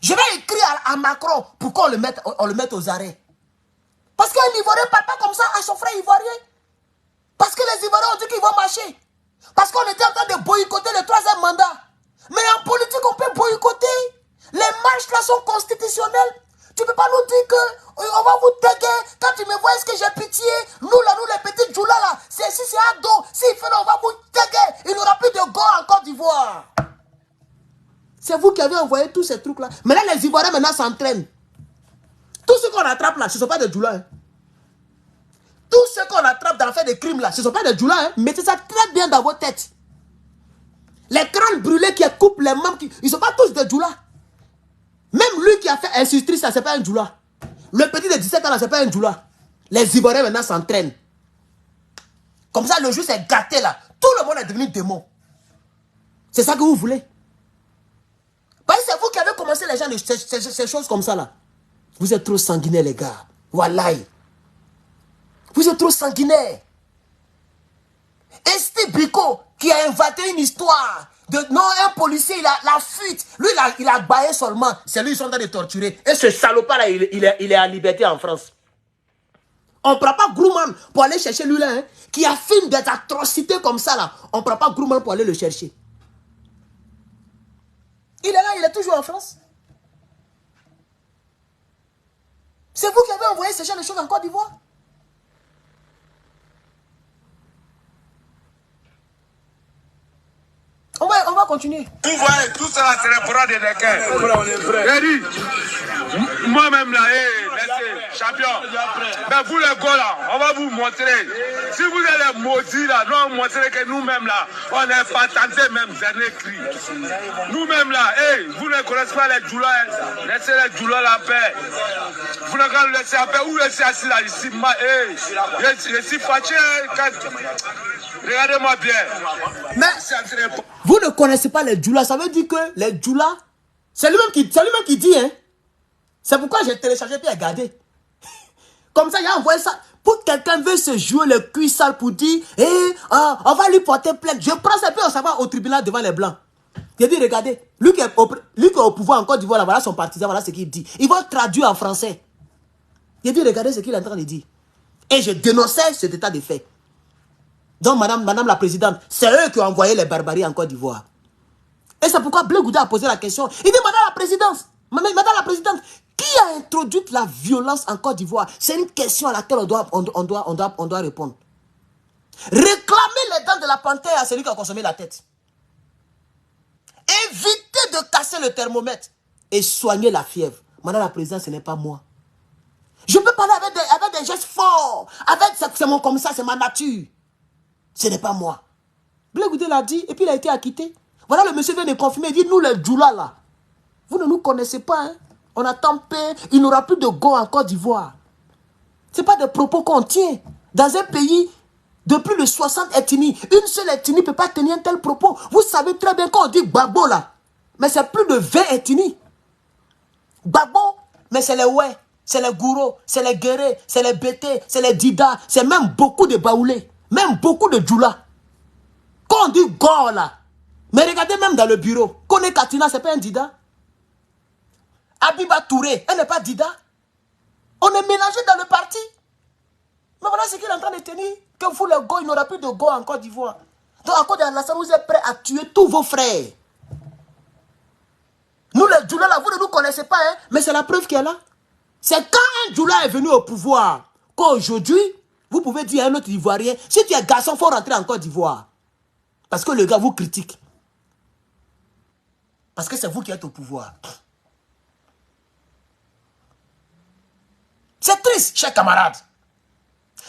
Je vais écrire à Macron pour qu'on le mette aux arrêts. Parce qu'un Ivoirien ne parle pas comme ça à son frère Ivoirien. Parce que les Ivoiriens ont dit qu'ils vont marcher. Parce qu'on était en train de boycotter le 3e mandat. Mais en politique, on peut boycotter. Les marches là sont constitutionnelles. Tu ne peux pas nous dire qu'on va vous taguer. Quand tu me vois, est-ce que j'ai pitié? Nous là, nous les petits Djoula là, si c'est Ado, s'il fait là, on va vous taguer. Il n'y aura plus de gars en Côte d'Ivoire. C'est vous qui avez envoyé tous ces trucs là. Mais là, les Ivoiriens maintenant s'entraînent. Tout ce qu'on attrape là, ce ne sont pas des Djoula. Hein. Tout ce qu'on attrape dans l'affaire des crimes là, ce ne sont pas des Djoula. Hein. Mettez ça très bien dans vos têtes. Les crânes brûlés qui coupent les membres, ils ne sont pas tous des Djoula. Même lui qui a fait injustice, ça c'est pas un Djoula. Le petit de 17 ans, là, c'est pas un Djoula. Les Ivoiriens maintenant s'entraînent. Comme ça, le jeu s'est gâté là. Tout le monde est devenu démon. C'est ça que vous voulez. Parce que c'est vous qui avez commencé les gens de ces choses comme ça là. Vous êtes trop sanguinaires les gars. Wallahi. Vous êtes trop sanguinaires. Et Steve Biko qui a inventé une histoire. Non, un policier, il a la fuite. Lui, il a baillé seulement. C'est lui, ils sont en train de torturer. Et ce salopard là, il est en liberté en France. On ne prend pas Grumman pour aller chercher lui là, hein, qui affirme des atrocités comme ça là. On ne prend pas Grumman pour aller le chercher. Il est là, il est toujours en France. C'est vous qui avez envoyé ce genre de choses en Côte d'Ivoire. On va continuer. Vous voyez, tout ça, c'est les bras de Necker. J'ai dit, moi-même là, laissez, champion. Mais vous les gars là, on va vous montrer. Si vous êtes les maudits là, nous allons montrer que nous-mêmes là, on n'est pas tentés même dernier cri. Nous-mêmes là, vous ne connaissez pas les douleurs, laissez les douleurs la paix. Vous ne pouvez laisser la paix ou laisser assis là, ici. Je suis fâché. Regardez-moi bien. Mais vous ne connaissez pas les djoulas. Ça veut dire que les djoulas, c'est lui-même qui dit, hein. C'est pourquoi j'ai téléchargé puis regardé. Comme ça, il a envoyé ça. Pour quelqu'un veut se jouer le cul sale pour dire, on va lui porter plainte. Je prends ça puis on s'en va au tribunal devant les blancs. J'ai dit, regardez, lui qui est au pouvoir en Côte d'Ivoire, là, voilà son partisan, voilà ce qu'il dit. Ils vont traduire en français. J'ai dit, regardez ce qu'il est en train de dire. Et je dénonçais cet état de fait. Donc, madame la présidente, c'est eux qui ont envoyé les barbaries en Côte d'Ivoire. Et c'est pourquoi Blé Gouda a posé la question. Il dit, madame la présidente, qui a introduit la violence en Côte d'Ivoire? C'est une question à laquelle on doit répondre. Réclamer les dents de la panthère à celui qui a consommé la tête. Évitez de casser le thermomètre et soigner la fièvre. Madame la présidente, ce n'est pas moi. Je peux parler avec des gestes forts. C'est mon comme ça, c'est ma nature. Ce n'est pas moi. Blé Gouda l'a dit et puis il a été acquitté. Voilà, le monsieur vient de confirmer. Il dit, nous les djoulas là, vous ne nous connaissez pas. Hein? On a tempé, il n'y aura plus de go en Côte d'Ivoire. Ce n'est pas des propos qu'on tient. Dans un pays de plus de 60 ethnies, une seule ethnie ne peut pas tenir un tel propos. Vous savez très bien quand on dit Gbagbo là, mais c'est plus de 20 ethnies. Gbagbo, mais c'est les Oué, c'est les Gouro, c'est les Guéré, c'est les Bété, c'est les Dida, c'est même beaucoup de Baoulé, même beaucoup de Djoula. Quand on dit Go là, mais regardez même dans le bureau, Kone Katina, c'est pas un Dida. Abiba Touré, elle n'est pas Dida. On est mélangé dans le parti. Mais voilà ce qu'il est en train de tenir. Que vous les Go, il n'y aura plus de Go en Côte d'Ivoire. Donc à Côte d'Ivoire, vous êtes prêts à tuer tous vos frères. Nous les Djoula là, vous ne nous connaissez pas, hein, mais c'est la preuve qui est là. C'est quand un Djoula est venu au pouvoir qu'aujourd'hui, vous pouvez dire à un autre Ivoirien, si tu es garçon, il faut rentrer en Côte d'Ivoire. Parce que le gars vous critique. Parce que c'est vous qui êtes au pouvoir. C'est triste, chers camarades.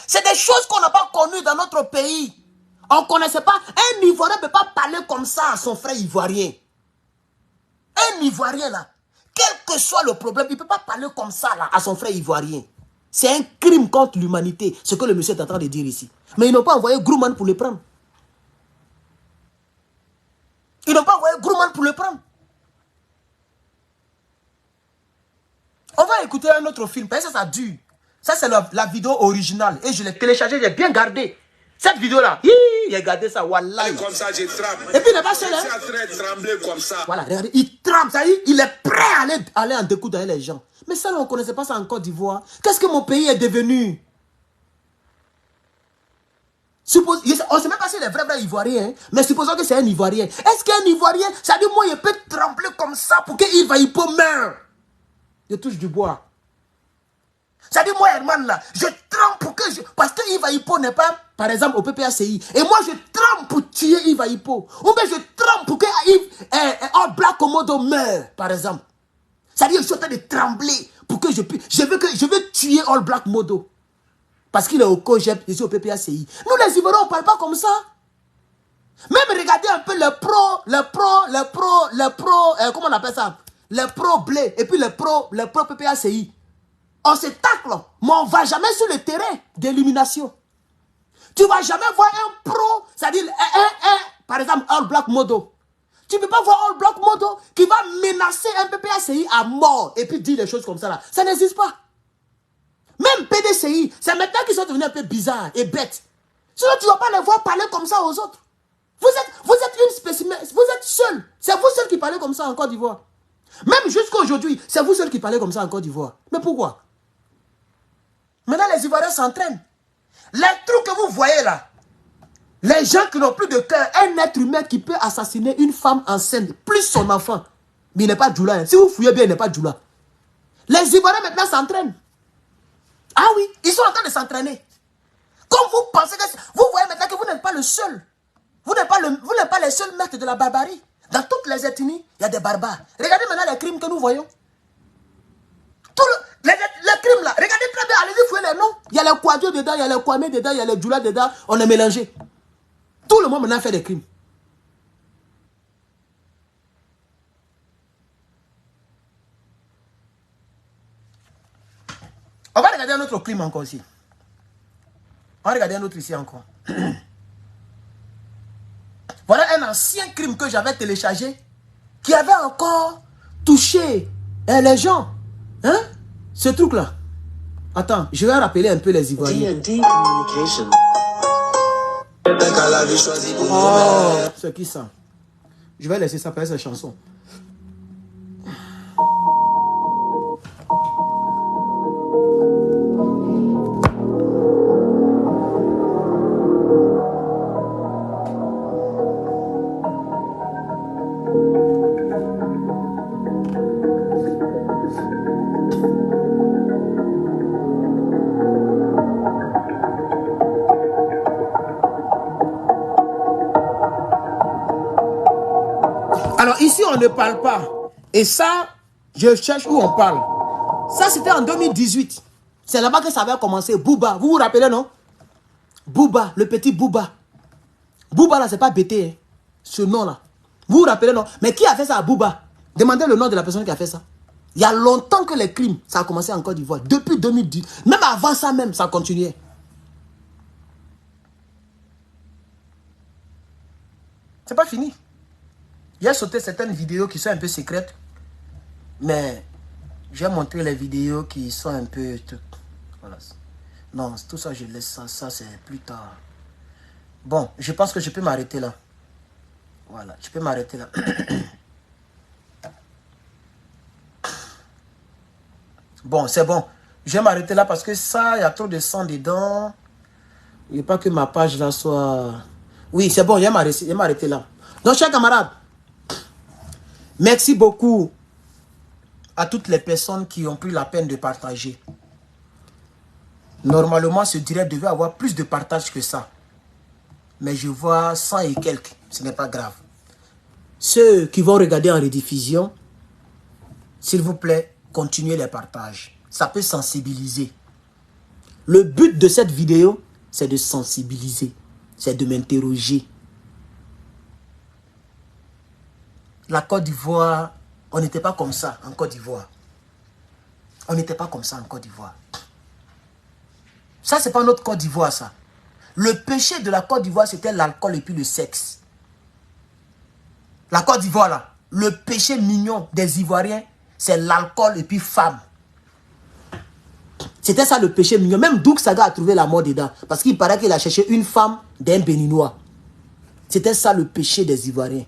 C'est des choses qu'on n'a pas connues dans notre pays. On ne connaissait pas. Un Ivoirien ne peut pas parler comme ça à son frère Ivoirien. Un Ivoirien là, quel que soit le problème, il ne peut pas parler comme ça là, à son frère Ivoirien. C'est un crime contre l'humanité, ce que le monsieur est en train de dire ici. Mais ils n'ont pas envoyé Grumman pour le prendre. Ils n'ont pas envoyé Grumman pour le prendre. On va écouter un autre film, parce que ça dure. Ça, c'est la vidéo originale. Et je l'ai téléchargée, j'ai bien gardé. Cette vidéo-là, j'ai gardé ça, wallah. Comme ça, je tremble. Et puis, il n'est pas seul. Je suis en train de trembler comme ça. Voilà, regardez, il tremble, ça y est, il est prêt à aller en découdre avec les gens. Mais ça, on ne connaissait pas ça en Côte d'Ivoire. Qu'est-ce que mon pays est devenu? On ne sait même pas si c'est vrai Ivoirien, hein, mais supposons que c'est un Ivoirien. Est-ce qu'un Ivoirien, ça dit, moi, il peut trembler comme ça pour qu'il va y meure? Je touche du bois. Ça dit, moi, Herman, là, je tremble pour que je... Parce que Yves Aïpo n'est pas, par exemple, au PPACI. Et moi, je tremble pour tuer Yves Aïpo. Ou bien je tremble pour que All Black Komodo meure, par exemple. Ça dit, je suis en train de trembler pour que je puisse... Je veux tuer All Black Modo. Parce qu'il est au COGEP, je suis au PPACI. Nous, les Ivoiriens, on ne parle pas comme ça. Même regardez un peu comment on appelle ça? Les pro blé et puis les pro PPACI. On se tacle, mais on ne va jamais sur le terrain d'élimination. Tu ne vas jamais voir un pro, c'est-à-dire par exemple, All Black Modo. Tu ne peux pas voir All Black Modo qui va menacer un PPACI à mort et puis dire des choses comme ça là. Ça n'existe pas. Même PDCI, c'est maintenant qu'ils sont devenus un peu bizarres et bêtes. Sinon, tu ne vas pas les voir parler comme ça aux autres. Vous êtes une spécimen, vous êtes seul. C'est vous seul qui parlez comme ça en Côte d'Ivoire. Même jusqu'à aujourd'hui, c'est vous seul qui parlez comme ça en Côte d'Ivoire. Mais pourquoi? Maintenant, les Ivoiriens s'entraînent. Les trucs que vous voyez là, les gens qui n'ont plus de cœur, un être humain qui peut assassiner une femme enceinte, plus son enfant, mais il n'est pas Djoula. Hein. Si vous fouillez bien, il n'est pas Djoula. Les Ivoiriens maintenant s'entraînent. Ah oui, ils sont en train de s'entraîner. Comme vous pensez que... Vous voyez maintenant que vous n'êtes pas le seul. Vous n'êtes pas les seuls maîtres de la barbarie. Dans toutes les ethnies, il y a des barbares. Regardez maintenant les crimes que nous voyons. Les crimes là, regardez très bien, allez-y fouiller les noms. Il y a les Kwadjo dedans, il y a les Kwame dedans, il y a les Djoula dedans, on est mélangé. Tout le monde maintenant fait des crimes. On va regarder un autre crime encore ici. On va regarder un autre ici encore. Voilà un ancien crime que j'avais téléchargé qui avait encore touché les gens. Hein? Ce truc-là. Attends, je vais rappeler un peu les Ivoiriens. D&D Communication. Oh, c'est qui ça? Je vais laisser ça faire cette chanson. Alors ici, on ne parle pas. Et ça, je cherche où on parle. Ça, c'était en 2018. C'est là-bas que ça avait commencé. Bouba, vous vous rappelez, non? Bouba, le petit Bouba. Bouba, là, c'est pas BT. Hein. Ce nom-là. Vous vous rappelez, non? Mais qui a fait ça à Bouba? Demandez le nom de la personne qui a fait ça. Il y a longtemps que les crimes, ça a commencé en Côte d'Ivoire. Depuis 2010. Même avant ça même, ça continuait. C'est pas fini. J'ai sauté certaines vidéos qui sont un peu secrètes. Mais j'ai montré les vidéos qui sont un peu... Voilà. Non, tout ça, je laisse ça. Ça, c'est plus tard. Bon, je pense que je peux m'arrêter là. Voilà, je peux m'arrêter là. Bon, c'est bon. Je vais m'arrêter là parce que ça, il y a trop de sang dedans. Il ne faut pas que ma page là soit... Oui, c'est bon, je vais m'arrêter là. Donc, chers camarades, merci beaucoup à toutes les personnes qui ont pris la peine de partager. Normalement, ce direct devait avoir plus de partage que ça. Mais je vois 100 et quelques. Ce n'est pas grave. Ceux qui vont regarder en rediffusion, s'il vous plaît, continuez les partages. Ça peut sensibiliser. Le but de cette vidéo, c'est de sensibiliser. C'est de m'interroger. La Côte d'Ivoire, on n'était pas comme ça en Côte d'Ivoire. On n'était pas comme ça en Côte d'Ivoire. Ça, c'est pas notre Côte d'Ivoire, ça. Le péché de la Côte d'Ivoire, c'était l'alcool et puis le sexe. La Côte d'Ivoire, là, le péché mignon des Ivoiriens, c'est l'alcool et puis femme. C'était ça le péché mignon. Même Douk Saga a trouvé la mort dedans. Parce qu'il paraît qu'il a cherché une femme d'un Béninois. C'était ça le péché des Ivoiriens.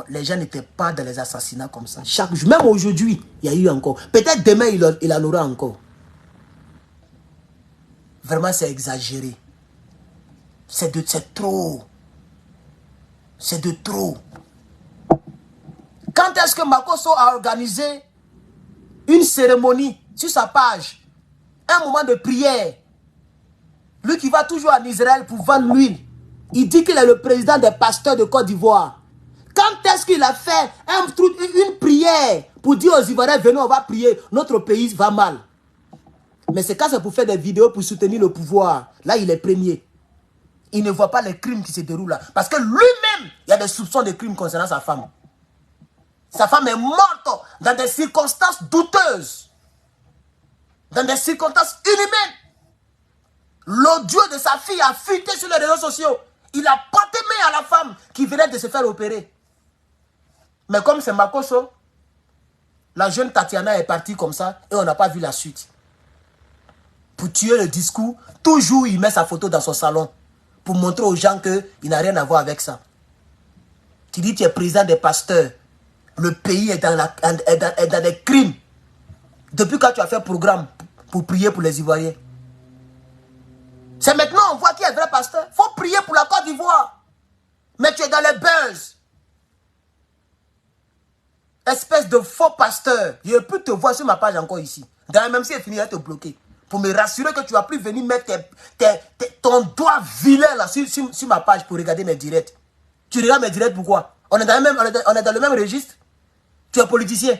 Les gens n'étaient pas dans les assassinats comme ça. Chaque jour, même aujourd'hui, il y a eu encore. Peut-être demain, il en aura encore. Vraiment, c'est exagéré. C'est trop. C'est de trop. Quand est-ce que Makosso a organisé une cérémonie sur sa page, un moment de prière, lui qui va toujours en Israël pour vendre l'huile, il dit qu'il est le président des pasteurs de Côte d'Ivoire. Quand est-ce qu'il a fait une prière pour dire aux Ivoiriens, venez, on va prier, notre pays va mal. Mais c'est quand c'est pour faire des vidéos pour soutenir le pouvoir. Là, il est premier. Il ne voit pas les crimes qui se déroulent là. Parce que lui-même, il y a des soupçons de crimes concernant sa femme. Sa femme est morte dans des circonstances douteuses. Dans des circonstances inhumaines. L'odieux de sa fille a fuité sur les réseaux sociaux. Il a porté main à la femme qui venait de se faire opérer. Mais comme c'est Makosso, la jeune Tatiana est partie comme ça et on n'a pas vu la suite. Pour tuer le discours, toujours il met sa photo dans son salon pour montrer aux gens qu'il n'a rien à voir avec ça. Tu dis que tu es président des pasteurs. Le pays est dans des crimes. Depuis quand tu as fait un programme pour prier pour les Ivoiriens? C'est maintenant on voit qui est vrai pasteur. Il faut prier pour la Côte d'Ivoire. Mais tu es dans les buzz. Espèce de faux pasteur. Je peux te voir sur ma page encore ici. D'ailleurs, même si elle finit, elle te bloquer. pour me rassurer que tu vas plus venir mettre ton doigt vilain là sur ma page pour regarder mes directs. Tu regardes mes directs pourquoi? On est dans le même registre. Tu es politicien.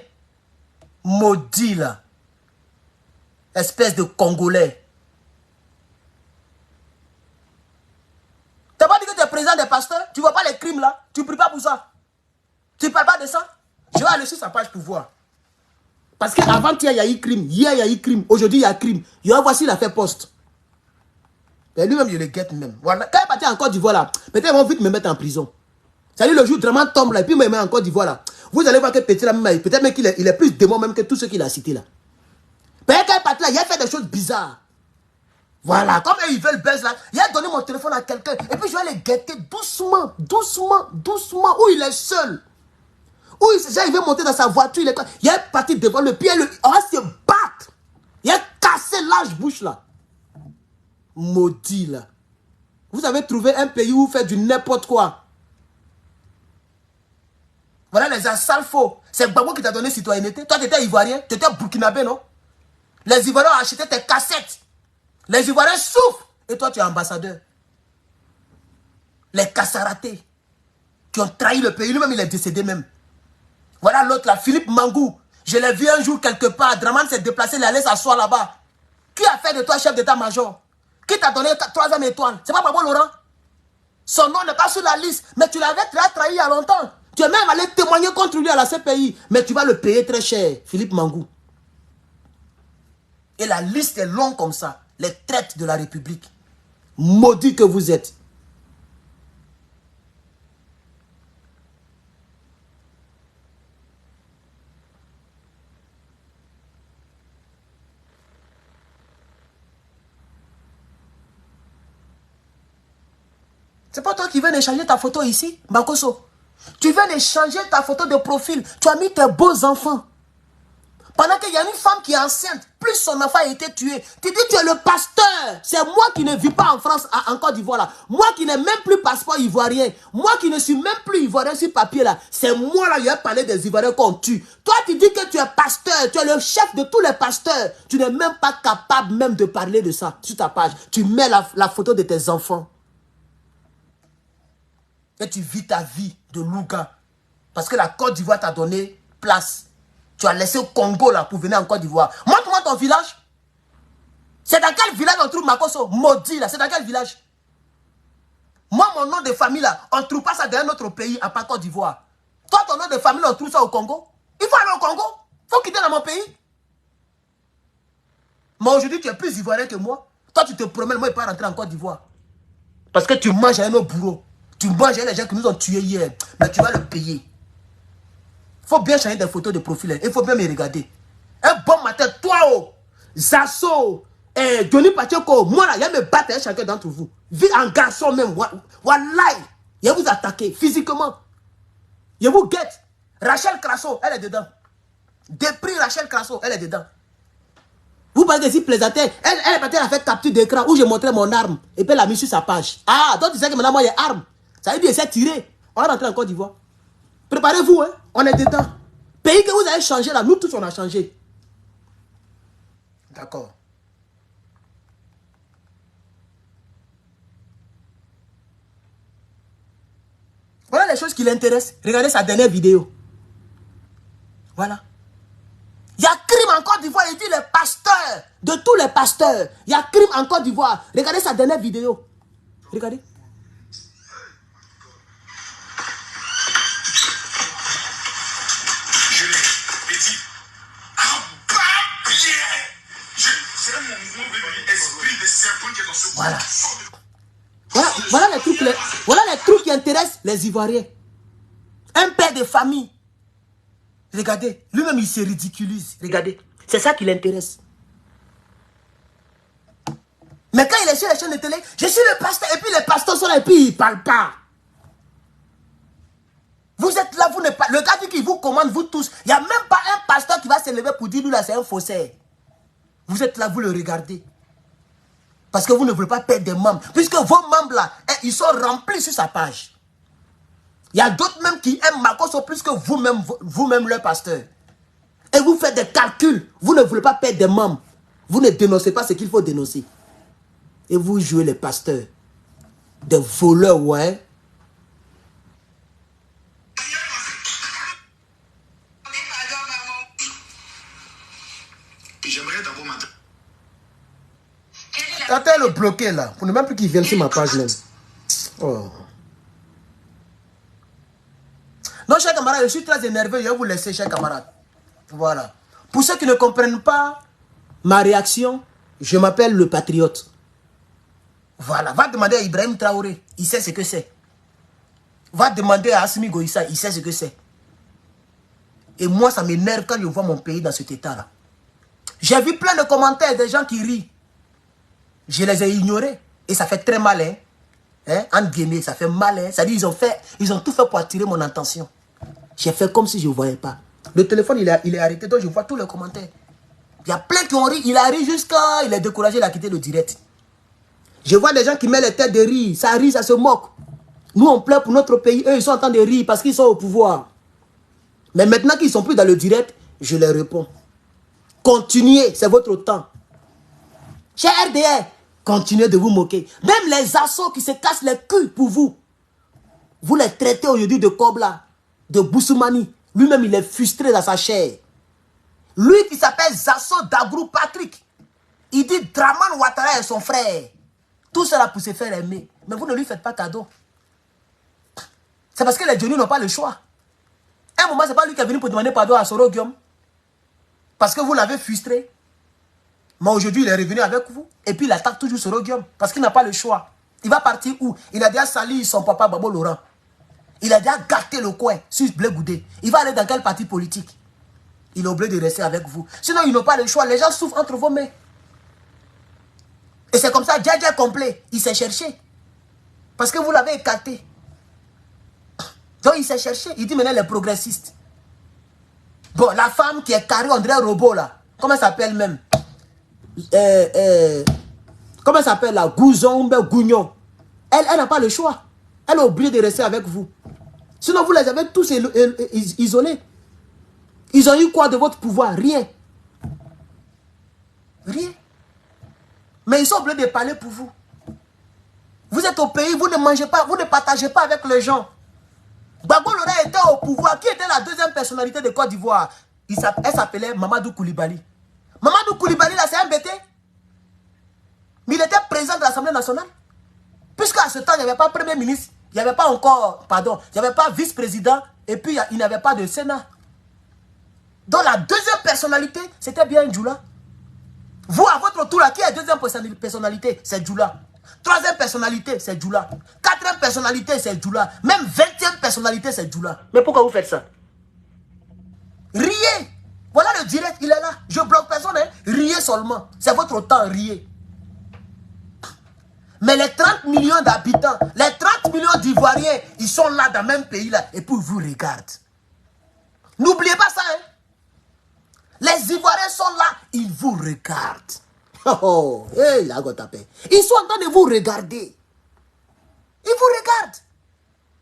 Maudit là. Espèce de Congolais. T'as pas dit que tu es président des pasteurs? Tu vois pas les crimes là? Tu pries pas pour ça? Tu parles pas de ça? Je vais aller sur sa page pour voir. Parce qu'avant-hier, il y a eu crime. Hier, il y a eu crime. Aujourd'hui, il y a crime. Voici, il a fait poste. Et lui-même, je le guette même. Voilà. Quand il est parti en Côte d'Ivoire là, peut-être ils vont vite me mettre en prison. C'est-à-dire le jour vraiment tombe là, et puis il me met en Côte d'Ivoire là. Vous allez voir que petit là, peut-être même qu'il est plus démon même que tous ceux qu'il a cités là. Peut-être quand il est parti là, il a fait des choses bizarres. Voilà, comme ils veulent buzz là, il a donné mon téléphone à quelqu'un. Et puis je vais les guetter doucement, doucement, doucement, où il est seul. Où il veut monter dans sa voiture, il est parti devant le pied, on va se battre. Il a cassé l'âge bouche là. Maudit là. Vous avez trouvé un pays où vous faites du n'importe quoi. Voilà les assalfos. C'est Gbagbo qui t'a donné citoyenneté. Toi tu étais ivoirien, tu étais burkinabé non? Les Ivoiriens ont acheté tes cassettes. Les Ivoiriens souffrent. Et toi tu es ambassadeur. Les Kassaratés qui ont trahi le pays. Lui-même il est décédé même. Voilà l'autre là, Philippe Mangou. Je l'ai vu un jour quelque part. Draman s'est déplacé, il allait s'asseoir là-bas. Qui a fait de toi chef d'état-major? Qui t'a donné 3e étoile? C'est pas Babo Laurent? Son nom n'est pas sur la liste. Mais tu l'avais trahi il y a longtemps. Tu es même allé témoigner contre lui à la CPI. Mais tu vas le payer très cher, Philippe Mangou. Et la liste est longue comme ça. Les traites de la République. Maudits que vous êtes. C'est pas toi qui viens d'échanger ta photo ici, Makoso. Tu viens d'échanger ta photo de profil. Tu as mis tes beaux enfants. Pendant qu'il y a une femme qui est enceinte, plus son enfant a été tué. Tu dis tu es le pasteur. C'est moi qui ne vis pas en France, en Côte d'Ivoire là. Moi qui n'ai même plus passeport ivoirien. Moi qui ne suis même plus ivoirien sur papier là. C'est moi là, je vais parler des Ivoiriens qu'on tue. Toi tu dis que tu es pasteur. Tu es le chef de tous les pasteurs. Tu n'es même pas capable même de parler de ça sur ta page. Tu mets la photo de tes enfants. Et tu vis ta vie de Louga. Parce que la Côte d'Ivoire t'a donné place. Tu as laissé le Congo là pour venir en Côte d'Ivoire. Montre-moi ton village. C'est dans quel village on trouve Makoso? Maudit là, c'est dans quel village? Moi, mon nom de famille là, on ne trouve pas ça dans un autre pays à part Côte d'Ivoire. Toi, ton nom de famille, on trouve ça au Congo. Il faut aller au Congo. Il faut quitter dans mon pays. Mais aujourd'hui, tu es plus ivoirien que moi. Toi, tu te promènes, moi, je ne peux pas rentrer en Côte d'Ivoire. Parce que tu manges à un autre bourreau. Tu manges les gens qui nous ont tués hier. Mais tu vas le payer. Il faut bien changer des photos de profil. Il faut bien me regarder. Un bon matin, toi, oh, Zasso, Johnny Pacheko, moi là, il y a me battre chacun d'entre vous. Vie en garçon même. Wallahi. Il va vous attaquer physiquement. Il vous guette. Rachel Crasso, elle est dedans. Despris Rachel Crasso, elle est dedans. Vous parlez de plaisanter. Elle est partie à faire capture d'écran où je montrais mon arme. Et puis elle a mis sur sa page. Ah, donc tu sais que maintenant moi j'ai arme. Ça veut dire qu'elle s'est tiré. On va rentrer en Côte d'Ivoire. Préparez-vous, hein. On est dedans. Pays que vous avez changé là, nous tous on a changé. D'accord. Voilà les choses qui l'intéressent. Regardez sa dernière vidéo. Voilà. Il y a crime en Côte d'Ivoire, il dit les pasteurs, de tous les pasteurs. Il y a crime en Côte d'Ivoire. Regardez sa dernière vidéo. Regardez. Voilà. Voilà les trucs qui intéressent les Ivoiriens. Un père de famille. Regardez, lui-même il se ridiculise. Regardez, c'est ça qui l'intéresse. Mais quand il est sur les chaînes de télé, je suis le pasteur, et puis les pasteurs sont là, et puis ils ne parlent pas. Vous êtes là, vous ne parlez pas. Le gars dit qu'il vous commande, vous tous. Il n'y a même pas un pasteur qui va se lever pour dire, lui là, c'est un faussaire. Vous êtes là, vous le regardez. Parce que vous ne voulez pas perdre des membres. Puisque vos membres là, ils sont remplis sur sa page. Il y a d'autres même qui aiment Makoso plus que vous-même leur pasteur. Et vous faites des calculs. Vous ne voulez pas perdre des membres. Vous ne dénoncez pas ce qu'il faut dénoncer. Et vous jouez les pasteurs. Des voleurs, ouais. Attends le bloquer là. Pour ne même plus qu'il vienne sur ma page même. Oh. Non, chers camarades, je suis très énervé. Je vais vous laisser, chers camarades. Voilà. Pour ceux qui ne comprennent pas ma réaction, je m'appelle le patriote. Voilà. Va demander à Ibrahim Traoré. Il sait ce que c'est. Va demander à Assimi Goïssa. Il sait ce que c'est. Et moi, ça m'énerve quand je vois mon pays dans cet état-là. J'ai vu plein de commentaires des gens qui rient. Je les ai ignorés. Et ça fait très mal, hein? Entre guillemets, ça fait mal, hein? Ça dit, ils ont tout fait pour attirer mon attention. J'ai fait comme si je ne voyais pas. Le téléphone, il est arrêté, donc je vois tous les commentaires. Il y a plein qui ont ri. Il a ri jusqu'à... Il est découragé, il a quitté le direct. Je vois des gens qui mettent les têtes de rire. Ça rit, ça se moque. Nous, on pleure pour notre pays. Eux, ils sont en train de rire parce qu'ils sont au pouvoir. Mais maintenant qu'ils ne sont plus dans le direct, je leur réponds. Continuez, c'est votre temps. Chez RDR, continuez de vous moquer. Même les assos qui se cassent les culs pour vous. Vous les traitez aujourd'hui de Kobla, de Boussoumani. Lui-même, il est frustré dans sa chair. Lui qui s'appelle Zasso Dagrou Patrick. Il dit Draman Ouattara est son frère. Tout cela pour se faire aimer. Mais vous ne lui faites pas cadeau. C'est parce que les Johnny n'ont pas le choix. À un moment, ce n'est pas lui qui est venu pour demander pardon à Soro Guillaume. Parce que vous l'avez frustré. Mais aujourd'hui, il est revenu avec vous. Et puis, il attaque toujours Soro Guillaume. Parce qu'il n'a pas le choix. Il va partir où? Il a déjà sali son papa Babo Laurent. Il a déjà gâté le coin sur Blé Goudé. Il va aller dans quel parti politique? Il est obligé de rester avec vous. Sinon, ils n'ont pas le choix. Les gens souffrent entre vos mains. Et c'est comme ça, Djadja complet. Il s'est cherché. Parce que vous l'avez écarté. Donc, il s'est cherché. Il dit maintenant les progressistes. Bon, la femme qui est carrée, on dirait un robot là. Comment elle s'appelle même? Comment elle s'appelle là? Gouzon, Gougnon. Elle n'a pas le choix. Elle est obligée de rester avec vous. Sinon, vous les avez tous isolés. Ils ont eu quoi de votre pouvoir? Rien. Rien. Mais ils sont obligés de parler pour vous. Vous êtes au pays, vous ne mangez pas, vous ne partagez pas avec les gens. Gbagbo Laurent était au pouvoir. Qui était la deuxième personnalité de Côte d'Ivoire? Elle s'appelait Mamadou Koulibaly. Mamadou Koulibaly, là, c'est un bêté. Mais il était président de l'Assemblée nationale. Puisqu'à ce temps, il n'y avait pas premier ministre. Il n'y avait pas encore, pardon, il n'y avait pas vice-président. Et puis, il n'y avait pas de Sénat. Donc, la deuxième personnalité, c'était bien Djoula. Vous, à votre tour, là, qui est la deuxième personnalité? C'est Djoula. Troisième personnalité, c'est Djoula. Quatrième personnalité, c'est Djoula. Même 20e personnalité, c'est Djoula. Mais pourquoi vous faites ça? Riez. Voilà le direct, il est là. Je bloque personne, hein. Riez seulement. C'est votre temps, riez. Mais les 30 millions d'habitants, les 30 millions d'Ivoiriens, ils sont là dans le même pays là. Et puis ils vous regardent. N'oubliez pas ça, hein. Les Ivoiriens sont là, ils vous regardent. Oh, hey, la gotapé. Ils sont en train de vous regarder. Ils vous regardent.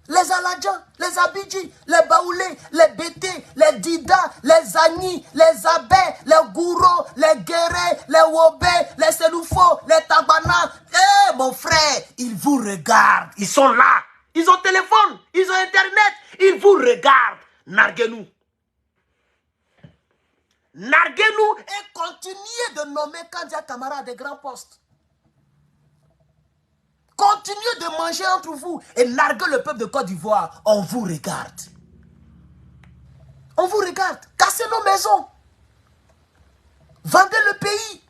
Les Aladjans, les Abidji, les Baoulés, les Bété, les Dida, les Agni, les Abé, les Gouro, les Guéré, les Wobé, les Seloufo, les Tabana. Eh, mon frère, ils vous regardent. Ils sont là. Ils ont téléphone, ils ont internet. Ils vous regardent. Narguez-nous. Narguez-nous et continuez de nommer Kandia Camara à des grands postes. Continuez de manger entre vous et narguez le peuple de Côte d'Ivoire. On vous regarde. On vous regarde. Cassez nos maisons. Vendez le pays.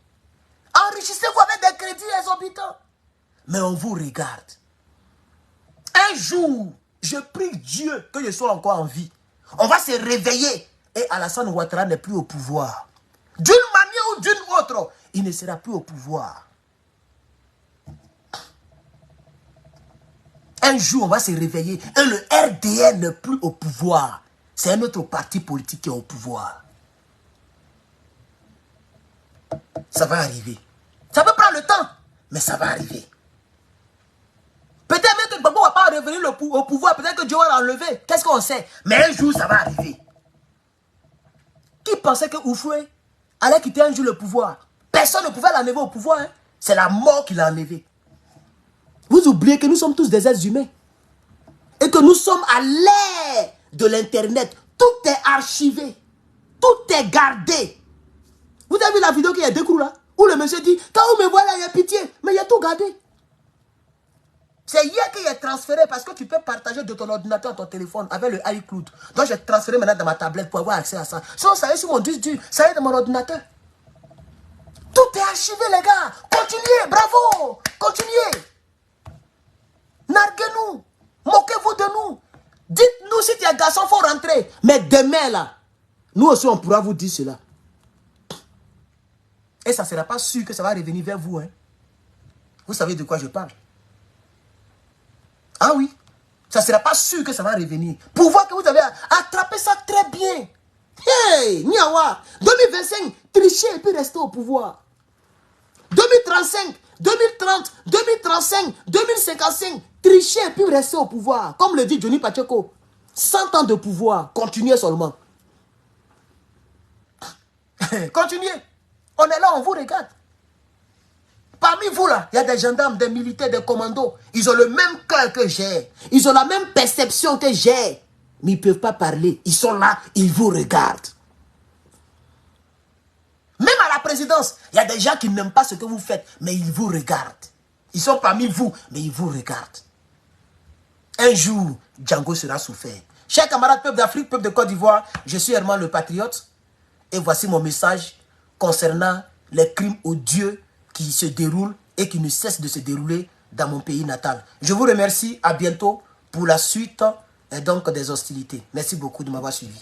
Enrichissez-vous avec des crédits exorbitants. Mais on vous regarde. Un jour, je prie Dieu que je sois encore en vie. On va se réveiller. Et Alassane Ouattara n'est plus au pouvoir. D'une manière ou d'une autre, il ne sera plus au pouvoir. Un jour, on va se réveiller et le RDR n'est plus au pouvoir. C'est un autre parti politique qui est au pouvoir. Ça va arriver. Ça peut prendre le temps, mais ça va arriver. Peut-être même que Gbagbo ne va pas revenir au pouvoir. Peut-être que Dieu va l'enlever. Qu'est-ce qu'on sait? Mais un jour, ça va arriver. Qui pensait que Oufoué allait quitter un jour le pouvoir? Personne. Personne ne pouvait l'enlever au pouvoir. Hein. C'est la mort qui l'a enlevé. Vous oubliez que nous sommes tous des êtres humains. Et que nous sommes à l'ère de l'Internet. Tout est archivé. Tout est gardé. Vous avez vu la vidéo qui est découverte là? Où le monsieur dit, quand vous me voyez là, il y a pitié. Mais il y a tout gardé. C'est hier qu'il est transféré parce que tu peux partager de ton ordinateur à ton téléphone avec le iCloud. Donc j'ai transféré maintenant dans ma tablette pour avoir accès à ça. Sinon ça y est sur mon disque dur, ça y est dans mon ordinateur. Tout est archivé les gars. Continuez, bravo. Continuez. Narguez-nous. Moquez-vous de nous. Dites-nous si tu es garçon, il faut rentrer. Mais demain là, nous aussi on pourra vous dire cela. Et ça ne sera pas sûr que ça va revenir vers vous. Hein. Vous savez de quoi je parle. Ah oui. Ça ne sera pas sûr que ça va revenir. Pour voir que vous avez attrapé ça très bien. Hey, Niawa. 2025, tricher et puis rester au pouvoir. 2035, 2030, 2035, 2055, tricher et puis rester au pouvoir. Comme le dit Johnny Pacheco. 100 ans de pouvoir. Continuez seulement. Continuez. On est là, on vous regarde. Parmi vous là, il y a des gendarmes, des militaires, des commandos. Ils ont le même cœur que j'ai. Ils ont la même perception que j'ai. Mais ils ne peuvent pas parler. Ils sont là, ils vous regardent. Même à la présidence, il y a des gens qui n'aiment pas ce que vous faites, mais ils vous regardent. Ils sont parmi vous, mais ils vous regardent. Un jour, Django sera souffert. Chers camarades, peuple d'Afrique, peuple de Côte d'Ivoire, je suis Herman le Patriote. Et voici mon message concernant les crimes odieux qui se déroulent et qui ne cessent de se dérouler dans mon pays natal. Je vous remercie, à bientôt pour la suite donc des hostilités. Merci beaucoup de m'avoir suivi.